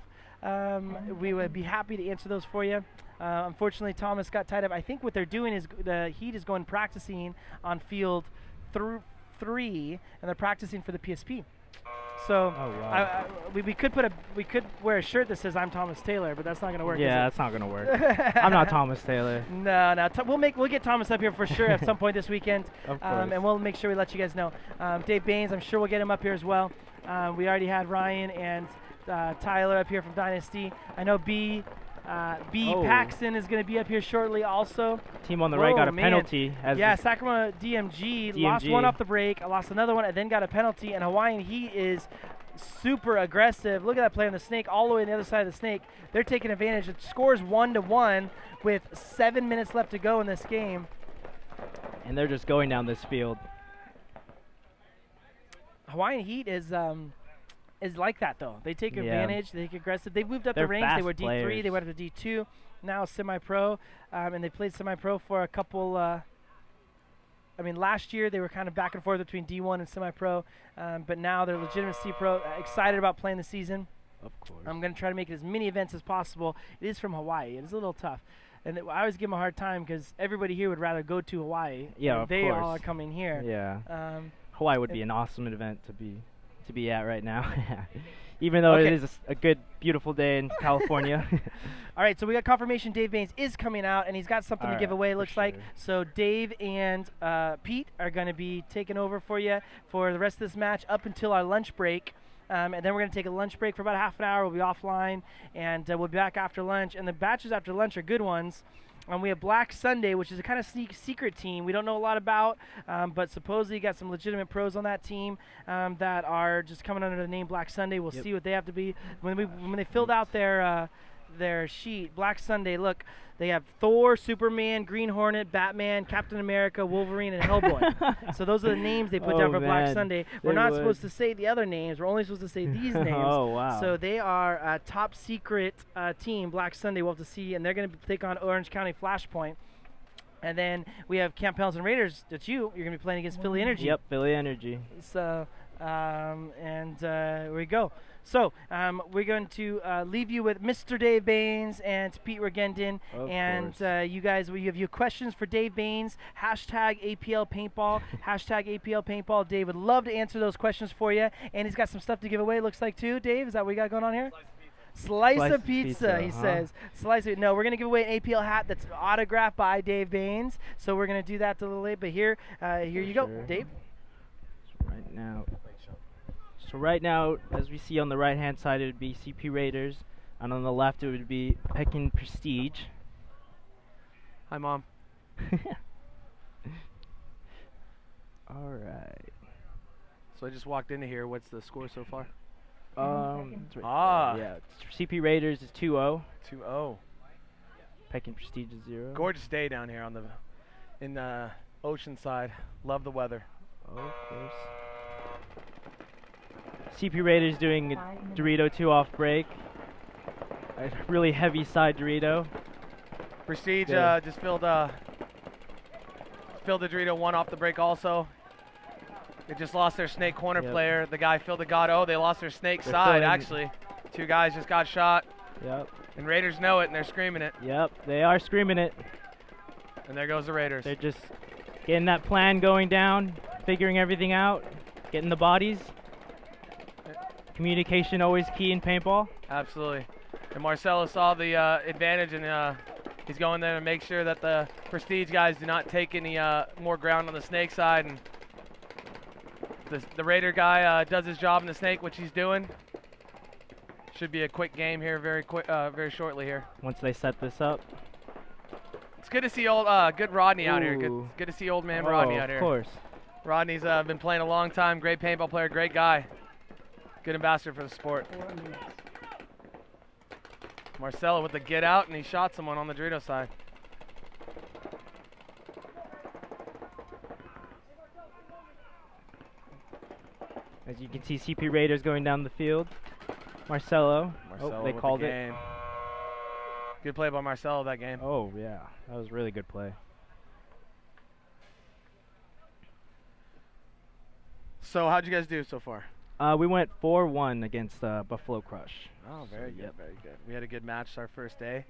Speaker 3: We would be happy to answer those for you. Unfortunately, Thomas got tied up. I think what they're doing is the Heat is going practicing on field 3, and they're practicing for the PSP. So
Speaker 7: Oh, wow.
Speaker 3: we could wear a shirt that says "I'm Thomas Taylor," but that's not going to work.
Speaker 7: Yeah,
Speaker 3: is
Speaker 7: that's not gonna work.
Speaker 3: it?
Speaker 7: I'm not Thomas Taylor.
Speaker 3: No. We'll get Thomas up here for sure at some point this weekend,
Speaker 7: Of course.
Speaker 3: and we'll make sure we let you guys know. Dave Baines, I'm sure we'll get him up here as well. We already had Ryan and Tyler up here from Dynasty. I know B
Speaker 7: Oh.
Speaker 3: Paxton is going to be up here shortly also.
Speaker 7: Team on the right got a
Speaker 3: man.
Speaker 7: penalty.
Speaker 3: Yeah, Sacramento DMG lost one off the break, lost another one, and then got a penalty. And Hawaiian Heat is super aggressive. Look at that play on the snake, all the way on the other side of the snake. They're taking advantage. It scores 1-1 with 7 minutes left to go in this game.
Speaker 7: And they're just going down this field.
Speaker 3: Hawaiian Heat is like that though. They take advantage. They take aggressive. They've moved up the
Speaker 7: They're
Speaker 3: ranks. They
Speaker 7: fast
Speaker 3: were D3.
Speaker 7: players.
Speaker 3: They went up to D2. Now semi-pro, and they played semi-pro for a couple. Last year they were kind of back and forth between D1 and semi-pro, but now they're legitimate C-pro. Excited about playing the season.
Speaker 7: Of course.
Speaker 3: I'm going to try to make it as many events as possible. It is from Hawaii. It is a little tough. And I always give them a hard time because everybody here would rather go to Hawaii.
Speaker 7: Yeah,
Speaker 3: and
Speaker 7: of
Speaker 3: they all
Speaker 7: course.
Speaker 3: are coming here.
Speaker 7: Yeah. Hawaii would be an awesome event to be at right now. Even though
Speaker 3: Okay.
Speaker 7: it is a good, beautiful day in California.
Speaker 3: All right, so we got confirmation Dave Baines is coming out, and he's got something to
Speaker 7: All
Speaker 3: give
Speaker 7: right,
Speaker 3: away, it
Speaker 7: for
Speaker 3: looks like.
Speaker 7: sure.
Speaker 3: So Dave and Pete are going to be taking over for you for the rest of this match up until our lunch break. And then we're going to take a lunch break for about half an hour. We'll be offline, and we'll be back after lunch. And the batches after lunch are good ones. We have Black Sunday, which is a kind of secret team we don't know a lot about, but supposedly you got some legitimate pros on that team that are just coming under the name Black Sunday. We'll see what they have to be. When they filled out their sheet, Black Sunday, look, they have Thor, Superman, Green Hornet, Batman, Captain America, Wolverine, and Hellboy. So those are the names they put down for Black
Speaker 7: man.
Speaker 3: Sunday. We're
Speaker 7: They
Speaker 3: not
Speaker 7: would.
Speaker 3: supposed to say the other names. We're only supposed to say these names.
Speaker 7: Oh, wow.
Speaker 3: So they are a top secret team, Black Sunday. We'll have to see, and they're going to take on Orange County Flashpoint. And then we have Camp Pendleton Raiders. That's you. You're going to be playing against Philly Energy.
Speaker 7: Yep, Philly Energy.
Speaker 3: So, here we go. So, we're going to leave you with Mr. Dave Baines and Pete Regendon.
Speaker 7: Of
Speaker 3: And
Speaker 7: course.
Speaker 3: you guys, we have your questions for Dave Baines. Hashtag APL Paintball. Hashtag APL Paintball. Dave would love to answer those questions for you. And he's got some stuff to give away, looks like, too. Dave, is that what we got going on here? Slice of pizza, he says. Slice of No, we're going to give away an APL hat that's autographed by Dave Baines. So we're going to do that a little late. But here you go,
Speaker 7: Sure.
Speaker 3: Dave.
Speaker 7: Right now, as we see on the right-hand side, it would be CP Raiders, and on the left, it would be Pekin Prestige.
Speaker 8: Hi, Mom.
Speaker 7: All right.
Speaker 8: So I just walked into here. What's the score so far?
Speaker 7: It's right
Speaker 8: Ah.
Speaker 7: there. Yeah, CP Raiders is 2-0.
Speaker 8: 2-0.
Speaker 7: Pekin Prestige is 0.
Speaker 8: Gorgeous day down here in Oceanside. Love the weather.
Speaker 7: Oh, of course. CP Raiders doing a Dorito 2 off break. A really heavy side Dorito.
Speaker 8: Prestige
Speaker 7: Good.
Speaker 8: just filled the Dorito 1 off the break also. They just lost their snake corner
Speaker 7: Yep.
Speaker 8: player. The guy filled the god. Oh, they lost their snake
Speaker 7: They're
Speaker 8: side,
Speaker 7: filling-
Speaker 8: actually. 2 guys just got shot,
Speaker 7: Yep.
Speaker 8: and Raiders know it, and they're screaming it.
Speaker 7: Yep. They are screaming it.
Speaker 8: And there goes the Raiders.
Speaker 7: They're just getting that plan going down, figuring everything out, getting the bodies. Communication always key in paintball.
Speaker 8: Absolutely. And Marcelo saw the advantage, and he's going there to make sure that the Prestige guys do not take any more ground on the snake side. And the Raider guy does his job in the snake, which he's doing. Should be a quick game here, very shortly here.
Speaker 7: Once they set this up.
Speaker 8: It's good to see good Rodney out here.
Speaker 7: Ooh.
Speaker 8: Good to see old man Rodney out here.
Speaker 7: Of course.
Speaker 8: Rodney's been playing a long time. Great paintball player, great guy. Good ambassador for the sport. Marcelo with the get out, and he shot someone on the Dorito side.
Speaker 7: As you can see, CP Raiders going down the field. Marcelo. Oh, they called it.
Speaker 8: Good play by Marcelo that game.
Speaker 7: Oh, yeah. That was a really good play.
Speaker 8: So how'd you guys do so far?
Speaker 7: We went 4-1 against Buffalo Crush.
Speaker 8: Oh, very good, very good. We had a good match our first day.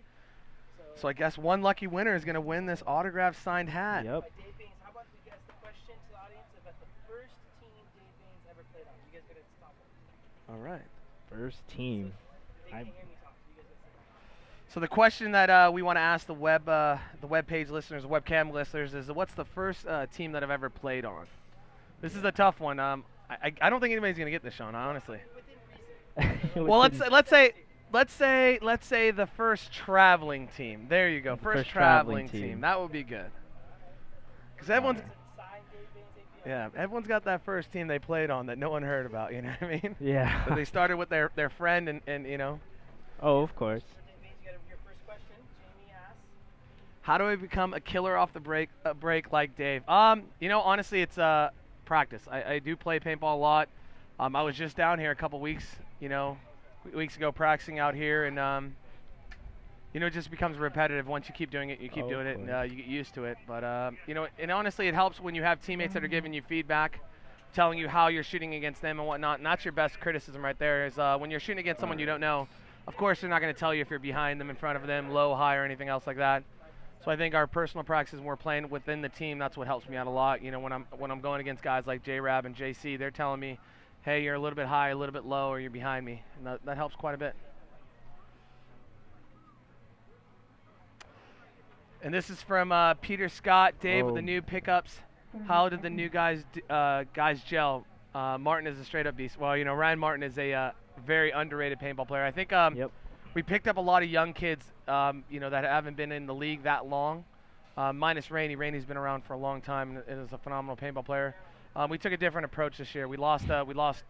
Speaker 8: So I guess one lucky winner is going to win this autographed signed hat.
Speaker 7: Yep.
Speaker 3: Dave Baines, how about we guess the question to the audience about the first team Dave Baines ever played on? You guys got to stop it.
Speaker 8: All right.
Speaker 7: First team.
Speaker 3: They can't hear me talk. You guys gotta say it.
Speaker 8: So the question that we want to ask the web page listeners, webcam listeners, is what's the first team that I've ever played on? This is a tough one. I don't think anybody's gonna get this, Sean. Honestly. Well, let's say the first traveling team. There you go. First traveling team. That would be good. Because everyone's got that first team they played on that no one heard about. You know what I mean?
Speaker 7: Yeah.
Speaker 8: But they started with their friend and you know.
Speaker 7: Oh, of course.
Speaker 3: Your first question, Jamie asks.
Speaker 8: How do I become a killer off the break like Dave? You know, honestly, it's practice. I do play paintball a lot. I was just down here a couple weeks ago practicing out here, and it just becomes repetitive. Once you keep doing it, you keep doing it, and you get used to it. But and honestly, it helps when you have teammates that are giving you feedback, telling you how you're shooting against them and whatnot. And that's your best criticism right there. Is when you're shooting against someone you don't know. Of course, they're not going to tell you if you're behind them, in front of them, low, high, or anything else like that. So I think our personal practices when we're playing within the team, that's what helps me out a lot. You know, when I'm going against guys like J-Rab and JC, they're telling me, hey, you're a little bit high, a little bit low, or you're behind me. And that helps quite a bit. And this is from Peter Scott. Dave, with the new pickups, how did the new guys gel? Martin is a straight-up beast. Well, you know, Ryan Martin is a very underrated paintball player. I think we picked up a lot of young kids, that haven't been in the league that long, minus Rainey. Rainey's been around for a long time and is a phenomenal paintball player. We took a different approach this year. We lost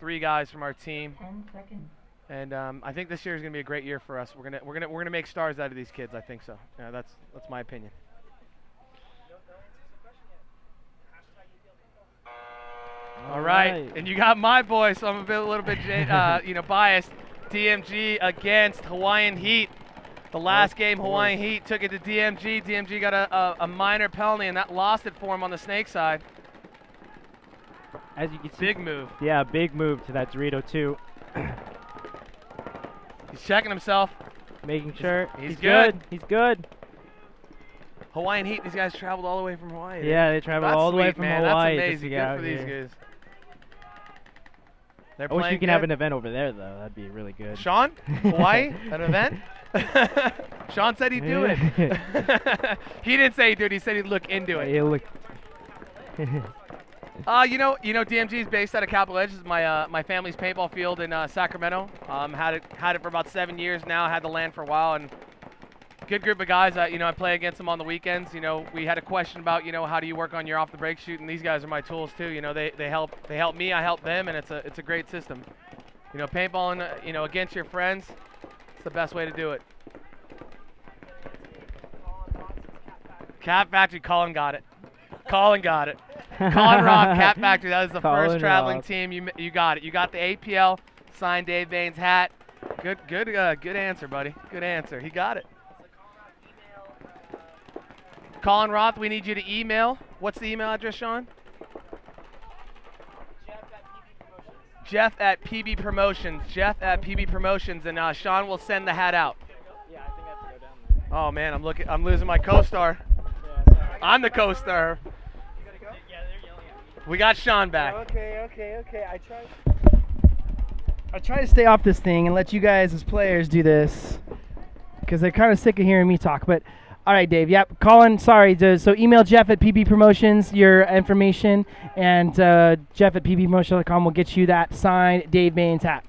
Speaker 8: 3 guys from our team.
Speaker 6: 10 seconds.
Speaker 8: And I think this year is going to be a great year for us. We're gonna make stars out of these kids. I think so. Yeah, that's my opinion. All right, and you got my boy, so I'm a little bit biased. DMG against Hawaiian Heat. The last game, Hawaiian Heat took it to DMG. DMG got a minor penalty, and that lost it for him on the snake side.
Speaker 7: As you can see,
Speaker 8: big move.
Speaker 7: Yeah, big move to that Dorito too.
Speaker 8: He's checking himself.
Speaker 7: Making sure.
Speaker 8: He's good.
Speaker 7: He's good.
Speaker 8: Hawaiian Heat, these guys traveled all the way from Hawaii.
Speaker 7: Yeah, they traveled all the way from Hawaii.
Speaker 8: That's amazing.
Speaker 7: Good
Speaker 8: for these guys.
Speaker 7: I wish we can have an event over there, though. That'd be really good.
Speaker 8: Sean? Hawaii? An event? Sean said he'd do it. He didn't say he'd do it. He said he'd look into it.
Speaker 7: He'll look.
Speaker 8: DMG is based out of Capitol Edge. This is my family's paintball field in Sacramento. Had it for about 7 years now. Had the land for a while, and good group of guys. I play against them on the weekends. We had a question about how do you work on your off the break shoot, and these guys are my tools too. They help me, I help them, and it's a great system. Paintballing against your friends, it's the best way to do it. Cat Factory, Colin got it. Colin Roth, Cat Factory. That was the first traveling team. You got it. You got the APL signed Dave Baines hat. Good answer, buddy. Good answer. He got it. Colin Roth, we need you to email. What's the email address, Sean? Jeff at PB Promotions. Jeff at PB Promotions, and Sean will send the hat out.
Speaker 7: Yeah, I think I have to go down there.
Speaker 8: Oh man, I'm losing my co-star.
Speaker 7: Yeah, sorry.
Speaker 8: I'm the co-star.
Speaker 7: You gotta go? Yeah, they're yelling at me.
Speaker 8: We got Sean back.
Speaker 3: Okay. I try to stay off this thing and let you guys as players do this because they're kind of sick of hearing me talk. But all right, Dave. Yep. Colin, sorry. So email Jeff at PB Promotions your information, and Jeff at pbpromotions.com will get you that signed Dave Baines hat.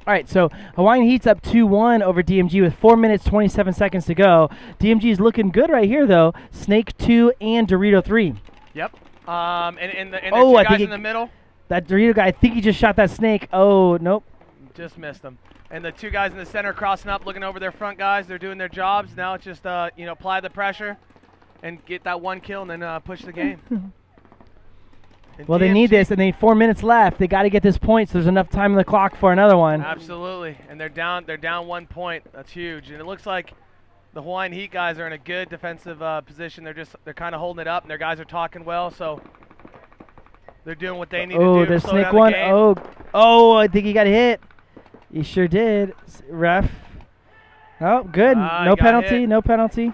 Speaker 3: All right, so Hawaiian Heat's up 2-1 over DMG with 4 minutes, 27 seconds to go. DMG is looking good right here, though. Snake 2 and Dorito 3.
Speaker 8: Yep. And the two guys in the middle.
Speaker 3: That Dorito guy, I think he just shot that snake. Oh, nope.
Speaker 8: Just missed them. And the two guys in the center crossing up, looking over their front guys. They're doing their jobs. Now it's just, apply the pressure and get that one kill and then push the game.
Speaker 3: Well, they need this, and they need 4 minutes left. They got to get this point, so there's enough time on the clock for another one.
Speaker 8: Absolutely, and they're down 1 point. That's huge, and it looks like the Hawaiian Heat guys are in a good defensive position. They're kind of holding it up, and their guys are talking well, so they're doing what they need to do.
Speaker 3: Oh, there's snake one. Oh, I think he got hit. He sure did. Ref. Oh, good. No penalty. No penalty.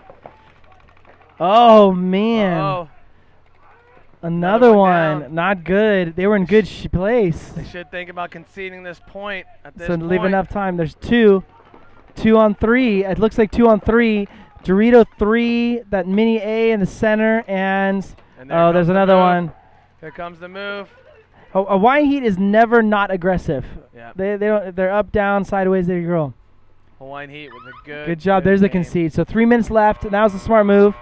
Speaker 3: Oh man.
Speaker 8: Oh.
Speaker 3: Another one.
Speaker 8: Down.
Speaker 3: Not good. They were in good place.
Speaker 8: They should think about conceding this point at this
Speaker 3: So
Speaker 8: point.
Speaker 3: leave enough time. There's 2 on 3. It looks like 2 on 3. Dorito 3, that mini A in the center, and there's another one.
Speaker 8: Here comes the move.
Speaker 3: Hawaiian Heat is never not aggressive.
Speaker 8: Yeah.
Speaker 3: They're up, down, sideways. There you go.
Speaker 8: Hawaiian Heat with a
Speaker 3: Good job. There's the
Speaker 8: game.
Speaker 3: concede. So 3 minutes left. That was a smart move.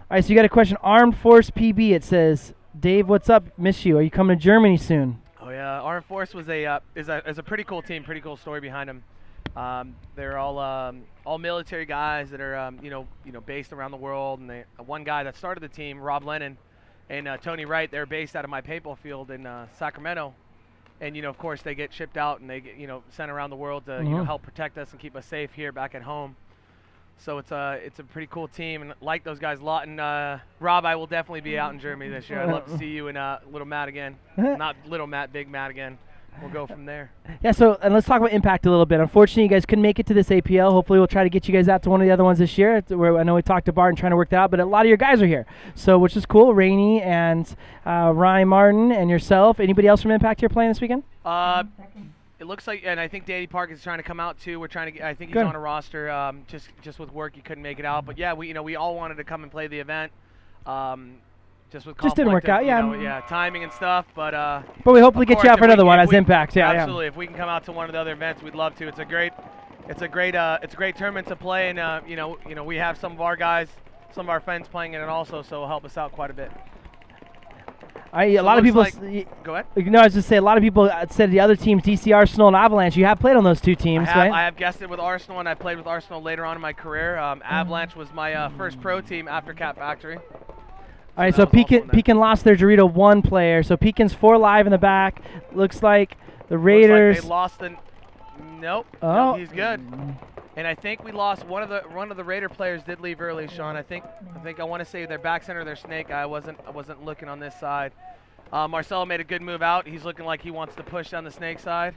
Speaker 3: All right, so you got a question. Armed Force PB, it says. Dave, what's up? Miss you. Are you coming to Germany soon?
Speaker 8: Oh yeah, Armed Force was is a pretty cool team. Pretty cool story behind them. They're all military guys that are based around the world. And one guy that started the team, Rob Lennon, and Tony Wright, they're based out of my paintball field in Sacramento. And of course, they get shipped out and they get sent around the world to help protect us and keep us safe here back at home. So it's a pretty cool team, and like those guys a lot. And Rob, I will definitely be out in Germany this year. I'd love to see you and Little Matt again. Not Little Matt, Big Matt again. We'll go from there.
Speaker 3: Yeah, so and let's talk about Impact a little bit. Unfortunately, you guys couldn't make it to this APL. Hopefully, we'll try to get you guys out to one of the other ones this year. Where I know we talked to Bart and trying to work that out, but a lot of your guys are here, so which is cool. Rainey and Ryan Martin and yourself. Anybody else from Impact here playing this weekend?
Speaker 8: It looks like, and I think Danny Park is trying to come out too. We're trying to get, I think he's
Speaker 3: Good.
Speaker 8: on a roster. Just with work, he couldn't make it out. But yeah, we all wanted to come and play the event. Just with
Speaker 3: Just didn't work out,
Speaker 8: yeah, timing and stuff. But
Speaker 3: we hopefully get you out for another one as Impact. Yeah,
Speaker 8: absolutely. If we can come out to one of the other events, we'd love to. It's a great tournament to play, and we have some of our guys, some of our friends playing in it also, so it'll help us out quite a bit.
Speaker 3: A lot of people.
Speaker 8: Go ahead.
Speaker 3: No, I was just saying. A lot of people said the other teams, DC Arsenal and Avalanche. You have played on those two teams, right?
Speaker 8: I have guested with Arsenal, and I played with Arsenal later on in my career. Avalanche was my first pro team after Cat Factory.
Speaker 3: All right, so Pekin lost their Dorito 1 player. So Pekin's 4 live in the back. Looks like the Raiders.
Speaker 8: Looks like they lost the. Nope.
Speaker 3: Oh.
Speaker 8: No, he's good. And I think we lost one of the Raider players did leave early, Sean. I think I want to say their back center, their snake. I wasn't looking on this side. Marcelo made a good move out. He's looking like he wants to push down the snake side.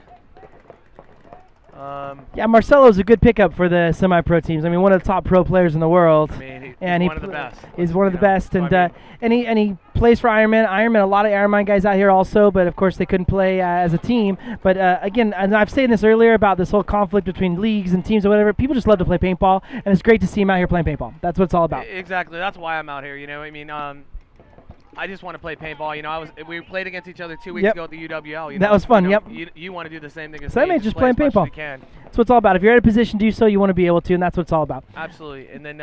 Speaker 3: Yeah, Marcelo's a good pickup for the semi-pro teams. I mean, one of the top pro players in the world.
Speaker 8: I mean, he's
Speaker 3: one
Speaker 8: of the best.
Speaker 3: He's one of the best, and
Speaker 8: I mean,
Speaker 3: and he plays for Ironman. Ironman, a lot of Ironman guys out here also, but of course they couldn't play as a team. But again, and I've said this earlier about this whole conflict between leagues and teams or whatever. People just love to play paintball, and it's great to see him out here playing paintball. That's what it's all about.
Speaker 8: Exactly. That's why I'm out here. I mean, I just want to play paintball. We played against each other 2 weeks ago at the UWL.
Speaker 3: That was fun.
Speaker 8: You want to do the same thing as
Speaker 3: Same
Speaker 8: me.
Speaker 3: just playing paintball. That's what it's all about. If you're in a position to do so, you want to be able to, and that's what it's all about.
Speaker 8: Absolutely. And then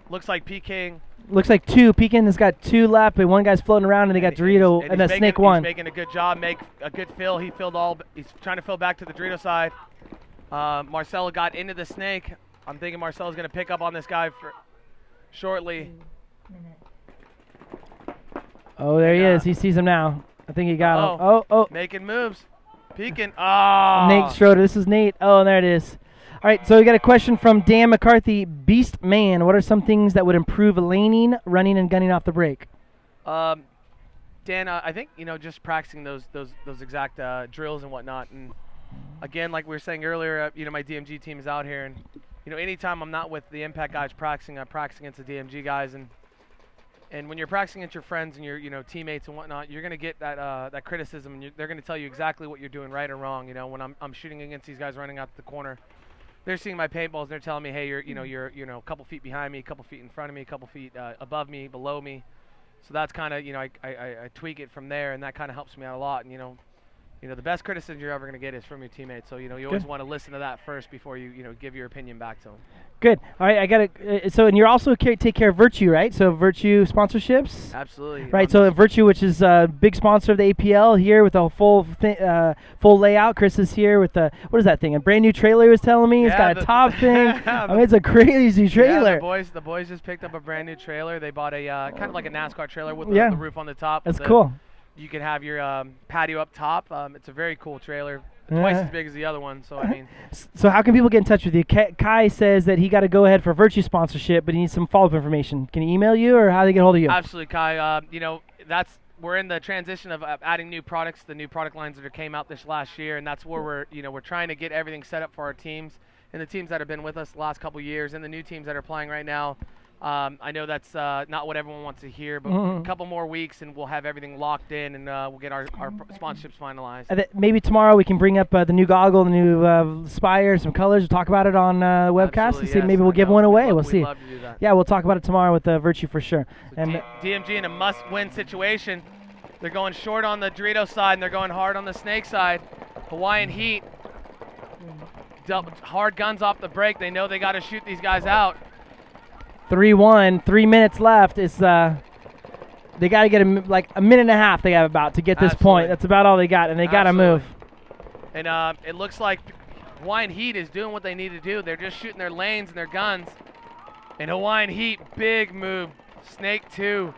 Speaker 8: looks like PK.
Speaker 3: Looks like 2. Pekin has got 2 left, but one guy's floating around, and they got Dorito and the Snake 1.
Speaker 8: He's making a good job. Make a good fill. He's trying to fill back to the Dorito side. Marcelo got into the Snake. I'm thinking Marcelo's going to pick up on this guy shortly.
Speaker 3: Oh, there he is. He sees him now. I think he got him. Oh.
Speaker 8: Making moves. Peeking. Oh.
Speaker 3: Nate Schroeder. This is Nate. Oh, there it is. All right, so we got a question from Dan McCarthy. Beast Man, what are some things that would improve laning, running, and gunning off the break?
Speaker 8: Dan, I think, just practicing those exact drills and whatnot. And, again, like we were saying earlier, my DMG team is out here. And, anytime I'm not with the Impact guys practicing, I'm practicing against the DMG guys. And when you're practicing against your friends and your teammates and whatnot, you're gonna get that criticism, and they're gonna tell you exactly what you're doing right or wrong. When I'm shooting against these guys running out the corner, they're seeing my paintballs and they're telling me, hey, you're a couple feet behind me, a couple feet in front of me, a couple feet above me, below me. So that's kind of I tweak it from there, and that kind of helps me out a lot. And the best criticism you're ever gonna get is from your teammates. So you always want to listen to that first before you give your opinion back to them.
Speaker 3: Good. All right, I got to. So, and you're also take care of Virtue, right? So, Virtue sponsorships.
Speaker 8: Absolutely.
Speaker 3: Right. So, Virtue, which is a big sponsor of the APL, here with a full layout. Chris is here with the what is that thing? A brand new trailer. He was telling me. It's got a top thing. I mean, it's a crazy trailer.
Speaker 8: Yeah, the boys just picked up a brand new trailer. They bought a kind of like a NASCAR trailer with the roof on the top.
Speaker 3: That's cool.
Speaker 8: You can have your patio up top. It's a very cool trailer. Twice as big as the other one, so I mean.
Speaker 3: So how can people get in touch with you? Kai says that he got to go ahead for Virtue sponsorship, but he needs some follow-up information. Can he email you, or how do they get hold of you?
Speaker 8: Absolutely, Kai. We're in the transition of adding new products, the new product lines that came out this last year, and that's where we're trying to get everything set up for our teams and the teams that have been with us the last couple of years and the new teams that are playing right now. I know that's not what everyone wants to hear, but a couple more weeks and we'll have everything locked in, and we'll get our sponsorships finalized.
Speaker 3: Maybe tomorrow we can bring up the new goggle, the new Spire, some colors. We'll talk about it on the webcast and see maybe we'll give one away. We'll see.
Speaker 8: Love to do that.
Speaker 3: Yeah, we'll talk about it tomorrow with Virtue for sure.
Speaker 8: So
Speaker 3: and
Speaker 8: DMG in a must-win situation. They're going short on the Dorito side and they're going hard on the Snake side. Hawaiian Heat, hard guns off the break. They know they got to shoot these guys out.
Speaker 3: 3-1, 3 minutes left. It's they got to get a minute and a half. They have about to get this point. That's about all they got, and they got to move.
Speaker 8: And it looks like Hawaiian Heat is doing what they need to do. They're just shooting their lanes and their guns. And Hawaiian Heat, big move. Snake 2,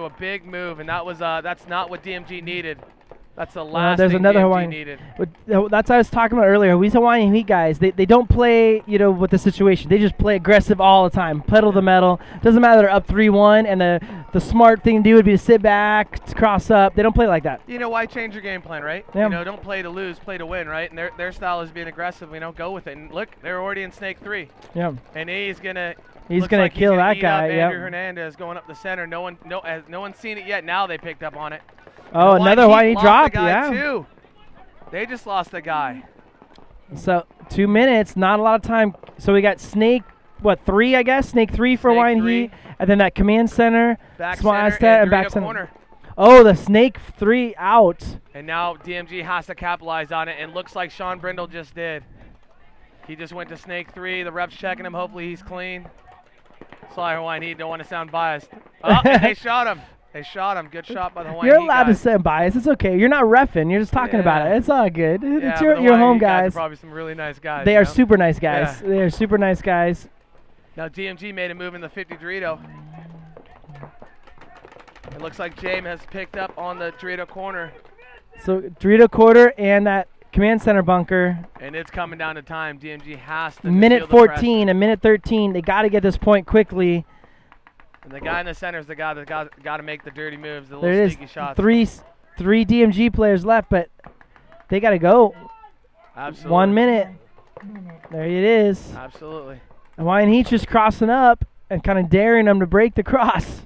Speaker 8: a big move, and that's not what DMG needed. That's the last
Speaker 3: there's
Speaker 8: thing
Speaker 3: another
Speaker 8: DMG
Speaker 3: Hawaiian
Speaker 8: needed.
Speaker 3: That's what I was talking about earlier. These Hawaiian Heat guys, they don't play, with the situation. They just play aggressive all the time, pedal the metal. Doesn't matter they're up 3-1, and the smart thing to do would be to sit back, to cross up. They don't play like that.
Speaker 8: Why change your game plan, right?
Speaker 3: Yeah.
Speaker 8: Don't play to lose, play to win, right? And their style is being aggressive. Go with it. And look, they're already in Snake 3.
Speaker 3: Yeah.
Speaker 8: And he's gonna
Speaker 3: kill that guy.
Speaker 8: Yeah. Andrew Hernandez going up the center. No one's seen it yet. Now they picked up on it.
Speaker 3: Oh, another Hawaiian Heat drop. Yeah.
Speaker 8: Too. They just lost the guy.
Speaker 3: So 2 minutes, not a lot of time. So we got Snake, 3, I guess? Snake 3 for Hawaiian Heat. And then that command center,
Speaker 8: back
Speaker 3: small
Speaker 8: center,
Speaker 3: Aztec, and back
Speaker 8: Dorito
Speaker 3: center.
Speaker 8: Corner.
Speaker 3: Oh, the Snake 3 out.
Speaker 8: And now DMG has to capitalize on it, and looks like Sean Brindle just did. He just went to Snake 3. The ref's checking him. Hopefully he's clean. Sorry, Hawaiian Heat. Don't want to sound biased. Oh, they shot him. They shot him. Good shot by the Hawaiian
Speaker 3: You're
Speaker 8: Heat
Speaker 3: allowed
Speaker 8: guys.
Speaker 3: to sound biased. It's okay. You're not reffing. You're just talking about it. It's all good.
Speaker 8: Yeah,
Speaker 3: It's your home guys.
Speaker 8: Probably some really nice guys.
Speaker 3: They are super nice guys.
Speaker 8: Yeah.
Speaker 3: They are super nice guys.
Speaker 8: Now DMG made a move in the 50 Dorito. It looks like James has picked up on the Dorito corner.
Speaker 3: So Dorito quarter and that command center bunker.
Speaker 8: And it's coming down to time. DMG has to.
Speaker 3: Minute 14, a minute 13. They got to get this point quickly.
Speaker 8: And the guy in the center is the guy that got to make the dirty moves, the
Speaker 3: There
Speaker 8: little
Speaker 3: it
Speaker 8: sneaky
Speaker 3: is.
Speaker 8: shots.
Speaker 3: Three DMG players left, but they got to go.
Speaker 8: Absolutely.
Speaker 3: 1 minute. There it is.
Speaker 8: Absolutely.
Speaker 3: Hawaiian Heat just crossing up and kind of daring them to break the cross.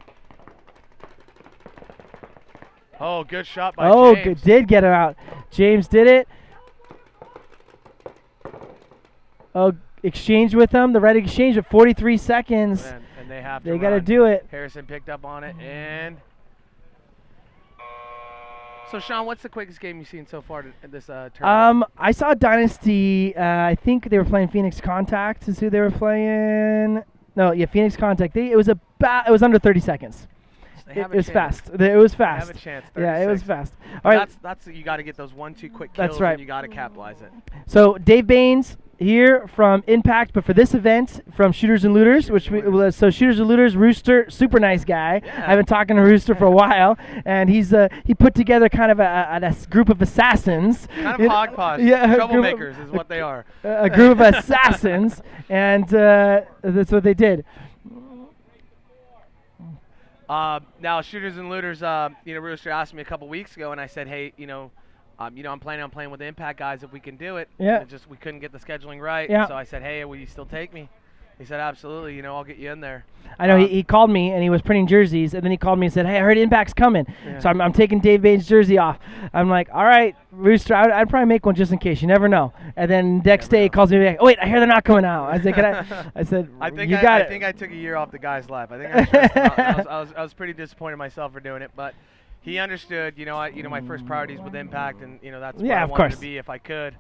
Speaker 8: Oh, good shot by James.
Speaker 3: Good, did get him out. James did it. Oh, exchange with them. The right exchange at 43 seconds.
Speaker 8: And they have to
Speaker 3: They got to
Speaker 8: run.
Speaker 3: do it.
Speaker 8: Harrison picked up on it, and so Sean, what's the quickest game you've seen so far in this tournament?
Speaker 3: I saw Dynasty. I think they were playing Phoenix Contact. Is who they were playing. No, yeah, Phoenix Contact. It was under 30 seconds. It was fast. It was fast.
Speaker 8: They have a chance.
Speaker 3: Yeah, it was fast. All right.
Speaker 8: That's you got to get those 1-2 quick kills.
Speaker 3: That's right.
Speaker 8: And you got to capitalize it.
Speaker 3: So Dave Baines here from Impact, but for this event from Shooters and Looters, so Shooters and Looters, Rooster, super nice guy.
Speaker 8: Yeah.
Speaker 3: I've been talking to Rooster for a while, and he put together kind of a group of assassins.
Speaker 8: Kind of hodgepodge.
Speaker 3: Yeah,
Speaker 8: Troublemakers is what they are.
Speaker 3: A group of assassins, and that's what they did.
Speaker 8: Now, Shooters and Looters, Rooster asked me a couple weeks ago, and I said, hey, I'm planning on playing with the Impact guys if we can do it.
Speaker 3: Yeah.
Speaker 8: And we couldn't get the scheduling right.
Speaker 3: Yeah.
Speaker 8: So I said, hey, will you still take me? He said, absolutely. I'll get you in there.
Speaker 3: I know he called me and he was printing jerseys, and then he called me and said, hey, I heard Impact's coming.
Speaker 8: Yeah.
Speaker 3: So I'm taking Dave Baines' jersey off. I'm like, all right, Rooster, I'd probably make one just in case. You never know. And then next day he calls me back. Oh, wait, I hear they're not coming out. I said, I said,
Speaker 8: I think
Speaker 3: you got it.
Speaker 8: I think I took a year off the guy's lap. I think I stressed him out. I was pretty disappointed in myself for doing it, but he understood. My first priorities with Impact, and that's where I wanted to be if I could.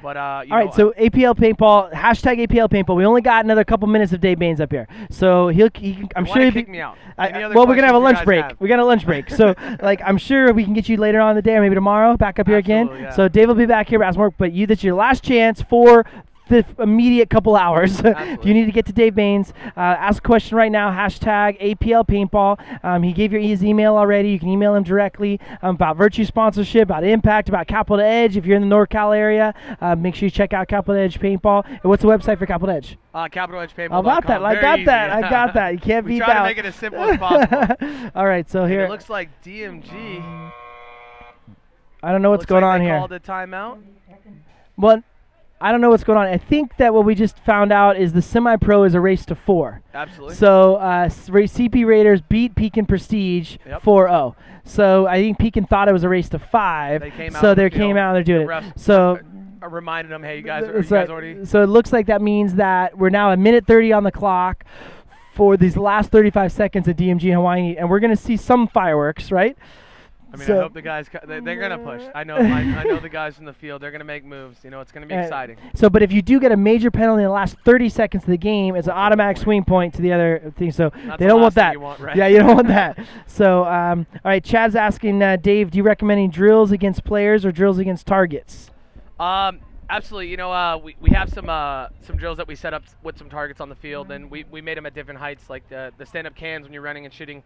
Speaker 8: But
Speaker 3: All right, so APL paintball, hashtag APL paintball. We only got another couple minutes of Dave Baines up here, so he can. I'm sure he'll
Speaker 8: kick me out.
Speaker 3: Well, we're gonna have a lunch break. We got a lunch break, so like I'm sure we can get you later on in the day or maybe tomorrow back up here again.
Speaker 8: Yeah.
Speaker 3: So Dave will be back here as more, but that's your last chance for the immediate couple hours. If you need to get to Dave Baines, ask a question right now, hashtag APL paintball. He gave you his email already. You can email him directly about Virtue sponsorship, about Impact, about Capital Edge. If you're in the NorCal area, make sure you check out Capital Edge Paintball. And what's the website for Capital Edge?
Speaker 8: Capital Edge Paintball.
Speaker 3: How about that? I got that. I got that. You can't beat that.
Speaker 8: We try to make it as simple as possible.
Speaker 3: All right, so here.
Speaker 8: It looks like DMG.
Speaker 3: I don't know what's going on
Speaker 8: they
Speaker 3: here.
Speaker 8: Called a timeout.
Speaker 3: Well, I don't know what's going on. I think that what we just found out is the semi-pro is a race to 4.
Speaker 8: Absolutely.
Speaker 3: So CP Raiders beat Pekin Prestige 4-0. So I think Pekin thought it was a race to 5.
Speaker 8: They came out
Speaker 3: so
Speaker 8: on the
Speaker 3: they
Speaker 8: field.
Speaker 3: came out and they're doing
Speaker 8: The
Speaker 3: it.
Speaker 8: refs
Speaker 3: So
Speaker 8: reminded them, hey, you guys already.
Speaker 3: So it looks like that means that we're now a minute 30 on the clock for these last 35 seconds of DMG and Hawaii, and we're going to see some fireworks, right?
Speaker 8: I mean, I hope the guys, they're going to push. I know the guys in the field. They're going to make moves. You know, it's going to be exciting.
Speaker 3: So, but if you do get a major penalty in the last 30 seconds of the game, it's an automatic swing point to the other thing. So they don't want that. Yeah, you don't want that. So, all right, Chad's asking, Dave, do you recommend any drills against players or drills against targets?
Speaker 8: Absolutely. You know, we have some drills that we set up with some targets on the field, and we made them at different heights, like the stand-up cans when you're running and shooting.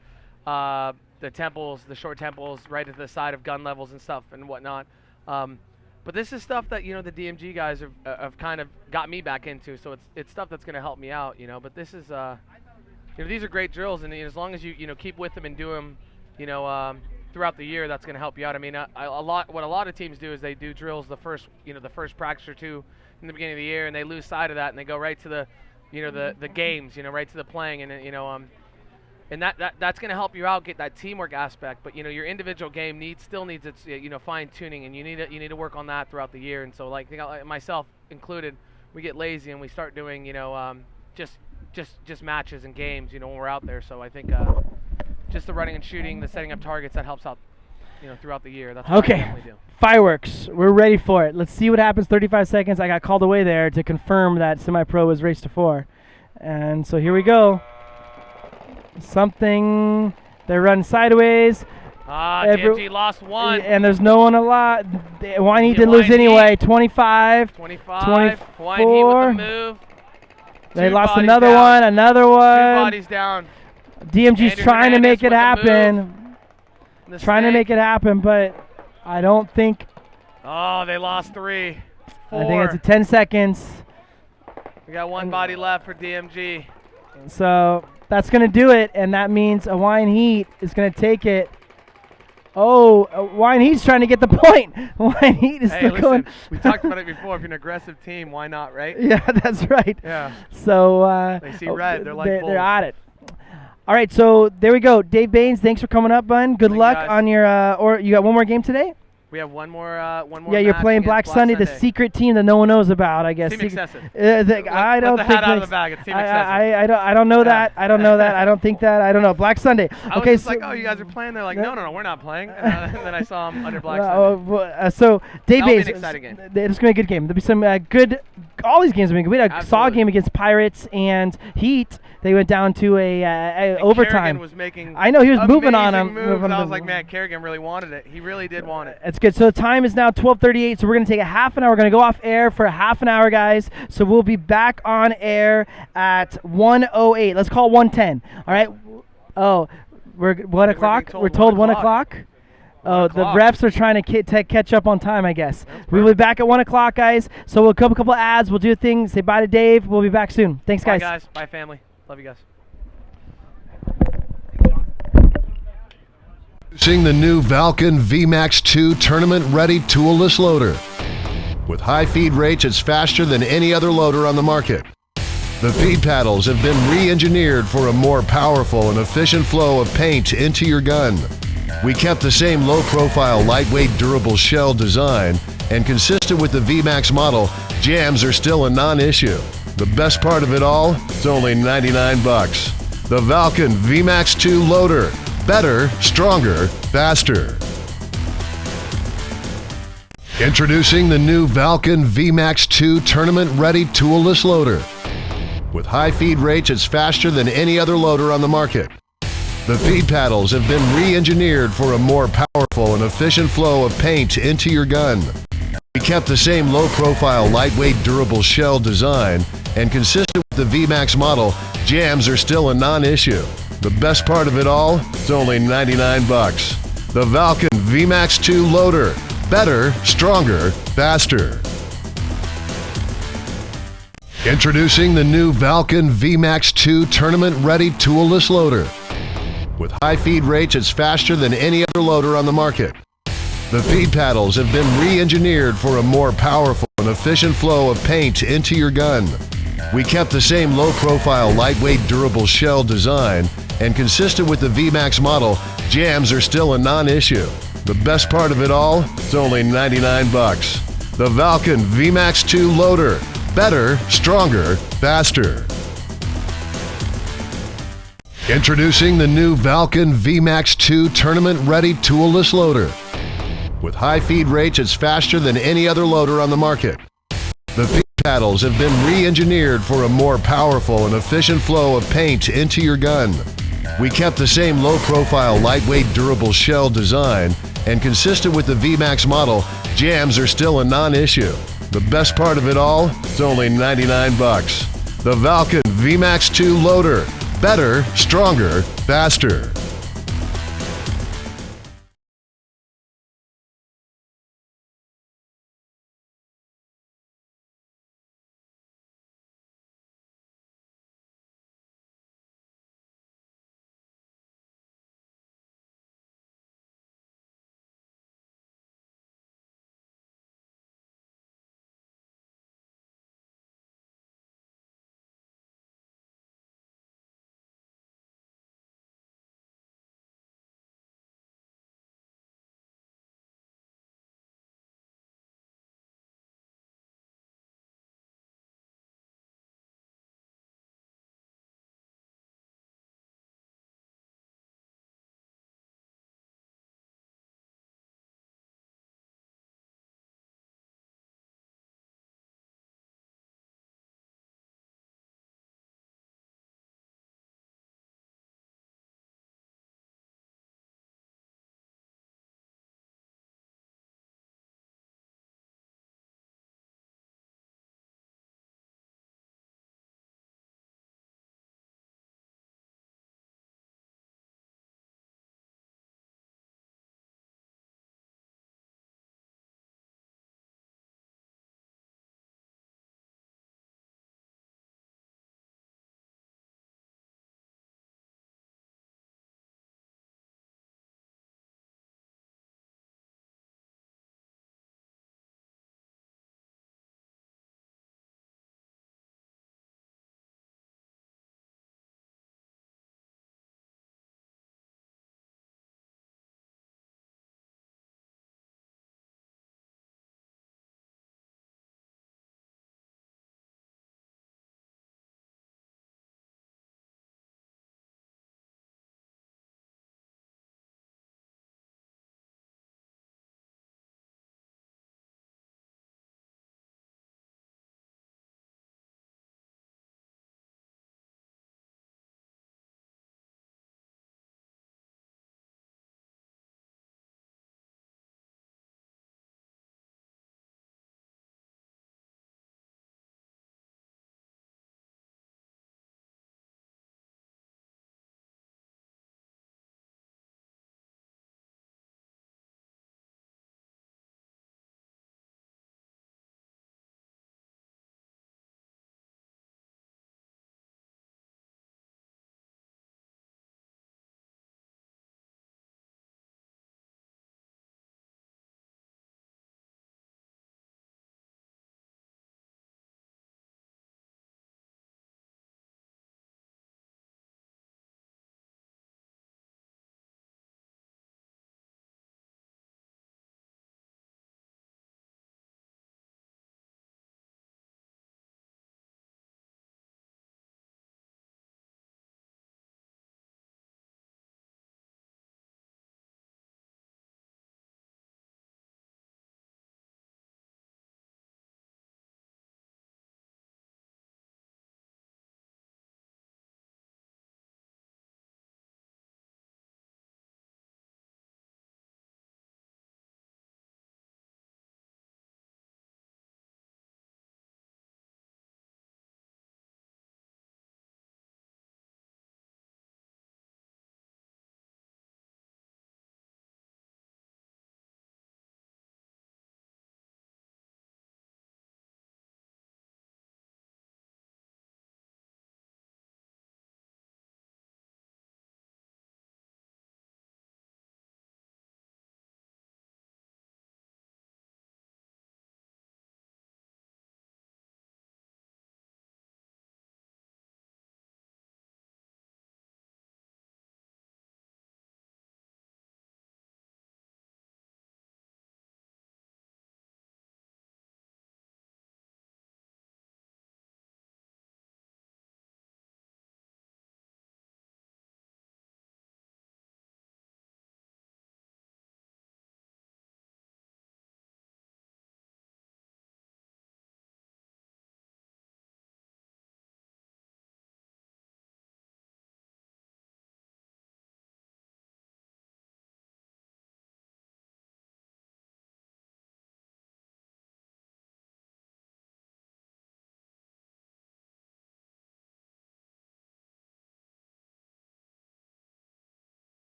Speaker 8: The temples, the short temples, right at the side of gun levels and stuff and whatnot. But this is stuff that, you know, the DMG guys have kind of got me back into. So it's stuff that's going to help me out, you know. But this is, you know, these are great drills, and as long as you know keep with them and do them, you know, throughout the year, that's going to help you out. I mean, what a lot of teams do is they do drills the first practice or two in the beginning of the year, and they lose sight of that, and they go right to the games, you know, right to the playing, and you know. And that's going to help you out, get that teamwork aspect. But you know, your individual game still needs its fine tuning, and you need to work on that throughout the year. And so, like myself included, we get lazy and we start doing just matches and games, you know, when we're out there. So I think just the running and shooting, the setting up targets, that helps out, you know, throughout the year. That's what I definitely do.
Speaker 3: Fireworks. We're ready for it. Let's see what happens. 35 seconds. I got called away there to confirm that semi-pro was race to 4, and so here we go. Something, they're running sideways.
Speaker 8: DMG lost 1.
Speaker 3: And there's no one a lot. Hawaii didn't lose anyway. 25.
Speaker 8: 25. Hawaii Heat with the move.
Speaker 3: They lost another one. 2
Speaker 8: bodies down.
Speaker 3: DMG's trying to make it happen. Trying to make it happen, but I don't think.
Speaker 8: Oh, they lost 3. 4.
Speaker 3: I think it's 10 seconds.
Speaker 8: We got 1 body left for DMG.
Speaker 3: So that's going to do it, and that means Hawaiian Heat is going to take it. Oh, Hawaiian Heat's trying to get the point. Hawaiian Heat is still going.
Speaker 8: We talked about it before. If you're an aggressive team, why not, right?
Speaker 3: Yeah, that's right.
Speaker 8: Yeah.
Speaker 3: So
Speaker 8: they see red. They're like bulls.
Speaker 3: They're at it. All right, so there we go. Dave Baines, thanks for coming up, bud. Good luck on your. Or you got one more game today?
Speaker 8: We have one more.
Speaker 3: Yeah, you're playing Black Sunday, the secret team that no one knows about, I guess.
Speaker 8: Team Excessive.
Speaker 3: I don't think.
Speaker 8: Let the hat out of the bag. It's Team Excessive.
Speaker 3: I don't know that. I don't know that. I don't think that. I don't know. Black Sunday.
Speaker 8: I was just like, oh, you guys are playing. They're like, no, we're not playing. And then I saw them under Black Sunday.
Speaker 3: So Dave Baines.
Speaker 8: That'll be an exciting game.
Speaker 3: It's gonna be a good game. There'll be some good. All these games will be good. We had a Saw game against Pirates and Heat. They went down to a overtime.
Speaker 8: Kerrigan was making.
Speaker 3: I know he was moving on him.
Speaker 8: I was like, man, Kerrigan really wanted it. He really did want it.
Speaker 3: That's good. So the time is now 12:38. So we're gonna take a half an hour. We're gonna go off air for a half an hour, guys. So we'll be back on air at 1:08. Let's call it 1:10. All right. Oh, we're 1 o'clock. We're told 1 o'clock. Oh, the refs are trying to catch up on time, I guess. We will be back at 1 o'clock, guys. So we'll come a couple ads. We'll do a thing. Say bye to Dave. We'll be back soon. Thanks, guys.
Speaker 8: Bye, guys. Bye, family. Love you guys.
Speaker 1: Seeing the new Valken VMAX 2 tournament-ready toolless loader. With high feed rates, it's faster than any other loader on the market. The feed paddles have been re-engineered for a more powerful and efficient flow of paint into your gun. We kept the same low-profile, lightweight, durable shell design, and consistent with the VMAX model, jams are still a non-issue. The best part of it all, it's only $99. The Valken VMAX 2 loader. Better, stronger, faster. Introducing the new Valken VMAX 2 tournament-ready toolless loader. With high feed rates, it's faster than any other loader on the market. The feed paddles have been re-engineered for a more powerful and efficient flow of paint into your gun. We kept the same low-profile, lightweight, durable shell design, and consistent with the VMAX model, jams are still a non-issue. The best part of it all, it's only 99 bucks. The Valken VMAX 2 loader. Better, stronger, faster. Introducing the new Valken VMAX 2 tournament-ready toolless loader. With high feed rates, it's faster than any other loader on the market. The feed paddles have been re-engineered for a more powerful and efficient flow of paint into your gun. We kept the same low-profile, lightweight, durable shell design, and consistent with the VMAX model, jams are still a non-issue. The best part of it all, it's only 99 bucks. The Valken VMAX 2 loader. Better, stronger, faster. Introducing the new Valken VMAX 2 tournament-ready toolless loader. With high feed rates, it's faster than any other loader on the market. The feed paddles have been re-engineered for a more powerful and efficient flow of paint into your gun. We kept the same low-profile, lightweight, durable shell design, and consistent with the VMAX model, jams are still a non-issue. The best part of it all, it's only 99 bucks. The Valken VMAX 2 loader. Better, stronger, faster.